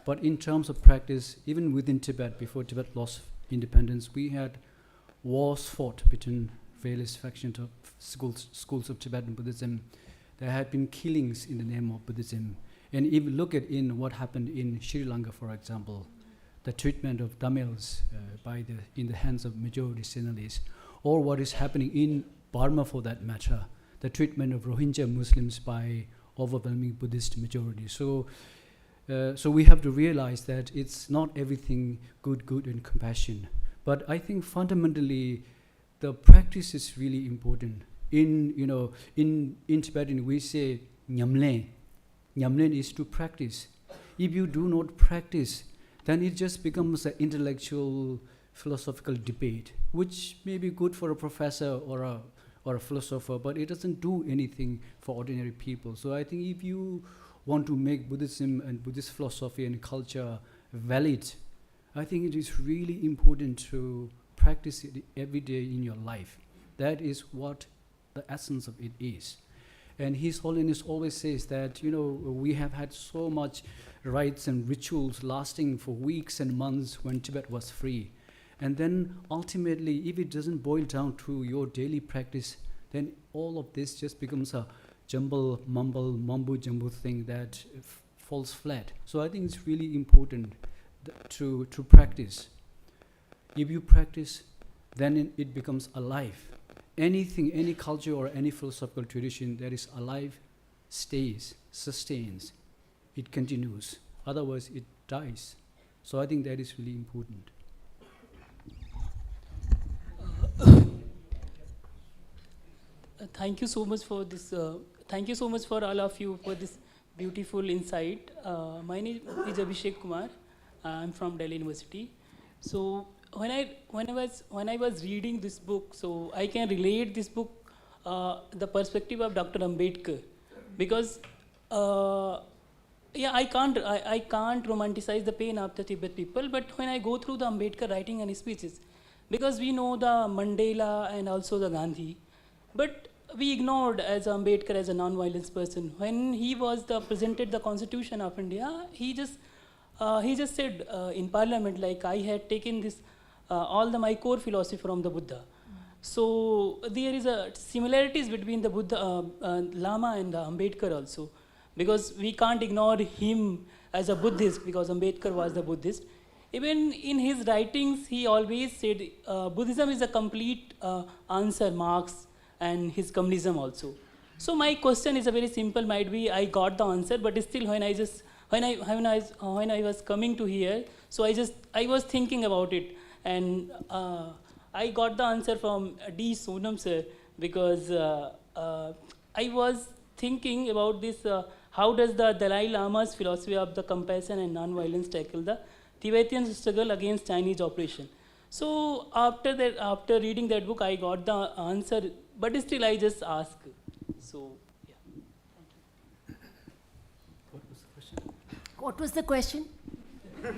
but in terms of practice, even within Tibet, before Tibet lost independence, we had wars fought between various factions of schools of Tibetan Buddhism. There had been killings in the name of Buddhism. And if you look at what happened in Sri Lanka, for example, the treatment of Tamils in the hands of majority Sinhalese, or what is happening in Burma for that matter, the treatment of Rohingya Muslims by overwhelming Buddhist majority. So we have to realize that it's not everything good and compassion. But I think fundamentally, the practice is really important. In Tibetan, we say nyamlen. Nyamlen is to practice. If you do not practice, then it just becomes an intellectual, philosophical debate, which may be good for a professor or a philosopher, but it doesn't do anything for ordinary people. So I think if you want to make Buddhism and Buddhist philosophy and culture valid, I think it is really important to practice it every day in your life. That is what the essence of it is. And His Holiness always says that, we have had so much rites and rituals lasting for weeks and months when Tibet was free. And then ultimately, if it doesn't boil down to your daily practice, then all of this just becomes a mumbo-jumbo thing that falls flat. So I think it's really important to practice. If you practice, then it becomes alive. Anything, any culture or any philosophical tradition that is alive stays, sustains, it continues. Otherwise, it dies. So I think that is really important.
Thank you so much for this. Thank you so much for all of you for this beautiful insight. My name is Abhishek Kumar. I'm from Delhi University. So when I was reading this book, so I can relate this book the perspective of Dr. Ambedkar, because I can't romanticize the pain of the Tibet people, but when I go through the Ambedkar writing and speeches, because we know the Mandela and also the Gandhi, but we ignored as Ambedkar as a non-violence person. When he was presented the Constitution of India, he just said in Parliament, like, I had taken this my core philosophy from the Buddha. So there is a similarities between the Buddha, Lama and the Ambedkar also, because we can't ignore him as a Buddhist, because Ambedkar was the Buddhist. Even in his writings, he always said Buddhism is a complete answer, Marx and his communism also. So my question is a very simple, might be I got the answer, but still when I was coming to here, so I was thinking about it, and I got the answer from D. Sonam sir, because I was thinking about this how does the Dalai Lama's philosophy of the compassion and non-violence tackle the Tibetan struggle against Chinese oppression? So after that, after reading that book, I got the answer, but still I just ask. So, yeah.
What was the question? What was the question?
That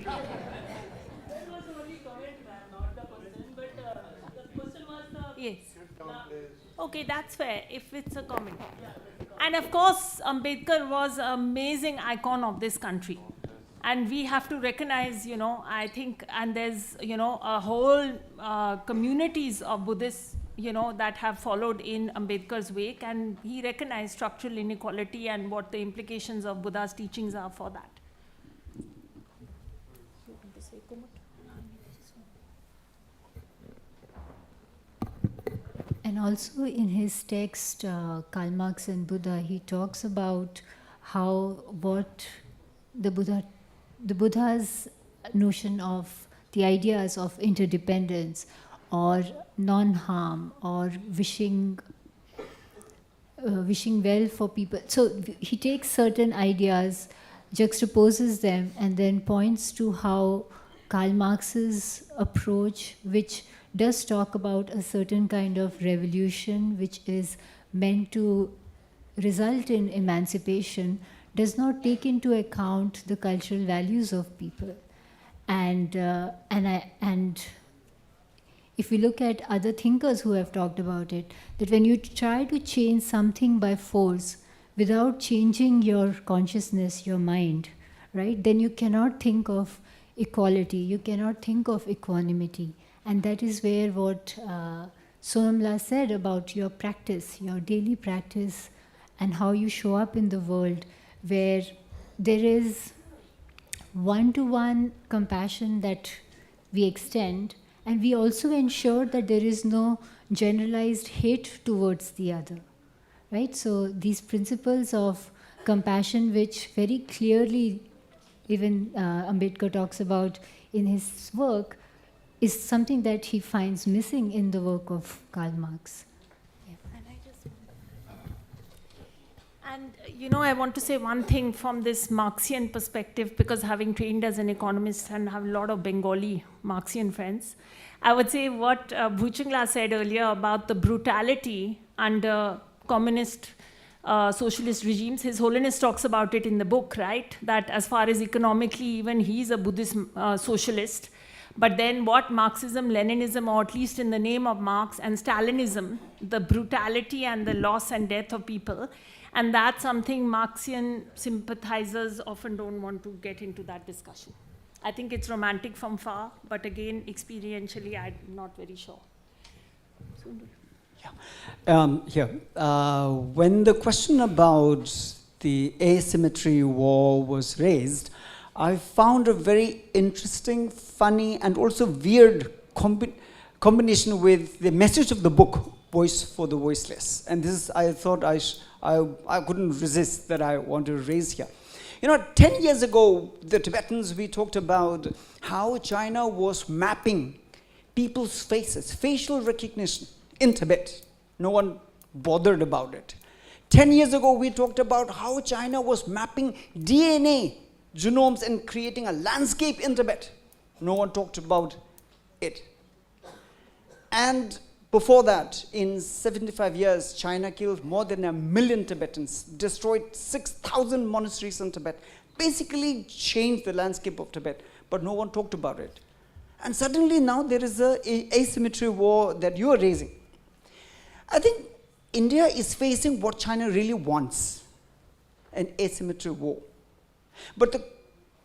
was only comment, ma'am, not the question, but the question was the...
Yes. Okay, that's fair, if it's a comment. And of course, Ambedkar was an amazing icon of this country. And we have to recognize, I think, and there's, a whole communities of Buddhists, that have followed in Ambedkar's wake, and he recognized structural inequality and what the implications of Buddha's teachings are for that.
And also in his text, Karl Marx and Buddha, he talks about how what the Buddha's notion of the ideas of interdependence or non-harm or wishing well for people. So he takes certain ideas, juxtaposes them, and then points to how Karl Marx's approach, which does talk about a certain kind of revolution which is meant to result in emancipation, does not take into account the cultural values of people. And if we look at other thinkers who have talked about it, that when you try to change something by force without changing your consciousness, your mind, right, then you cannot think of equality, you cannot think of equanimity. And that is where what Sonamla said about your practice, your daily practice, and how you show up in the world, where there is one-to-one compassion that we extend, and we also ensure that there is no generalized hate towards the other, right? So these principles of compassion, which very clearly even Ambedkar talks about in his work, is something that he finds missing in the work of Karl Marx.
And I want to say one thing from this Marxian perspective, because having trained as an economist and have a lot of Bengali Marxian friends, I would say what Bhuchungla said earlier about the brutality under communist socialist regimes. His Holiness talks about it in the book, right? That as far as economically, even he's a Buddhist socialist. But then what Marxism, Leninism, or at least in the name of Marx, and Stalinism, the brutality and the loss and death of people, and that's something Marxian sympathizers often don't want to get into that discussion. I think it's romantic from far, but again, experientially, I'm not very sure.
When the question about the asymmetry war was raised, I found a very interesting, funny, and also weird combination with the message of the book, Voice for the Voiceless. And this is, I thought I couldn't resist that I want to raise here. 10 years ago, the Tibetans, we talked about how China was mapping people's faces, facial recognition in Tibet. No one bothered about it. 10 years ago, we talked about how China was mapping DNA genomes and creating a landscape in Tibet. No one talked about it. And before that, in 75 years, China killed more than 1 million Tibetans, destroyed 6,000 monasteries in Tibet, basically changed the landscape of Tibet, but no one talked about it. And suddenly now there is an asymmetry war that you are raising. I think India is facing what China really wants, an asymmetry war. But the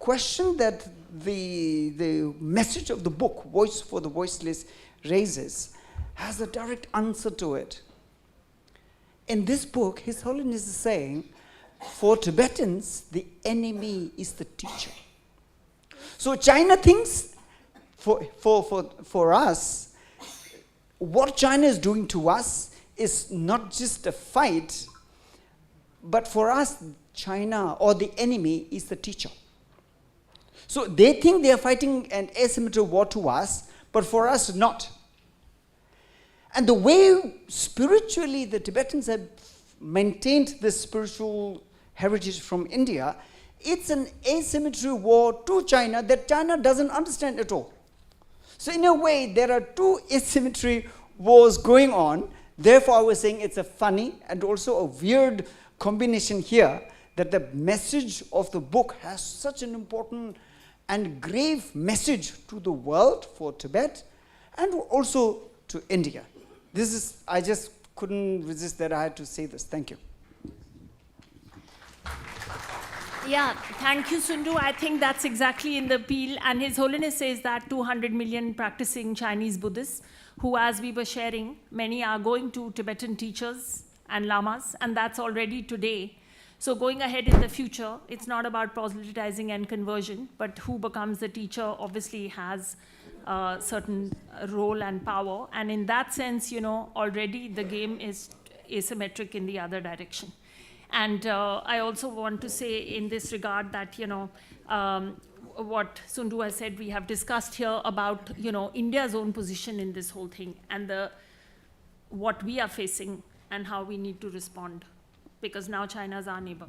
question that the message of the book, Voice for the Voiceless, raises has a direct answer to it. In this book, His Holiness is saying, for Tibetans, the enemy is the teacher. So China thinks, for us, what China is doing to us is not just a fight, but for us, China or the enemy is the teacher. So they think they are fighting an asymmetric war to us, but for us, not. And the way spiritually the Tibetans have maintained this spiritual heritage from India, it's an asymmetry war to China that China doesn't understand at all. So in a way, there are two asymmetry wars going on. Therefore, I was saying it's a funny and also a weird combination here, that the message of the book has such an important and grave message to the world for Tibet and also to India. This is, I just couldn't resist that I had to say this. Thank you.
Yeah, thank you, Sundu. I think that's exactly in the appeal. And His Holiness says that 200 million practicing Chinese Buddhists, who, as we were sharing, many are going to Tibetan teachers and lamas, and that's already today. So going ahead in the future, it's not about proselytizing and conversion, but who becomes the teacher obviously has a certain role and power. And in that sense, you know, already the game is asymmetric in the other direction. And I also want to say in this regard that, you know, what Sundu has said, we have discussed here about, you know, India's own position in this whole thing and what we are facing and how we need to respond, because now China is our neighbor.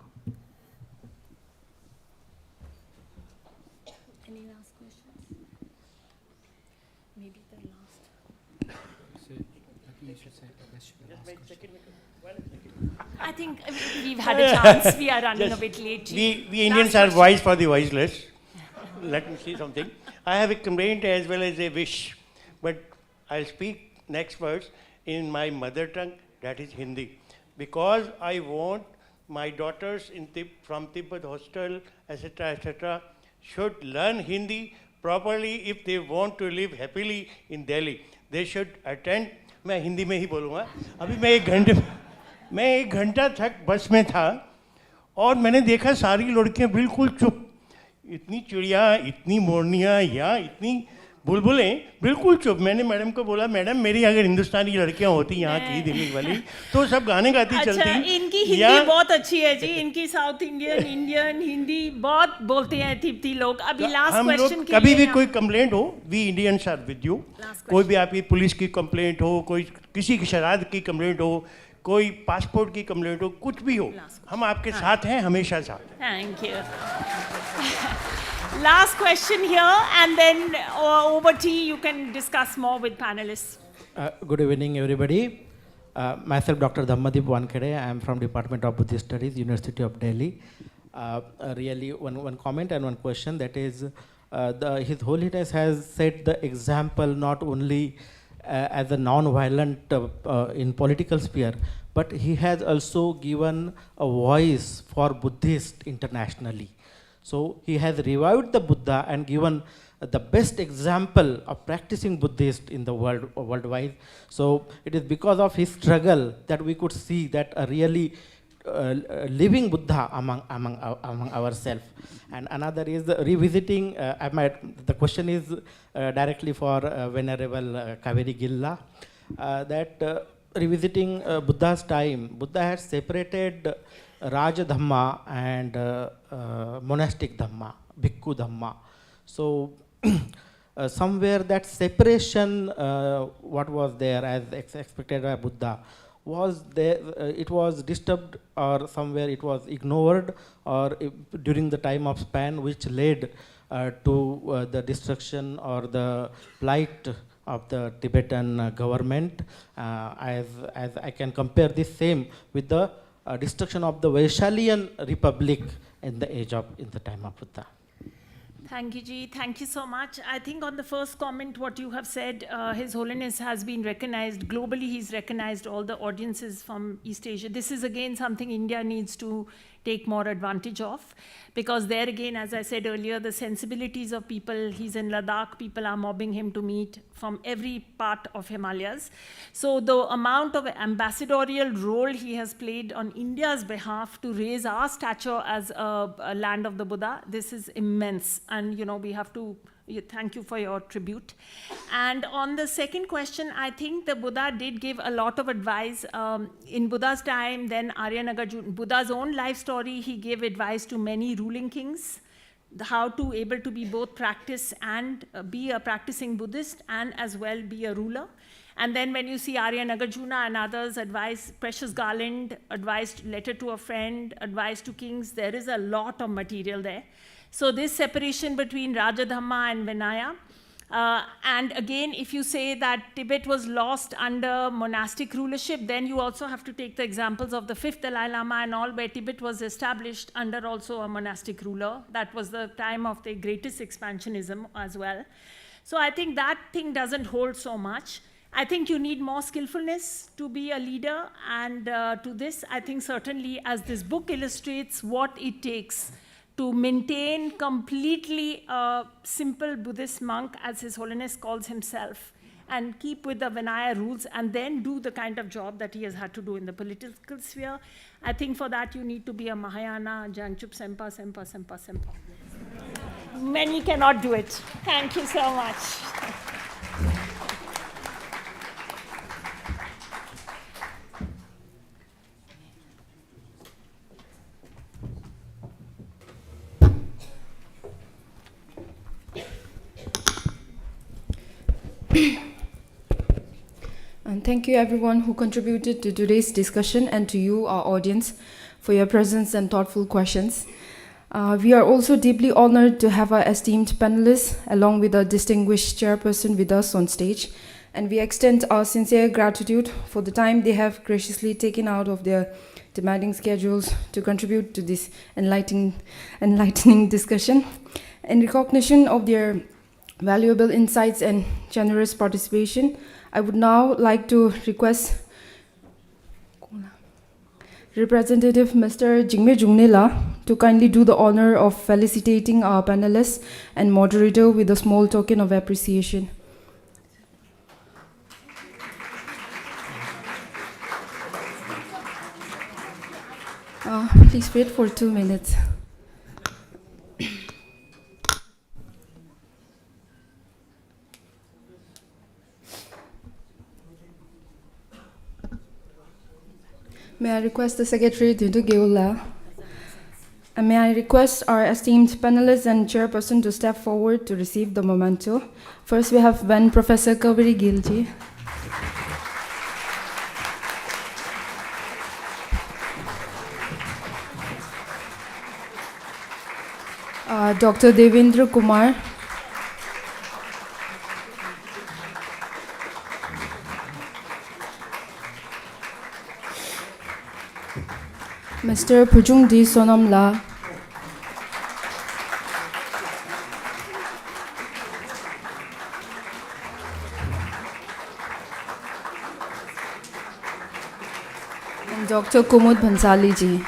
Any last questions? Maybe the last.
You should say the question.
I think we've had a chance. We are running a bit late.
We Indians are wise for the voiceless. Let me see something. I have a complaint as well as a wish, but I'll speak next words in my mother tongue, that is Hindi, because I want my daughters from Tibet hostel, etc., should learn Hindi properly if they want to live happily in Delhi. They should attend. मैं हिंदी में ही बोलूँगा. अभी मैं एक घंटा तक बस में था और मैंने देखा सारी लड़कियां बिल्कुल चुप, इतनी चिड़िया, इतनी मोरनियाँ या इतनी बुलबुलें बिल्कुल चुप. मैंने मैडम को बोला, मैडम मेरी अगर हिंदुस्तानी लड़कियां होती यहाँ की दिल्ली वाली तो सब गाने गाती चलती.
अच्छा, इनकी हिंदी बहुत अच्छी है जी. इनकी साउथ इंडियन हिंदी बहुत बोलते हैं तिब्बती लोग. अभी लास्ट क्वेश्चन के लिए
कभी भी कोई कंप्लेंट हो, we Indians are with you. कोई भी आपकी पुलिस की कंप्लेंट हो, कोई किसी की शरारत की कंप्लेंट हो, कोई पासपोर्ट की कंप्लेंट हो, कुछ भी हो, हम आपके साथ हैं, हमेशा साथ हैं.
Thank you. Last question here, and then over tea you can discuss more with panelists.
Good evening, everybody. Myself, Dr. Dhammadip Wankhede. I am from Department of Buddhist Studies, University of Delhi. Really, one comment and one question. That is, His Holiness has set the example not only as a non-violent in political sphere, but he has also given a voice for Buddhists internationally. So he has revived the Buddha and given the best example of practicing Buddhist in the worldwide. So it is because of his struggle that we could see that a really living Buddha among ourselves. And another is revisiting. The question is directly for Venerable Kaveri Gilla, that revisiting Buddha's time. Buddha had separated Raja Dhamma and monastic Dhamma, Bhikkhu Dhamma. So somewhere that separation, what was there as expected by Buddha, was there, it was disturbed, or somewhere it was ignored, or during the time of span which led to the destruction or the plight of the Tibetan government. As I can compare this same with the destruction of the Vaishalian Republic in the time of Buddha.
Thank you, Ji. Thank you so much. I think on the first comment, what you have said, His Holiness has been recognized. Globally, he's recognized all the audiences from East Asia. This is again something India needs to take more advantage of, because there again, as I said earlier, the sensibilities of people, he's in Ladakh, people are mobbing him to meet from every part of Himalayas. So the amount of ambassadorial role he has played on India's behalf to raise our stature as a land of the Buddha, this is immense. And you know, we have to thank you for your tribute. And on the second question, I think the Buddha did give a lot of advice. In Buddha's time, then Aryanagar, Buddha's own life story, he gave advice to many ruling kings how to able to be both practice and be a practicing Buddhist and as well be a ruler. And then when you see Arya Nagarjuna and others advise Precious Garland, advised Letter to a Friend, advice to Kings, there is a lot of material there. So this separation between Rajadhamma and Vinaya, and again, if you say that Tibet was lost under monastic rulership, then you also have to take the examples of the 5th Dalai Lama and all, where Tibet was established under also a monastic ruler. That was the time of the greatest expansionism as well. So I think that thing doesn't hold so much. I think you need more skillfulness to be a leader, and to this, I think certainly as this book illustrates what it takes to maintain completely a simple Buddhist monk, as His Holiness calls himself, and keep with the Vinaya rules, and then do the kind of job that he has had to do in the political sphere. I think for that you need to be a Mahayana, Jangchup Sempa, Sempa, Sempa, Sempa. Many cannot do it. Thank you so much.
And thank you everyone who contributed to today's discussion, and to you, our audience, for your presence and thoughtful questions. We are also deeply honored to have our esteemed panelists along with our distinguished chairperson with us on stage, and we extend our sincere gratitude for the time they have graciously taken out of their demanding schedules to contribute to this enlightening discussion. In recognition of their valuable insights and generous participation, I would now like to request Representative Mr. Jingme Jungnela to kindly do the honor of felicitating our panelists and moderator with a small token of appreciation. Please wait for 2 minutes. May I request the Secretary to do Geola? And may I request our esteemed panelists and chairperson to step forward to receive the memento. First we have Professor Kaveri Gilji. Dr. Devendra Kumar. Mr. Pujung D. Sonamla. And Dr. Kumud Bhansali ji.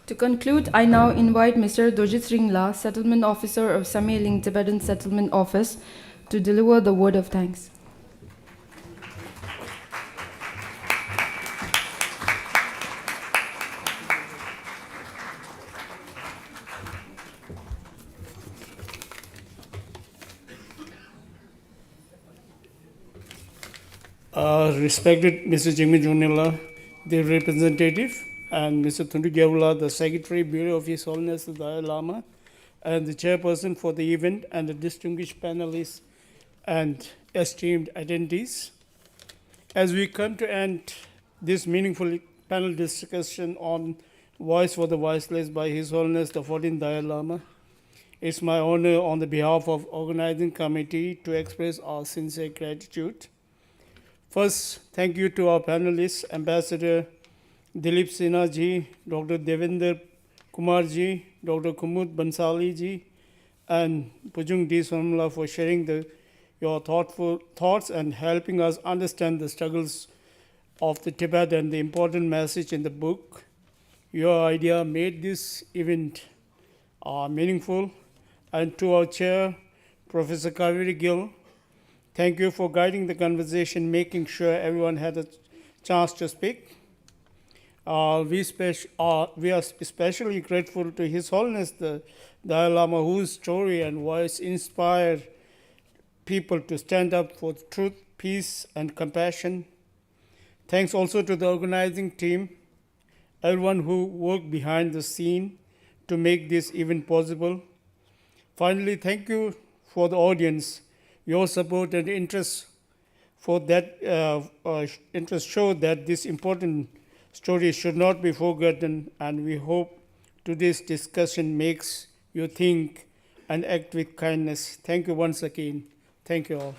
To conclude, I now invite Mr. Dojit Ringla, Settlement Officer of Sameling Tibetan Settlement Office, to deliver the word of thanks.
Respected Mr. Jimmy Junila, the representative, and Mr. Thundu Gyawla, the Secretary, Bureau of His Holiness the Dalai Lama, and the Chairperson for the event, and the distinguished panelists and esteemed attendees. As we come to end this meaningful panel discussion on Voice for the Voiceless by His Holiness the 14th Dalai Lama, it's my honor on the behalf of Organizing Committee to express our sincere gratitude. First, thank you to our panelists, Ambassador Dilip Sinha ji, Dr. Devendra Kumar ji, Dr. Kumud Bansali ji, and Pujung D. Sonamla for sharing your thoughtful thoughts and helping us understand the struggles of the Tibet and the important message in the book. Your idea made this event meaningful. And to our chair, Professor Kaveri Gill, thank you for guiding the conversation, making sure everyone had a chance to speak. We are especially grateful to His Holiness the Dalai Lama, whose story and voice inspire people to stand up for truth, peace, and compassion. Thanks also to the organizing team, everyone who worked behind the scene to make this event possible. Finally, thank you for the audience. Your support and interest for that interest show that this important story should not be forgotten, and we hope today's discussion makes you think and act with kindness. Thank you once again. Thank you all.